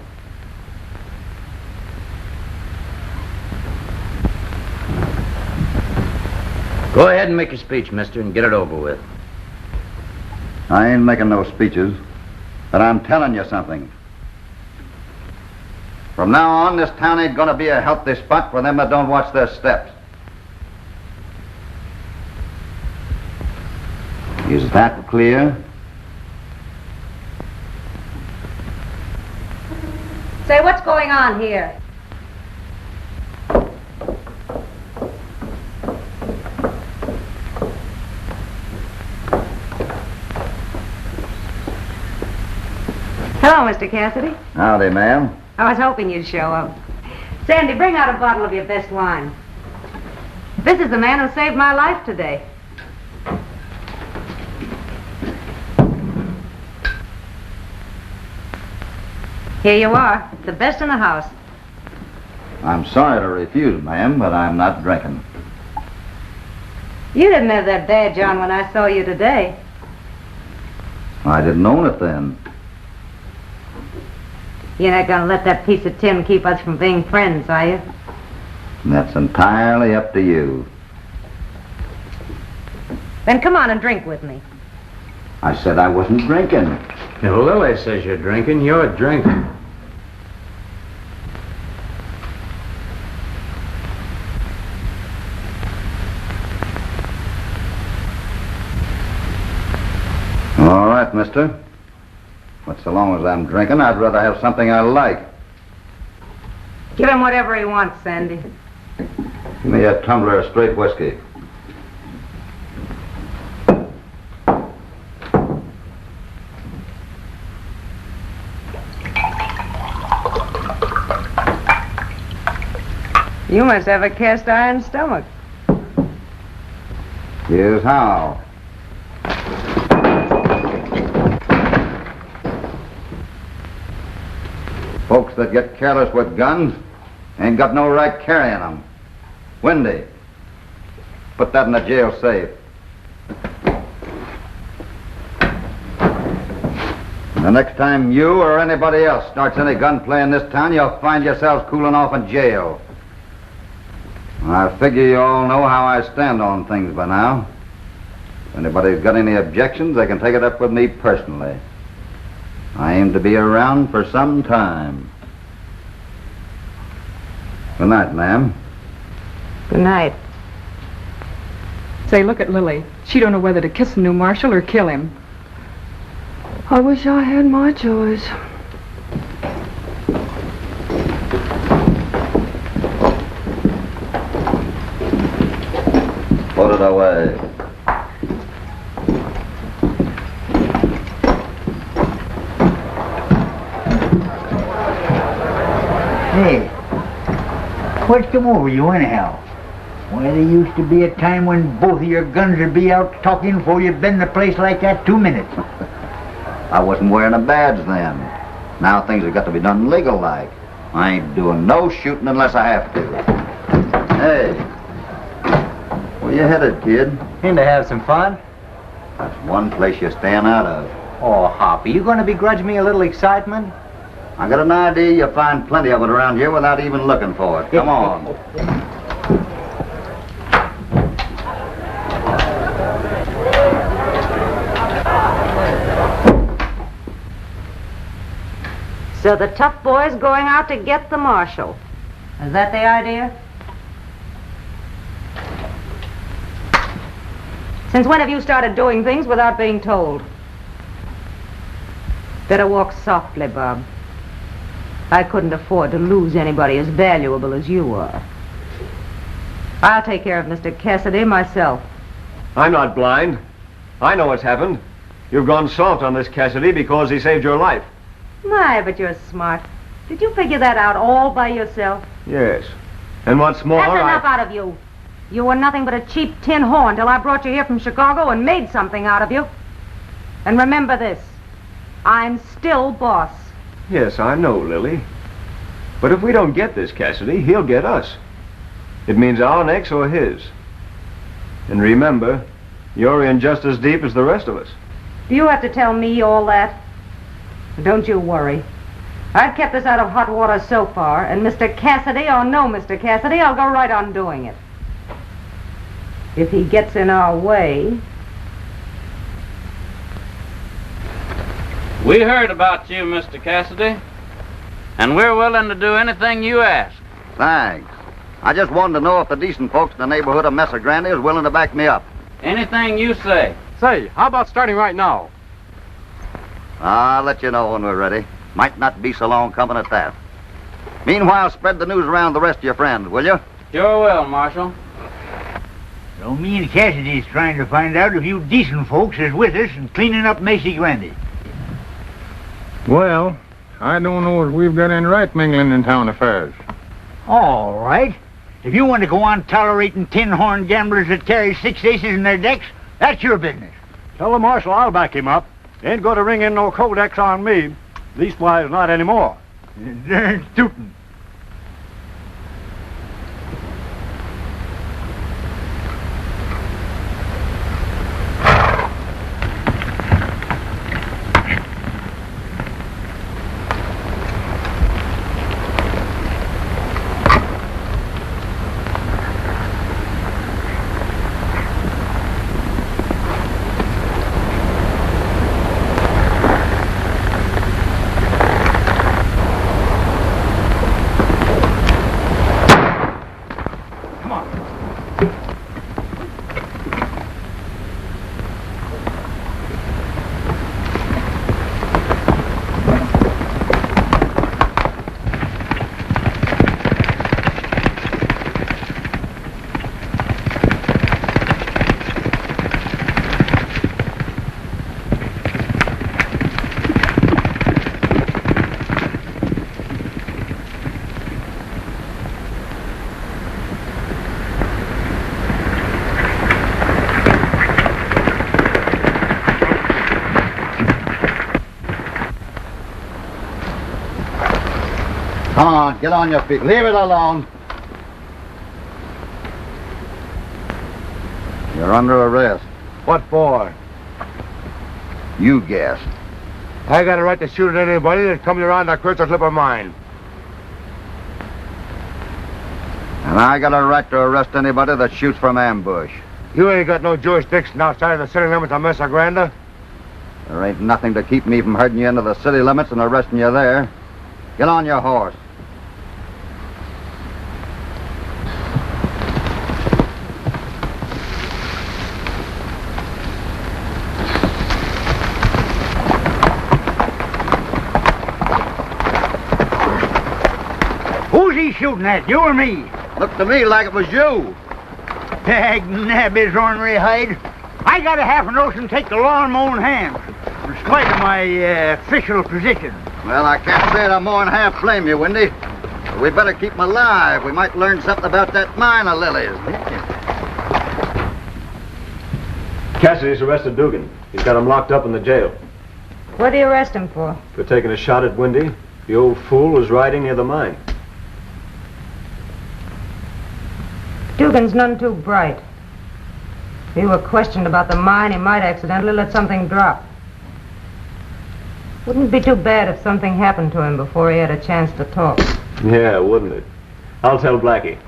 Go ahead and make your speech, mister, and get it over with. I ain't making no speeches, but I'm telling you something. From now on, this town ain't gonna be a healthy spot for them that don't watch their steps. Is that clear? Say, what's going on here? Hello, Mr. Cassidy. Howdy, ma'am. I was hoping you'd show up. Sandy, bring out a bottle of your best wine. This is the man who saved my life today. Here you are, the best in the house. I'm sorry to refuse, ma'am, but I'm not drinking. You didn't have that badge on when I saw you today. I didn't own it then. You're not gonna let that piece of tin keep us from being friends, are you? That's entirely up to you. Then come on and drink with me. I said I wasn't drinking. If Lily says you're drinking, you're drinking. All right, mister. But so long as I'm drinking, I'd rather have something I like. Give him whatever he wants, Sandy. Give me a tumbler of straight whiskey. You must have a cast iron stomach. Here's how. Folks that get careless with guns ain't got no right carrying them. Windy, put that in the jail safe. The next time you or anybody else starts any gunplay in this town, you'll find yourselves cooling off in jail. I figure you all know how I stand on things by now. If anybody's got any objections, they can take it up with me personally. I aim to be around for some time. Good night, ma'am. Good night. Say, look at Lily. She don't know whether to kiss the new marshal or kill him. I wish I had my choice. Put it away. Hey, what's come over you anyhow? Why, there used to be a time when both of your guns would be out talking before you'd been in a place like that 2 minutes. I wasn't wearing a badge then. Now things have got to be done legal-like. I ain't doing no shooting unless I have to. Hey, where you headed, kid? In to have some fun? That's one place you're staying out of. Oh, Hop, are you going to begrudge me a little excitement? I got an idea you'll find plenty of it around here without even looking for it. Come on. So the tough boy's going out to get the marshal. Is that the idea? Since when have you started doing things without being told? Better walk softly, Bob. I couldn't afford to lose anybody as valuable as you are. I'll take care of Mr. Cassidy myself. I'm not blind. I know what's happened. You've gone soft on this Cassidy because he saved your life. My, but you're smart. Did you figure that out all by yourself? Yes. And what's more, That's enough out of you. You were nothing but a cheap tin horn till I brought you here from Chicago and made something out of you. And remember this, I'm still boss. Yes, I know, Lily. But if we don't get this, Cassidy, he'll get us. It means our necks or his. And remember, you're in just as deep as the rest of us. Do you have to tell me all that? Don't you worry. I've kept us out of hot water so far, and Mr. Cassidy or no Mr. Cassidy, I'll go right on doing it. If he gets in our way... We heard about you, Mr. Cassidy, and we're willing to do anything you ask. Thanks. I just wanted to know if the decent folks in the neighborhood of Mesa Grande is willing to back me up. Anything you say. Say, how about starting right now? I'll let you know when we're ready. Might not be so long coming at that. Meanwhile, spread the news around the rest of your friends, will you? Sure will, Marshal. So me and Cassidy's trying to find out if you decent folks is with us in cleaning up Mesa Grande. Well, I don't know if we've got any right mingling in town affairs. All right. If you want to go on tolerating tin-horn gamblers that carry 6 aces in their decks, that's your business. Tell the marshal I'll back him up. Ain't going to ring in no codex on me. Leastwise, not anymore. Darn tootin'. Come on, get on your feet. Leave it alone. You're under arrest. What for? You guessed. I got a right to shoot at anybody that comes around that crystal slip of mine. And I got a right to arrest anybody that shoots from ambush. You ain't got no jurisdiction outside of the city limits of Mesa Grande. There ain't nothing to keep me from herding you into the city limits and arresting you there. Get on your horse. Who's he shooting at, you or me? Looked to me like it was you. Dag nab his ornery hide. I got a half a notion to take the law in my own hands, in spite of my official position. Well, I can't say that I more than half blame you, Windy. But we better keep him alive. We might learn something about that mine of Lily's. Cassidy's arrested Dugan. He's got him locked up in the jail. What do you arrest him for? For taking a shot at Windy. The old fool was riding near the mine. Dugan's none too bright. If he were questioned about the mine, he might accidentally let something drop. Wouldn't it be too bad if something happened to him before he had a chance to talk? Yeah, wouldn't it? I'll tell Blackie.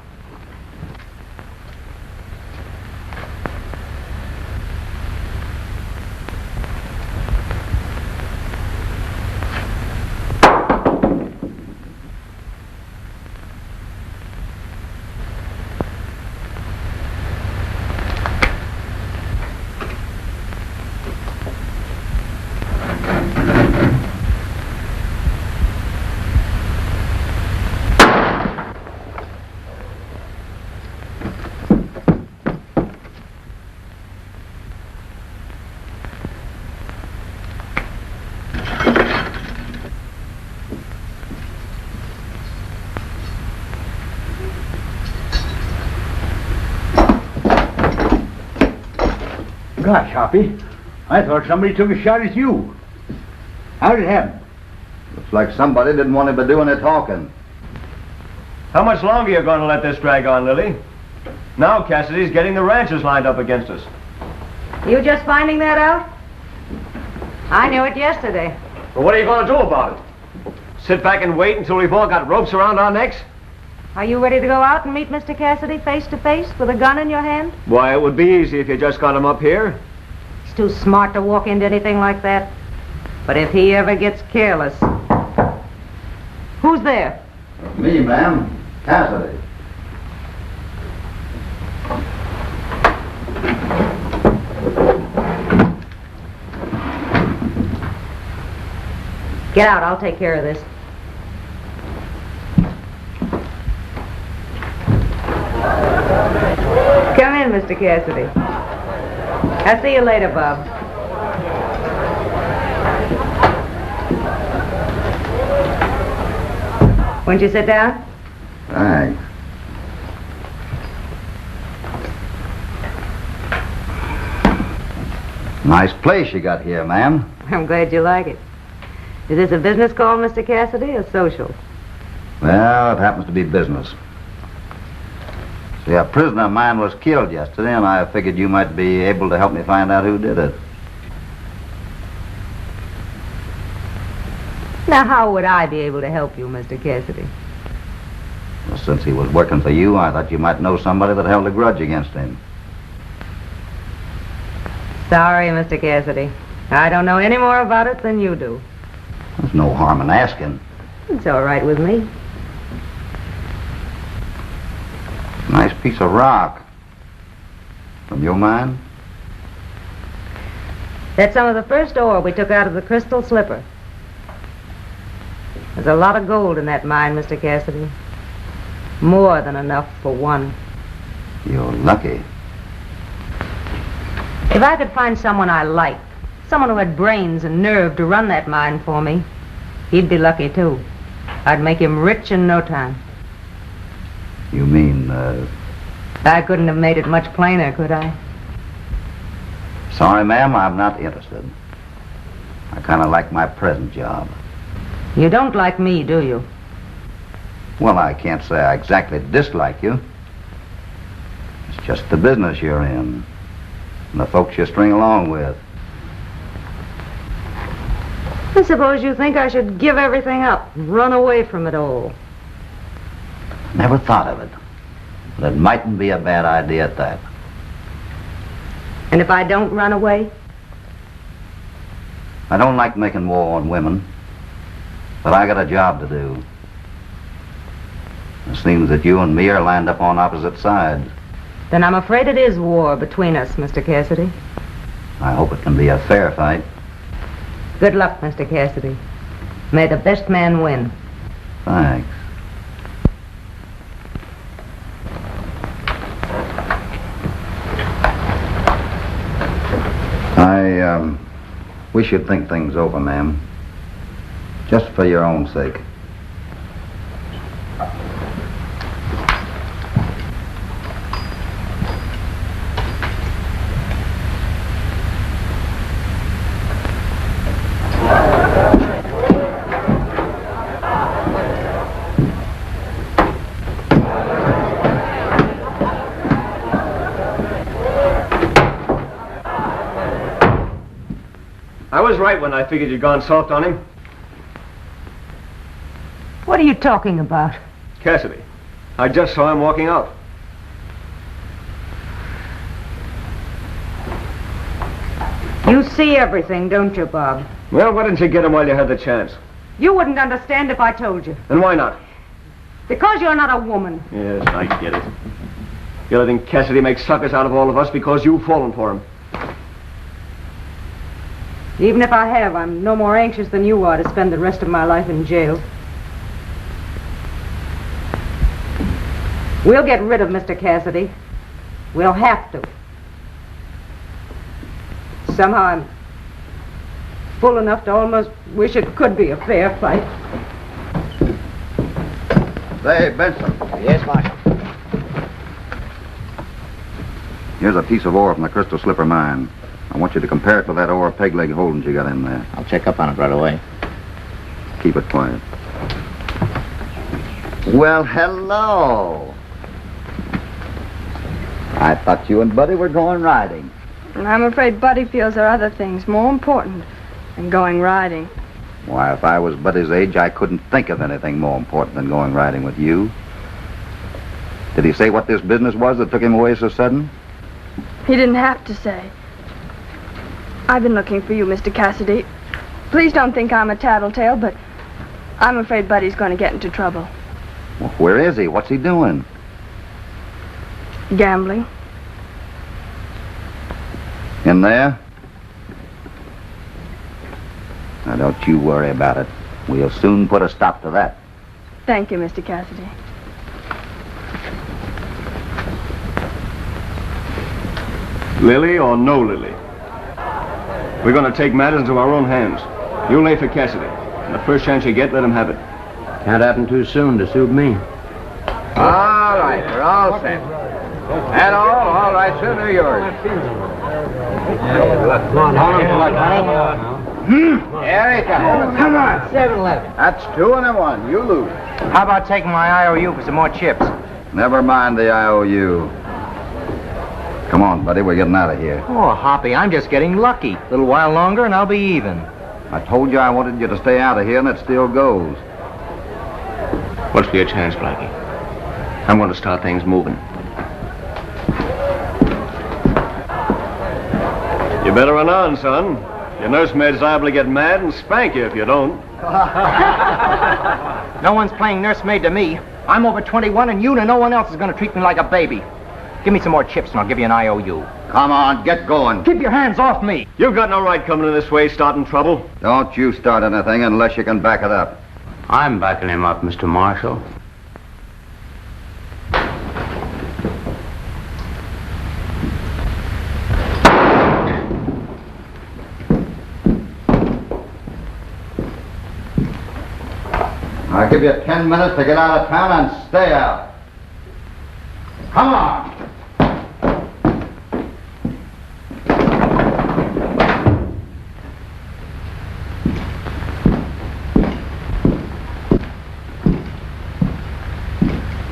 Gosh, Hoppy, I thought somebody took a shot at you. How did it happen? Looks like somebody didn't want him to do any talking. How much longer are you going to let this drag on, Lily? Now Cassidy's getting the ranchers lined up against us. You just finding that out? I knew it yesterday. Well, what are you going to do about it? Sit back and wait until we've all got ropes around our necks? Are you ready to go out and meet Mr. Cassidy face to face with a gun in your hand? Why, it would be easy if you just got him up here. He's too smart to walk into anything like that. But if he ever gets careless... Who's there? Me, ma'am. Cassidy. Get out, I'll take care of this. Come in, Mr. Cassidy. I'll see you later, Bob. Won't you sit down? Thanks. Nice place you got here, ma'am. I'm glad you like it. Is this a business call, Mr. Cassidy, or social? Well, it happens to be business. See, a prisoner of mine was killed yesterday, and I figured you might be able to help me find out who did it. Now, how would I be able to help you, Mr. Cassidy? Well, since he was working for you, I thought you might know somebody that held a grudge against him. Sorry, Mr. Cassidy. I don't know any more about it than you do. There's no harm in asking. It's all right with me. Nice piece of rock. From your mine? That's some of the first ore we took out of the crystal slipper. There's a lot of gold in that mine, Mr. Cassidy. More than enough for one. You're lucky. If I could find someone I liked, someone who had brains and nerve to run that mine for me, he'd be lucky too. I'd make him rich in no time. You mean, I couldn't have made it much plainer, could I? Sorry, ma'am, I'm not interested. I kind of like my present job. You don't like me, do you? Well, I can't say I exactly dislike you. It's just the business you're in, and the folks you string along with. I suppose you think I should give everything up and run away from it all. Never thought of it, but it mightn't be a bad idea at that. And if I don't run away? I don't like making war on women, but I got a job to do. It seems that you and me are lined up on opposite sides. Then I'm afraid it is war between us, Mr. Cassidy. I hope it can be a fair fight. Good luck, Mr. Cassidy. May the best man win. Thanks. We should think things over, ma'am. Just for your own sake. I was right when I figured you'd gone soft on him. What are you talking about? Cassidy. I just saw him walking out. You see everything, don't you, Bob? Well, why didn't you get him while you had the chance? You wouldn't understand if I told you. And why not? Because you're not a woman. Yes, I get it. You don't think Cassidy makes suckers out of all of us because you've fallen for him. Even if I have, I'm no more anxious than you are to spend the rest of my life in jail. We'll get rid of Mr. Cassidy. We'll have to. Somehow I'm full enough to almost wish it could be a fair fight. Say, Benson. Yes, Marshal. Here's a piece of ore from the Crystal Slipper mine. I want you to compare it with that ore peg leg holdings you got in there. I'll check up on it right away. Keep it quiet. Well, hello. I thought you and Buddy were going riding. I'm afraid Buddy feels there are other things more important than going riding. Why, if I was Buddy's age, I couldn't think of anything more important than going riding with you. Did he say what this business was that took him away so sudden? He didn't have to say. I've been looking for you, Mr. Cassidy. Please don't think I'm a tattletale, but I'm afraid Buddy's going to get into trouble. Well, where is he? What's he doing? Gambling. In there? Now, don't you worry about it. We'll soon put a stop to that. Thank you, Mr. Cassidy. Lily or no Lily? We're going to take matters into our own hands. You lay for Cassidy. And the first chance you get, let him have it. Can't happen too soon to suit me. All right, we're all set. That all right, sir, they're yours. Come on, hold him for luck, honey. Here he comes. Come on, 7-11. That's 2 and a 1. You lose. How about taking my IOU for some more chips? Never mind the IOU. Come on, buddy, we're getting out of here. Oh, Hoppy, I'm just getting lucky. A little while longer and I'll be even. I told you I wanted you to stay out of here, and it still goes. What's your chance, Blackie? I'm going to start things moving. You better run on, son. Your nursemaid's liable to get mad and spank you if you don't. No one's playing nursemaid to me. I'm over 21, and you and no one else is going to treat me like a baby. Give me some more chips, and I'll give you an IOU. Come on, get going. Keep your hands off me. You've got no right coming in this way, starting trouble. Don't you start anything unless you can back it up. I'm backing him up, Mr. Marshal. I'll give you 10 minutes to get out of town and stay out. Come on.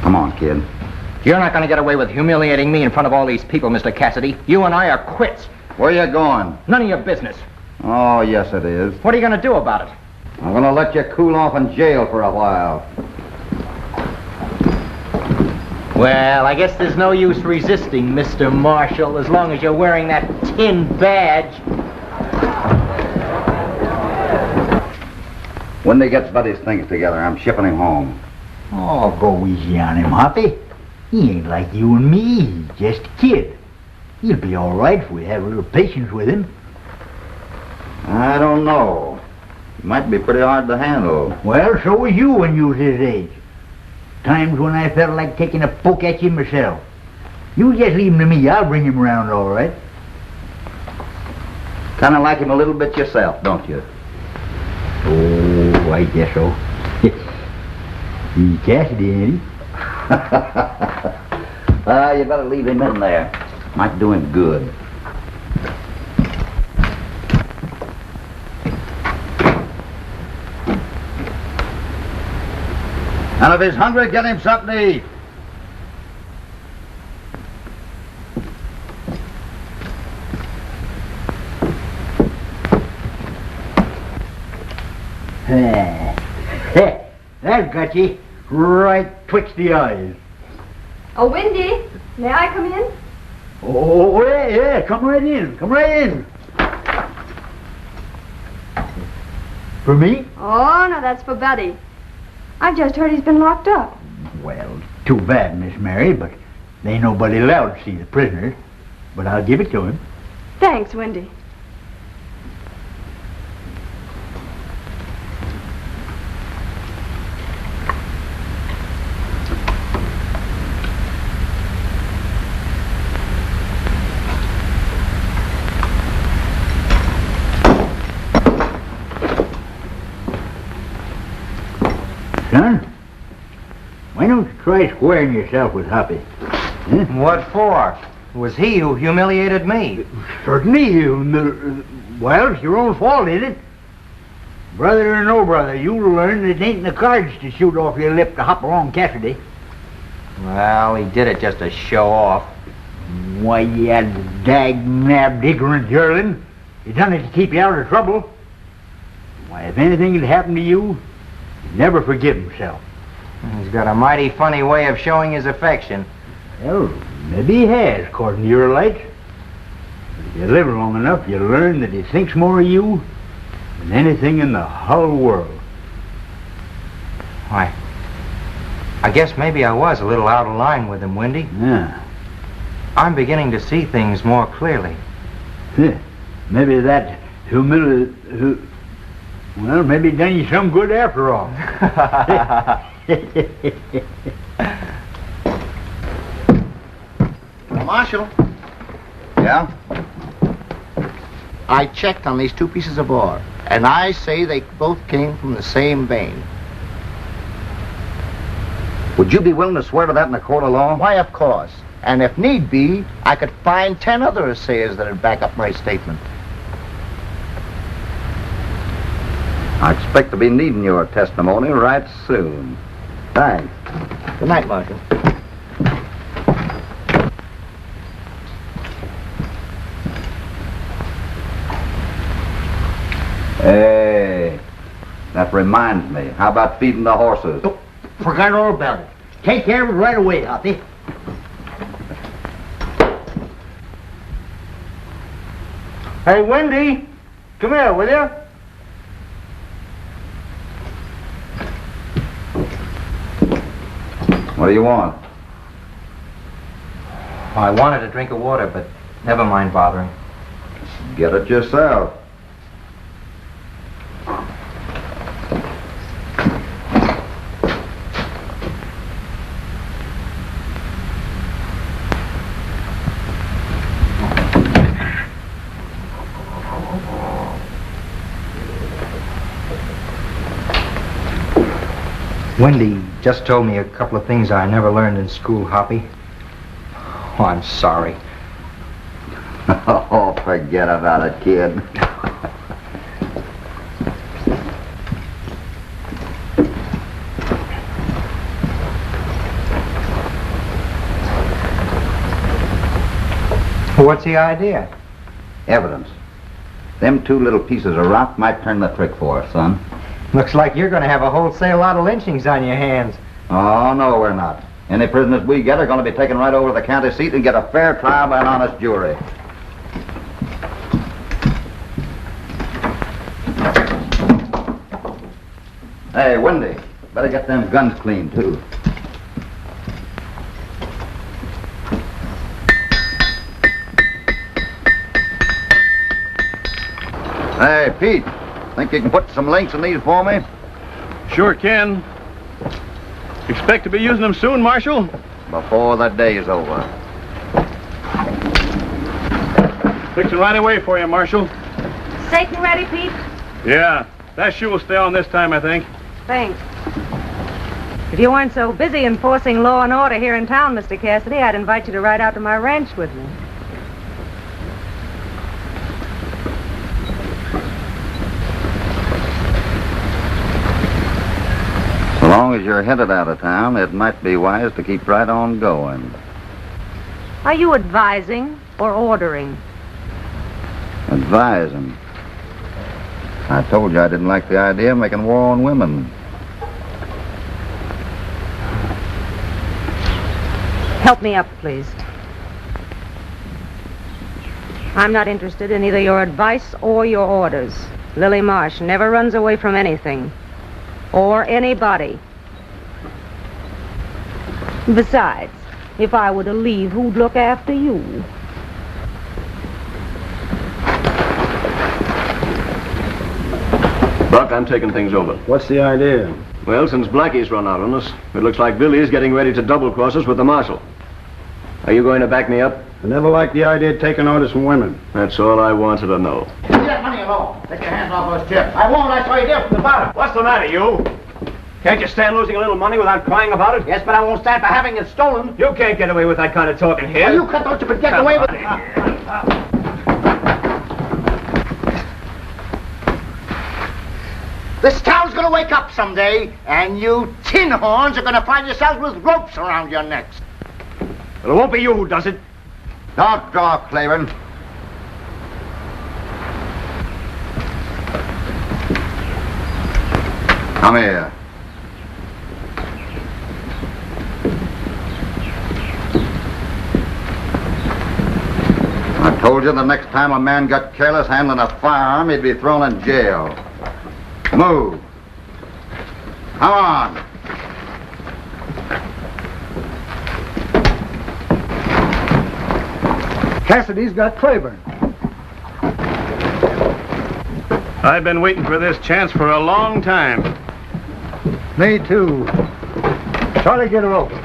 Come on, kid. You're not going to get away with humiliating me in front of all these people, Mr. Cassidy. You and I are quits. Where you going? None of your business. Oh, yes, it is. What are you going to do about it? I'm going to let you cool off in jail for a while. Well, I guess there's no use resisting, Mr. Marshal, as long as you're wearing that tin badge. When they get Buddy's things together, I'm shipping him home. Oh, go easy on him, Hoppy. He ain't like you and me. He's just a kid. He'll be all right if we have a little patience with him. I don't know. He might be pretty hard to handle. Well, so was you when you was his age. Times when I felt like taking a poke at you myself. You just leave him to me. I'll bring him around all right. Kind of like him a little bit yourself, don't you? Oh, I guess so. He's Cassidy, ain't he? You better leave him in there. Might do him good. And if he's hungry, get him something to eat. That got you right twixt the eyes. Oh, Windy, may I come in? Oh, yeah, come right in. Come right in. For me? Oh, no, that's for Buddy. I've just heard he's been locked up. Well, too bad, Miss Mary, but there ain't nobody allowed to see the prisoners. But I'll give it to him. Thanks, Windy. Son, why don't you try squaring yourself with Hoppy? Huh? What for? It was he who humiliated me. Certainly, well, it's your own fault, isn't it? Brother or no brother, you'll learn that it ain't in the cards to shoot off your lip to Hopalong Cassidy. Well, he did it just to show off. Why, you dag-nabbed ignorant yearling. He done it to keep you out of trouble. Why, if anything had happened to you, he'd never forgive himself. He's got a mighty funny way of showing his affection. Well, maybe he has, according to your lights. But if you live long enough, you'll learn that he thinks more of you than anything in the whole world. Why, I guess maybe I was a little out of line with him, Wendy. Yeah. I'm beginning to see things more clearly. Maybe that humility... Well, maybe it done you some good after all. Marshal, Yeah? I checked on these two pieces of ore, and I say they both came from the same vein. Would you be willing to swear to that in a court of law? Why, of course. And if need be, I could find 10 other assayers that'd back up my statement. I expect to be needing your testimony right soon. Thanks. Good night, Marshal. Hey, that reminds me. How about feeding the horses? Oh, forgot all about it. Take care of it right away, Hoppy. Hey, Wendy, come here, will you? What do you want? I wanted a drink of water, but never mind bothering. Get it yourself. Wendy just told me a couple of things I never learned in school, Hoppy. Oh, I'm sorry. Oh, forget about it, kid. What's the idea? Evidence. Them two little pieces of rock might turn the trick for us, son. Looks like you're going to have a wholesale lot of lynchings on your hands. Oh, no, we're not. Any prisoners we get are going to be taken right over to the county seat and get a fair trial by an honest jury. Hey, Wendy, better get them guns clean, too. Hey, Pete, think you can put some links in these for me? Sure can. Expect to be using them soon, Marshal? Before the day's over. Fixing right away for you, Marshal. Satan ready, Pete? Yeah, that shoe will stay on this time, I think. Thanks. If you weren't so busy enforcing law and order here in town, Mr. Cassidy, I'd invite you to ride out to my ranch with me. So long as you're headed out of town, it might be wise to keep right on going. Are you advising or ordering? Advising. I told you I didn't like the idea of making war on women. Help me up, please. I'm not interested in either your advice or your orders. Lily Marsh never runs away from anything. Or anybody. Besides, if I were to leave, who'd look after you? Buck, I'm taking things over. What's the idea? Well, since Blackie's run out on us, it looks like Billy's getting ready to double-cross us with the marshal. Are you going to back me up? I never liked the idea of taking orders from women. That's all I wanted to know. Leave that money alone. Take your hands off those chips. I won't. I saw you there from the bottom. What's the matter, you? Can't you stand losing a little money without crying about it? Yes, but I won't stand for having it stolen. You can't get away with that kind of talking here. Well, you cut those, you could get away with it. This town's gonna wake up someday, and you tin horns are gonna find yourselves with ropes around your necks. Well, it won't be you who does it. Don't draw, Claiborne. Come here. I told you the next time a man got careless handling a firearm, he'd be thrown in jail. Move. Come on. Cassidy's got Claiborne. I've been waiting for this chance for a long time. Me too. Charlie, get her open.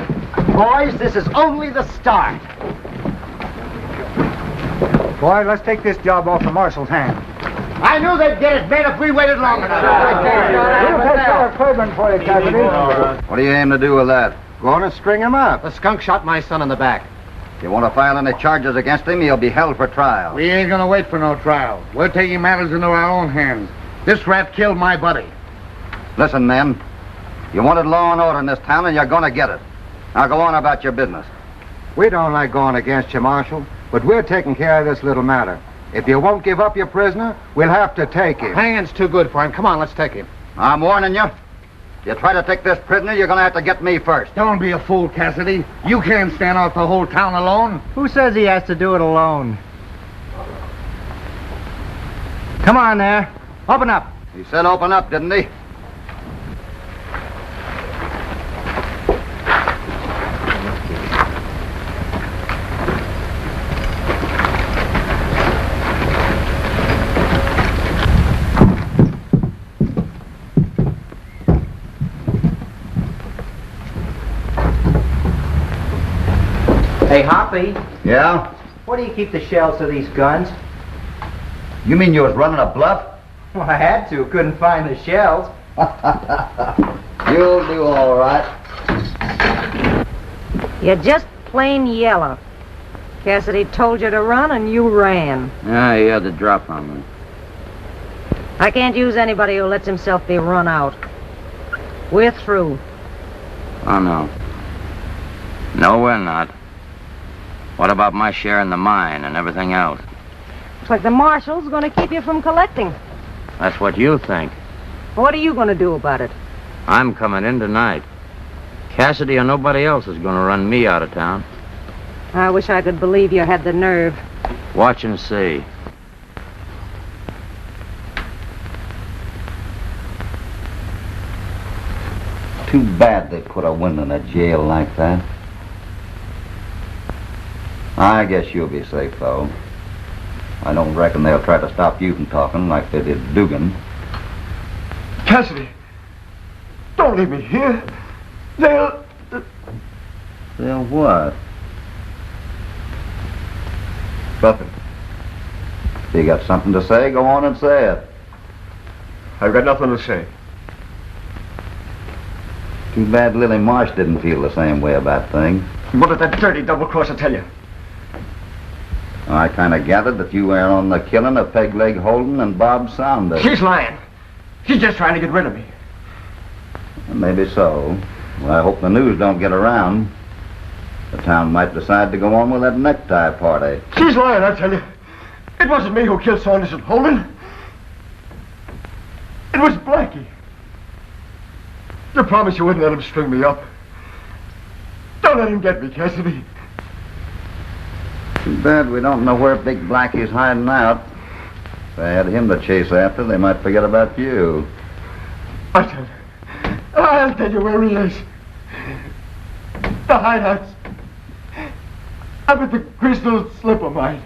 Boys, this is only the start. Boy, let's take this job off the marshal's hand. I knew they'd get it, man, if we waited long enough. We'll take care of Claiborne for you, Cassidy. What do you aim to do with that? Going to string him up. The skunk shot my son in the back. If you want to file any charges against him, he'll be held for trial. We ain't gonna wait for no trial. We're taking matters into our own hands. This rat killed my buddy. Listen, men. You wanted law and order in this town, and you're going to get it. Now go on about your business. We don't like going against you, Marshal, but we're taking care of this little matter. If you won't give up your prisoner, we'll have to take him. Hanging's too good for him. Come on, let's take him. I'm warning you. If you try to take this prisoner, you're going to have to get me first. Don't be a fool, Cassidy. You can't stand off the whole town alone. Who says he has to do it alone? Come on there. Open up. He said open up, didn't he? Hey, Hoppy, Yeah? where do you keep the shells to these guns? You mean you was running a bluff? Well, I had to. Couldn't find the shells. You'll do all right. You're just plain yellow. Cassidy told you to run and you ran. Yeah, he had the drop on me. I can't use anybody who lets himself be run out. We're through. Oh, no. No, we're not. What about my share in the mine and everything else? Looks like the marshal's going to keep you from collecting. That's what you think. What are you going to do about it? I'm coming in tonight. Cassidy or nobody else is going to run me out of town. I wish I could believe you had the nerve. Watch and see. Too bad they put a woman in a jail like that. I guess you'll be safe, though. I don't reckon they'll try to stop you from talking like they did Dugan. Cassidy, don't leave me here. They'll what? Nothing. If you got something to say, go on and say it. I've got nothing to say. Too bad Lily Marsh didn't feel the same way about things. What did that dirty double-crosser tell you? I kind of gathered that you were on the killing of Peg-Leg Holden and Bob Saunders. She's lying. She's just trying to get rid of me. Maybe so. Well, I hope the news don't get around. The town might decide to go on with that necktie party. She's lying, I tell you. It wasn't me who killed Saunders and Holden. It was Blackie. You promised you wouldn't let him string me up. Don't let him get me, Cassidy. Too bad we don't know where Big Blackie's hiding out. If they had him to chase after, they might forget about you. I'll tell you where he is. The hideouts. Up at the crystal slipper mine.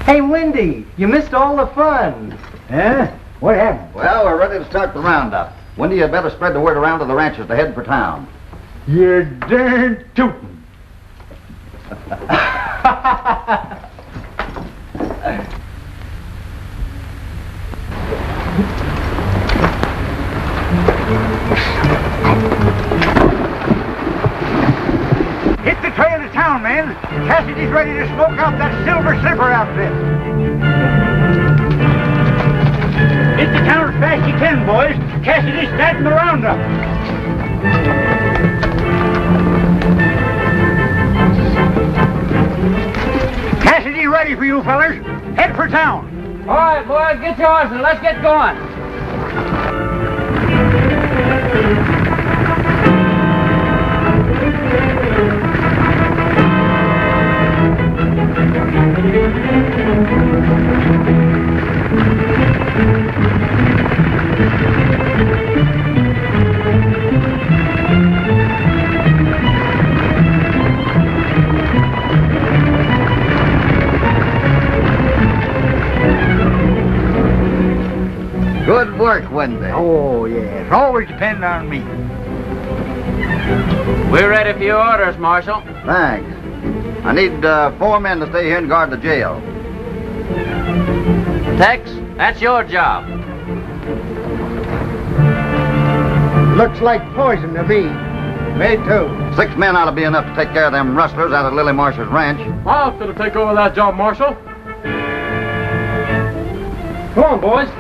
Hey, Wendy, you missed all the fun. Huh? What happened? Well, we're ready to start the roundup. Wendy, you better spread the word around to the ranchers to head for town. You're darn tootin'. Hit the trail to town, men. Cassidy's ready to smoke out that Silver Slipper outfit. Get to town as fast as you can, boys. Cassidy's starting the roundup. Cassidy ready for you, fellas. Head for town. All right, boys, get yours and let's get going. Good work, Grande. Oh, yes. Always depend on me. We're ready for your orders, Marshal. Thanks. I need 4 men to stay here and guard the jail. Tex, that's your job. Looks like poison to me. Me too. 6 men ought to be enough to take care of them rustlers out at Lily Marsh's ranch. I'll fit to take over that job, Marshal. Come on, boys.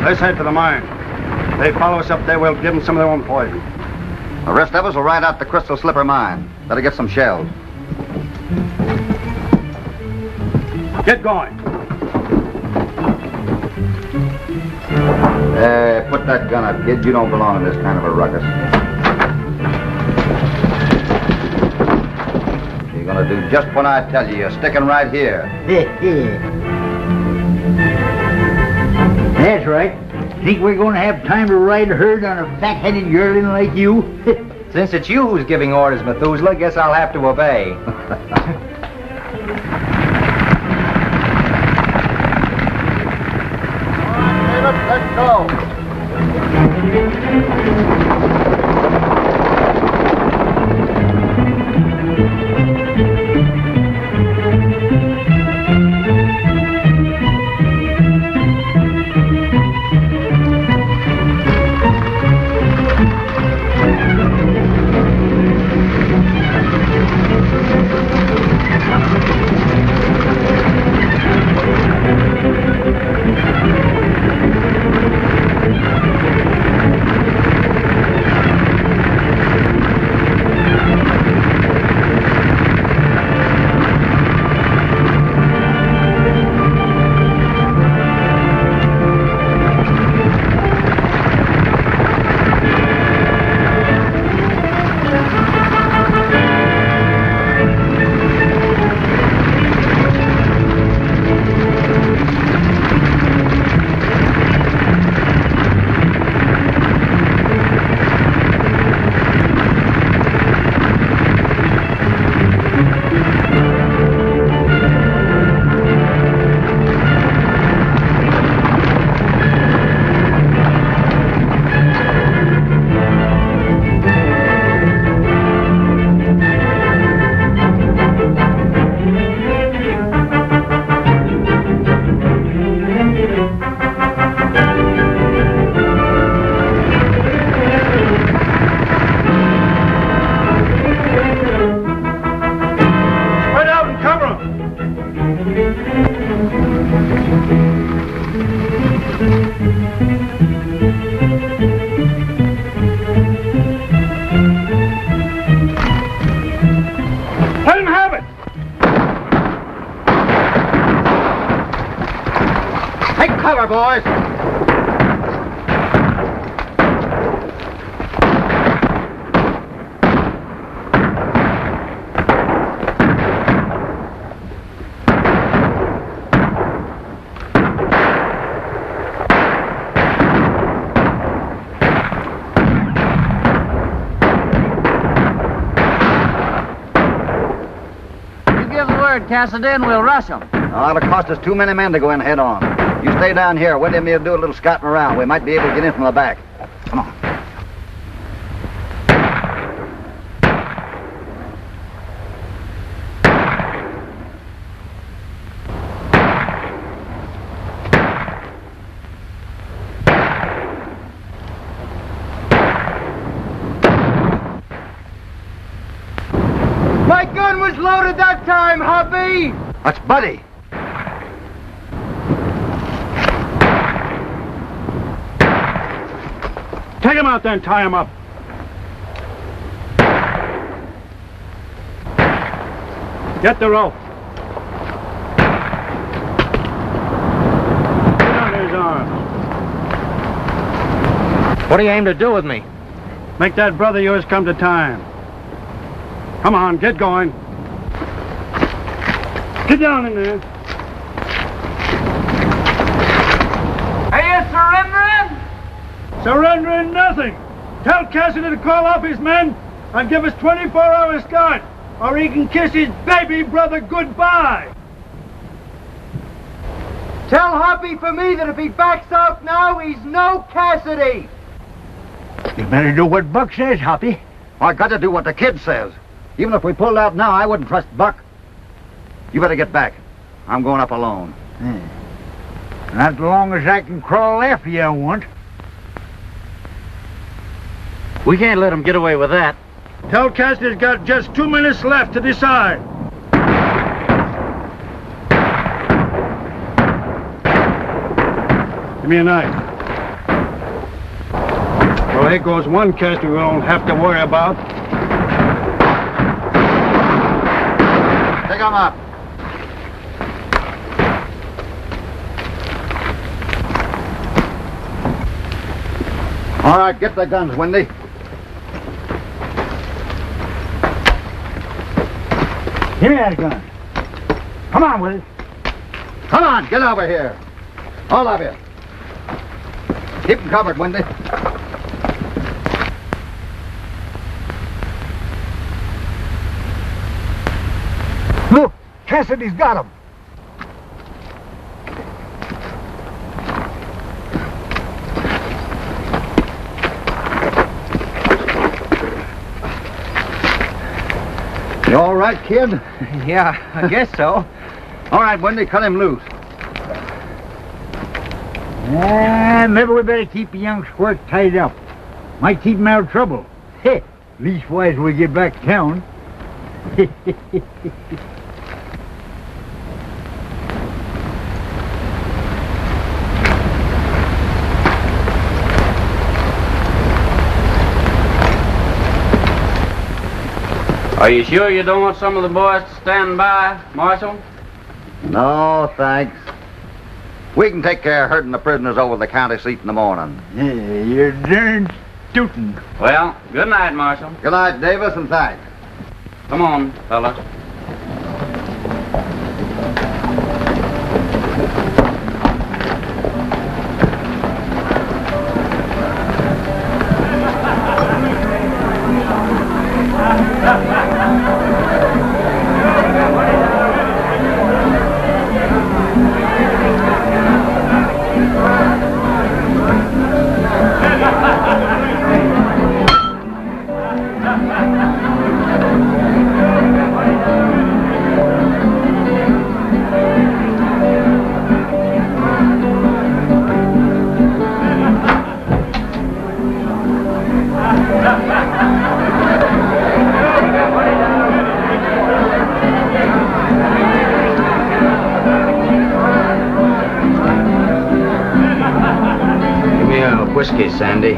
Let's head for the mine. If they follow us up there, we'll give them some of their own poison. The rest of us will ride out the Crystal Slipper mine. Better get some shells. Get going. Put that gun up, kid. You don't belong in this kind of a ruckus. You're gonna do just what I tell you. You're sticking right here. That's right. Think we're going to have time to ride a herd on a fat-headed yearling like you? Since it's you who's giving orders, Methuselah, guess I'll have to obey. Let's go. Cover, boys. You give the word, Cassidy, and we'll rush them. It'll cost us too many men to go in head on. You stay down here. Wendy and me will do a little scouting around. We might be able to get in from the back. Come on. My gun was loaded that time, hubby! That's Buddy. him out then, tie him up. Get the rope. Get on his arms. What do you aim to do with me? Make that brother of yours come to time. Come on, get going. Get down in there. Are you surrendering? Surrendering nothing. Tell Cassidy to call off his men and give us 24-hour start, or he can kiss his baby brother goodbye. Tell Hoppy for me that if he backs out now, he's no Cassidy. You better do what Buck says, Hoppy. I got to do what the kid says. Even if we pulled out now, I wouldn't trust Buck. You better get back. I'm going up alone. Not as long as I can crawl after you, I won't. We can't let him get away with that. Tell Cassidy's got just 2 minutes left to decide. Give me a knife. Well, here goes one Cassidy we don't have to worry about. Pick him up. All right, get the guns, Wendy. Give me that gun. Come on, Willie. Come on, get over here. All of you. Keep them covered, Wendy. Look, Cassidy's got him. You all right, kid? Yeah, I guess so. All right, Wendy, cut him loose. Maybe we better keep the young squirt tied up. Might keep him out of trouble. Leastwise, when we get back to town. Are you sure you don't want some of the boys to stand by, Marshal? No, thanks. We can take care of herding the prisoners over to the county seat in the morning. You're darn tootin'. Well, good night, Marshal. Good night, Davis, and thanks. Come on, fellas. Whiskey, Sandy.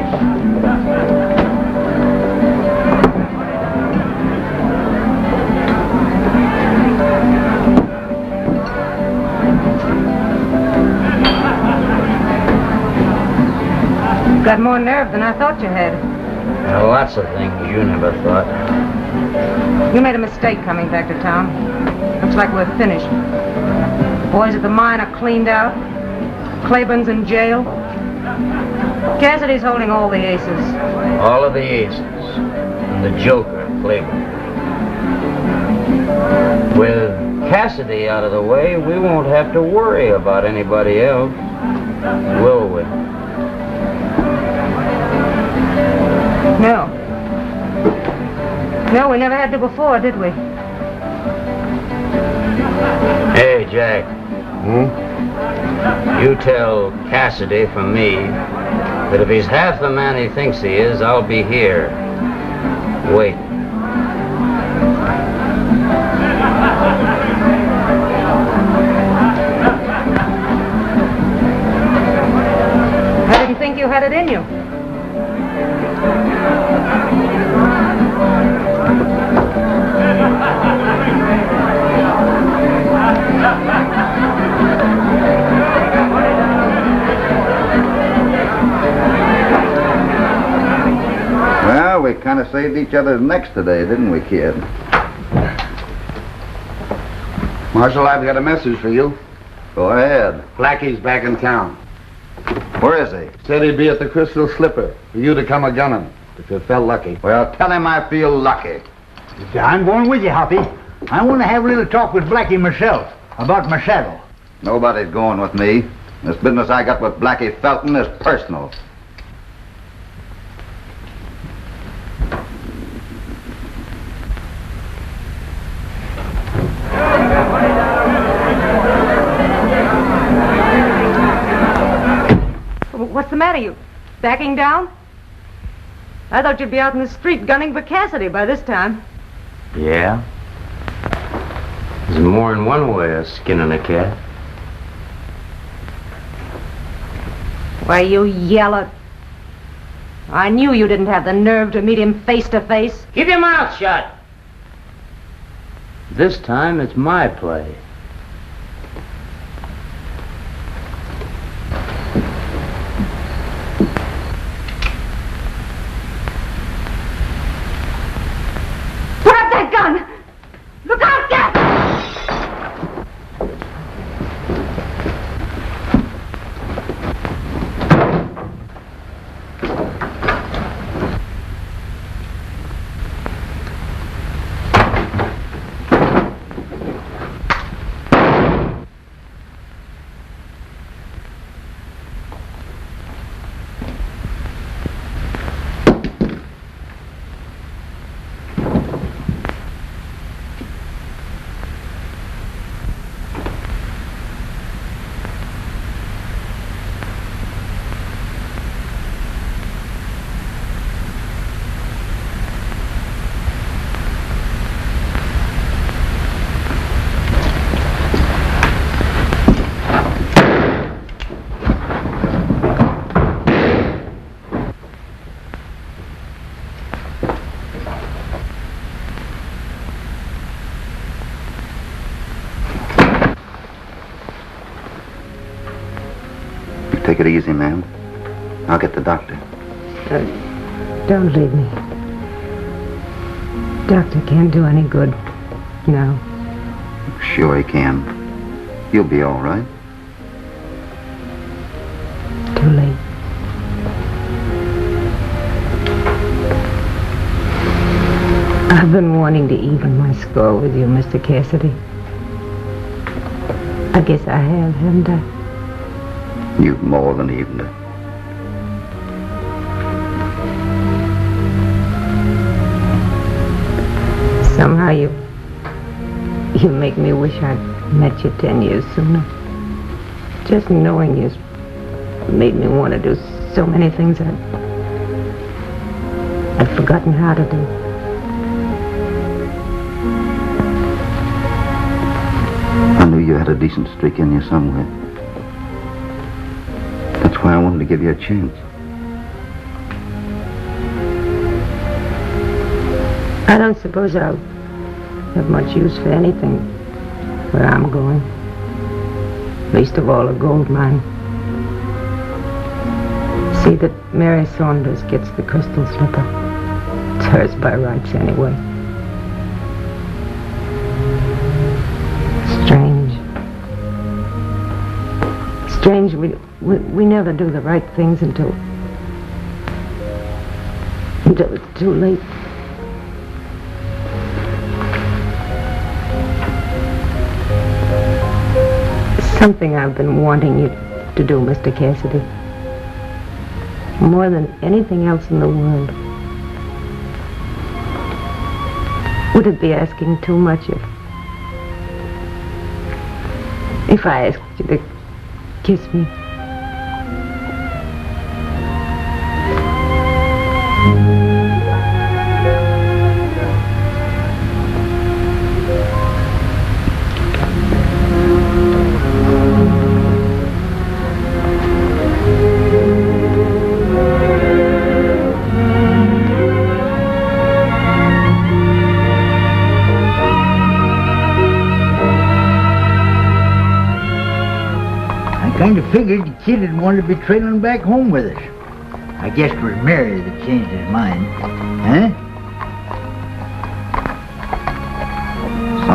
Got more nerve than I thought you had. Lots of things you never thought. You made a mistake coming back to town. Looks like we're finished. The boys at the mine are cleaned out. Claiborne's in jail. Cassidy's holding all the aces. All of the aces. And the Joker, Claiborne. With Cassidy out of the way, we won't have to worry about anybody else, will we? No. No, we never had to before, did we? Hey, Jack. You tell Cassidy from me that if he's half the man he thinks he is, I'll be here. Wait. I didn't think you had it in you. saved each other's necks today, didn't we, kid? Marshal, I've got a message for you. Go ahead. Blackie's back in town. Where is he? Said he'd be at the Crystal Slipper for you to come a-gunning, if you felt lucky. Well, tell him I feel lucky. I'm going with you, Hoppy. I want to have a little talk with Blackie myself about my saddle. Nobody's going with me. This business I got with Blackie Felton is personal. What's the matter? You backing down? I thought you'd be out in the street gunning for Cassidy by this time. Yeah? There's more than one way of skinning a cat. Why, you yeller. I knew you didn't have the nerve to meet him face to face. Keep your mouth shut. This time it's my play. Put up that gun! Look out, Jack! Take it easy, ma'am. I'll get the doctor. Don't leave me. Doctor can't do any good. No. Sure he can. You'll be all right. Too late. I've been wanting to even my score with you, Mr. Cassidy. I guess I have, haven't I? You've more than evened it. Somehow you make me wish I'd met you 10 years sooner. Just knowing you made me want to do so many things I'd forgotten how to do. I knew you had a decent streak in you somewhere. That's why I wanted to give you a chance. I don't suppose I'll have much use for anything where I'm going. Least of all a gold mine. See that Mary Saunders gets the Crystal Slipper. It's hers by rights anyway. Strange, we never do the right things until it's too late. Something I've been wanting you to do, Mr. Cassidy. More than anything else in the world. Would it be asking too much if I asked you to kiss me? Kind of figured the kid had wanted to be trailing back home with us. I guess it was Mary that changed his mind. Huh?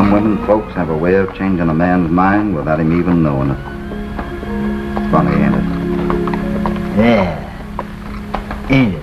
Some women folks have a way of changing a man's mind without him even knowing it. Funny, ain't it? Yeah. Ain't it?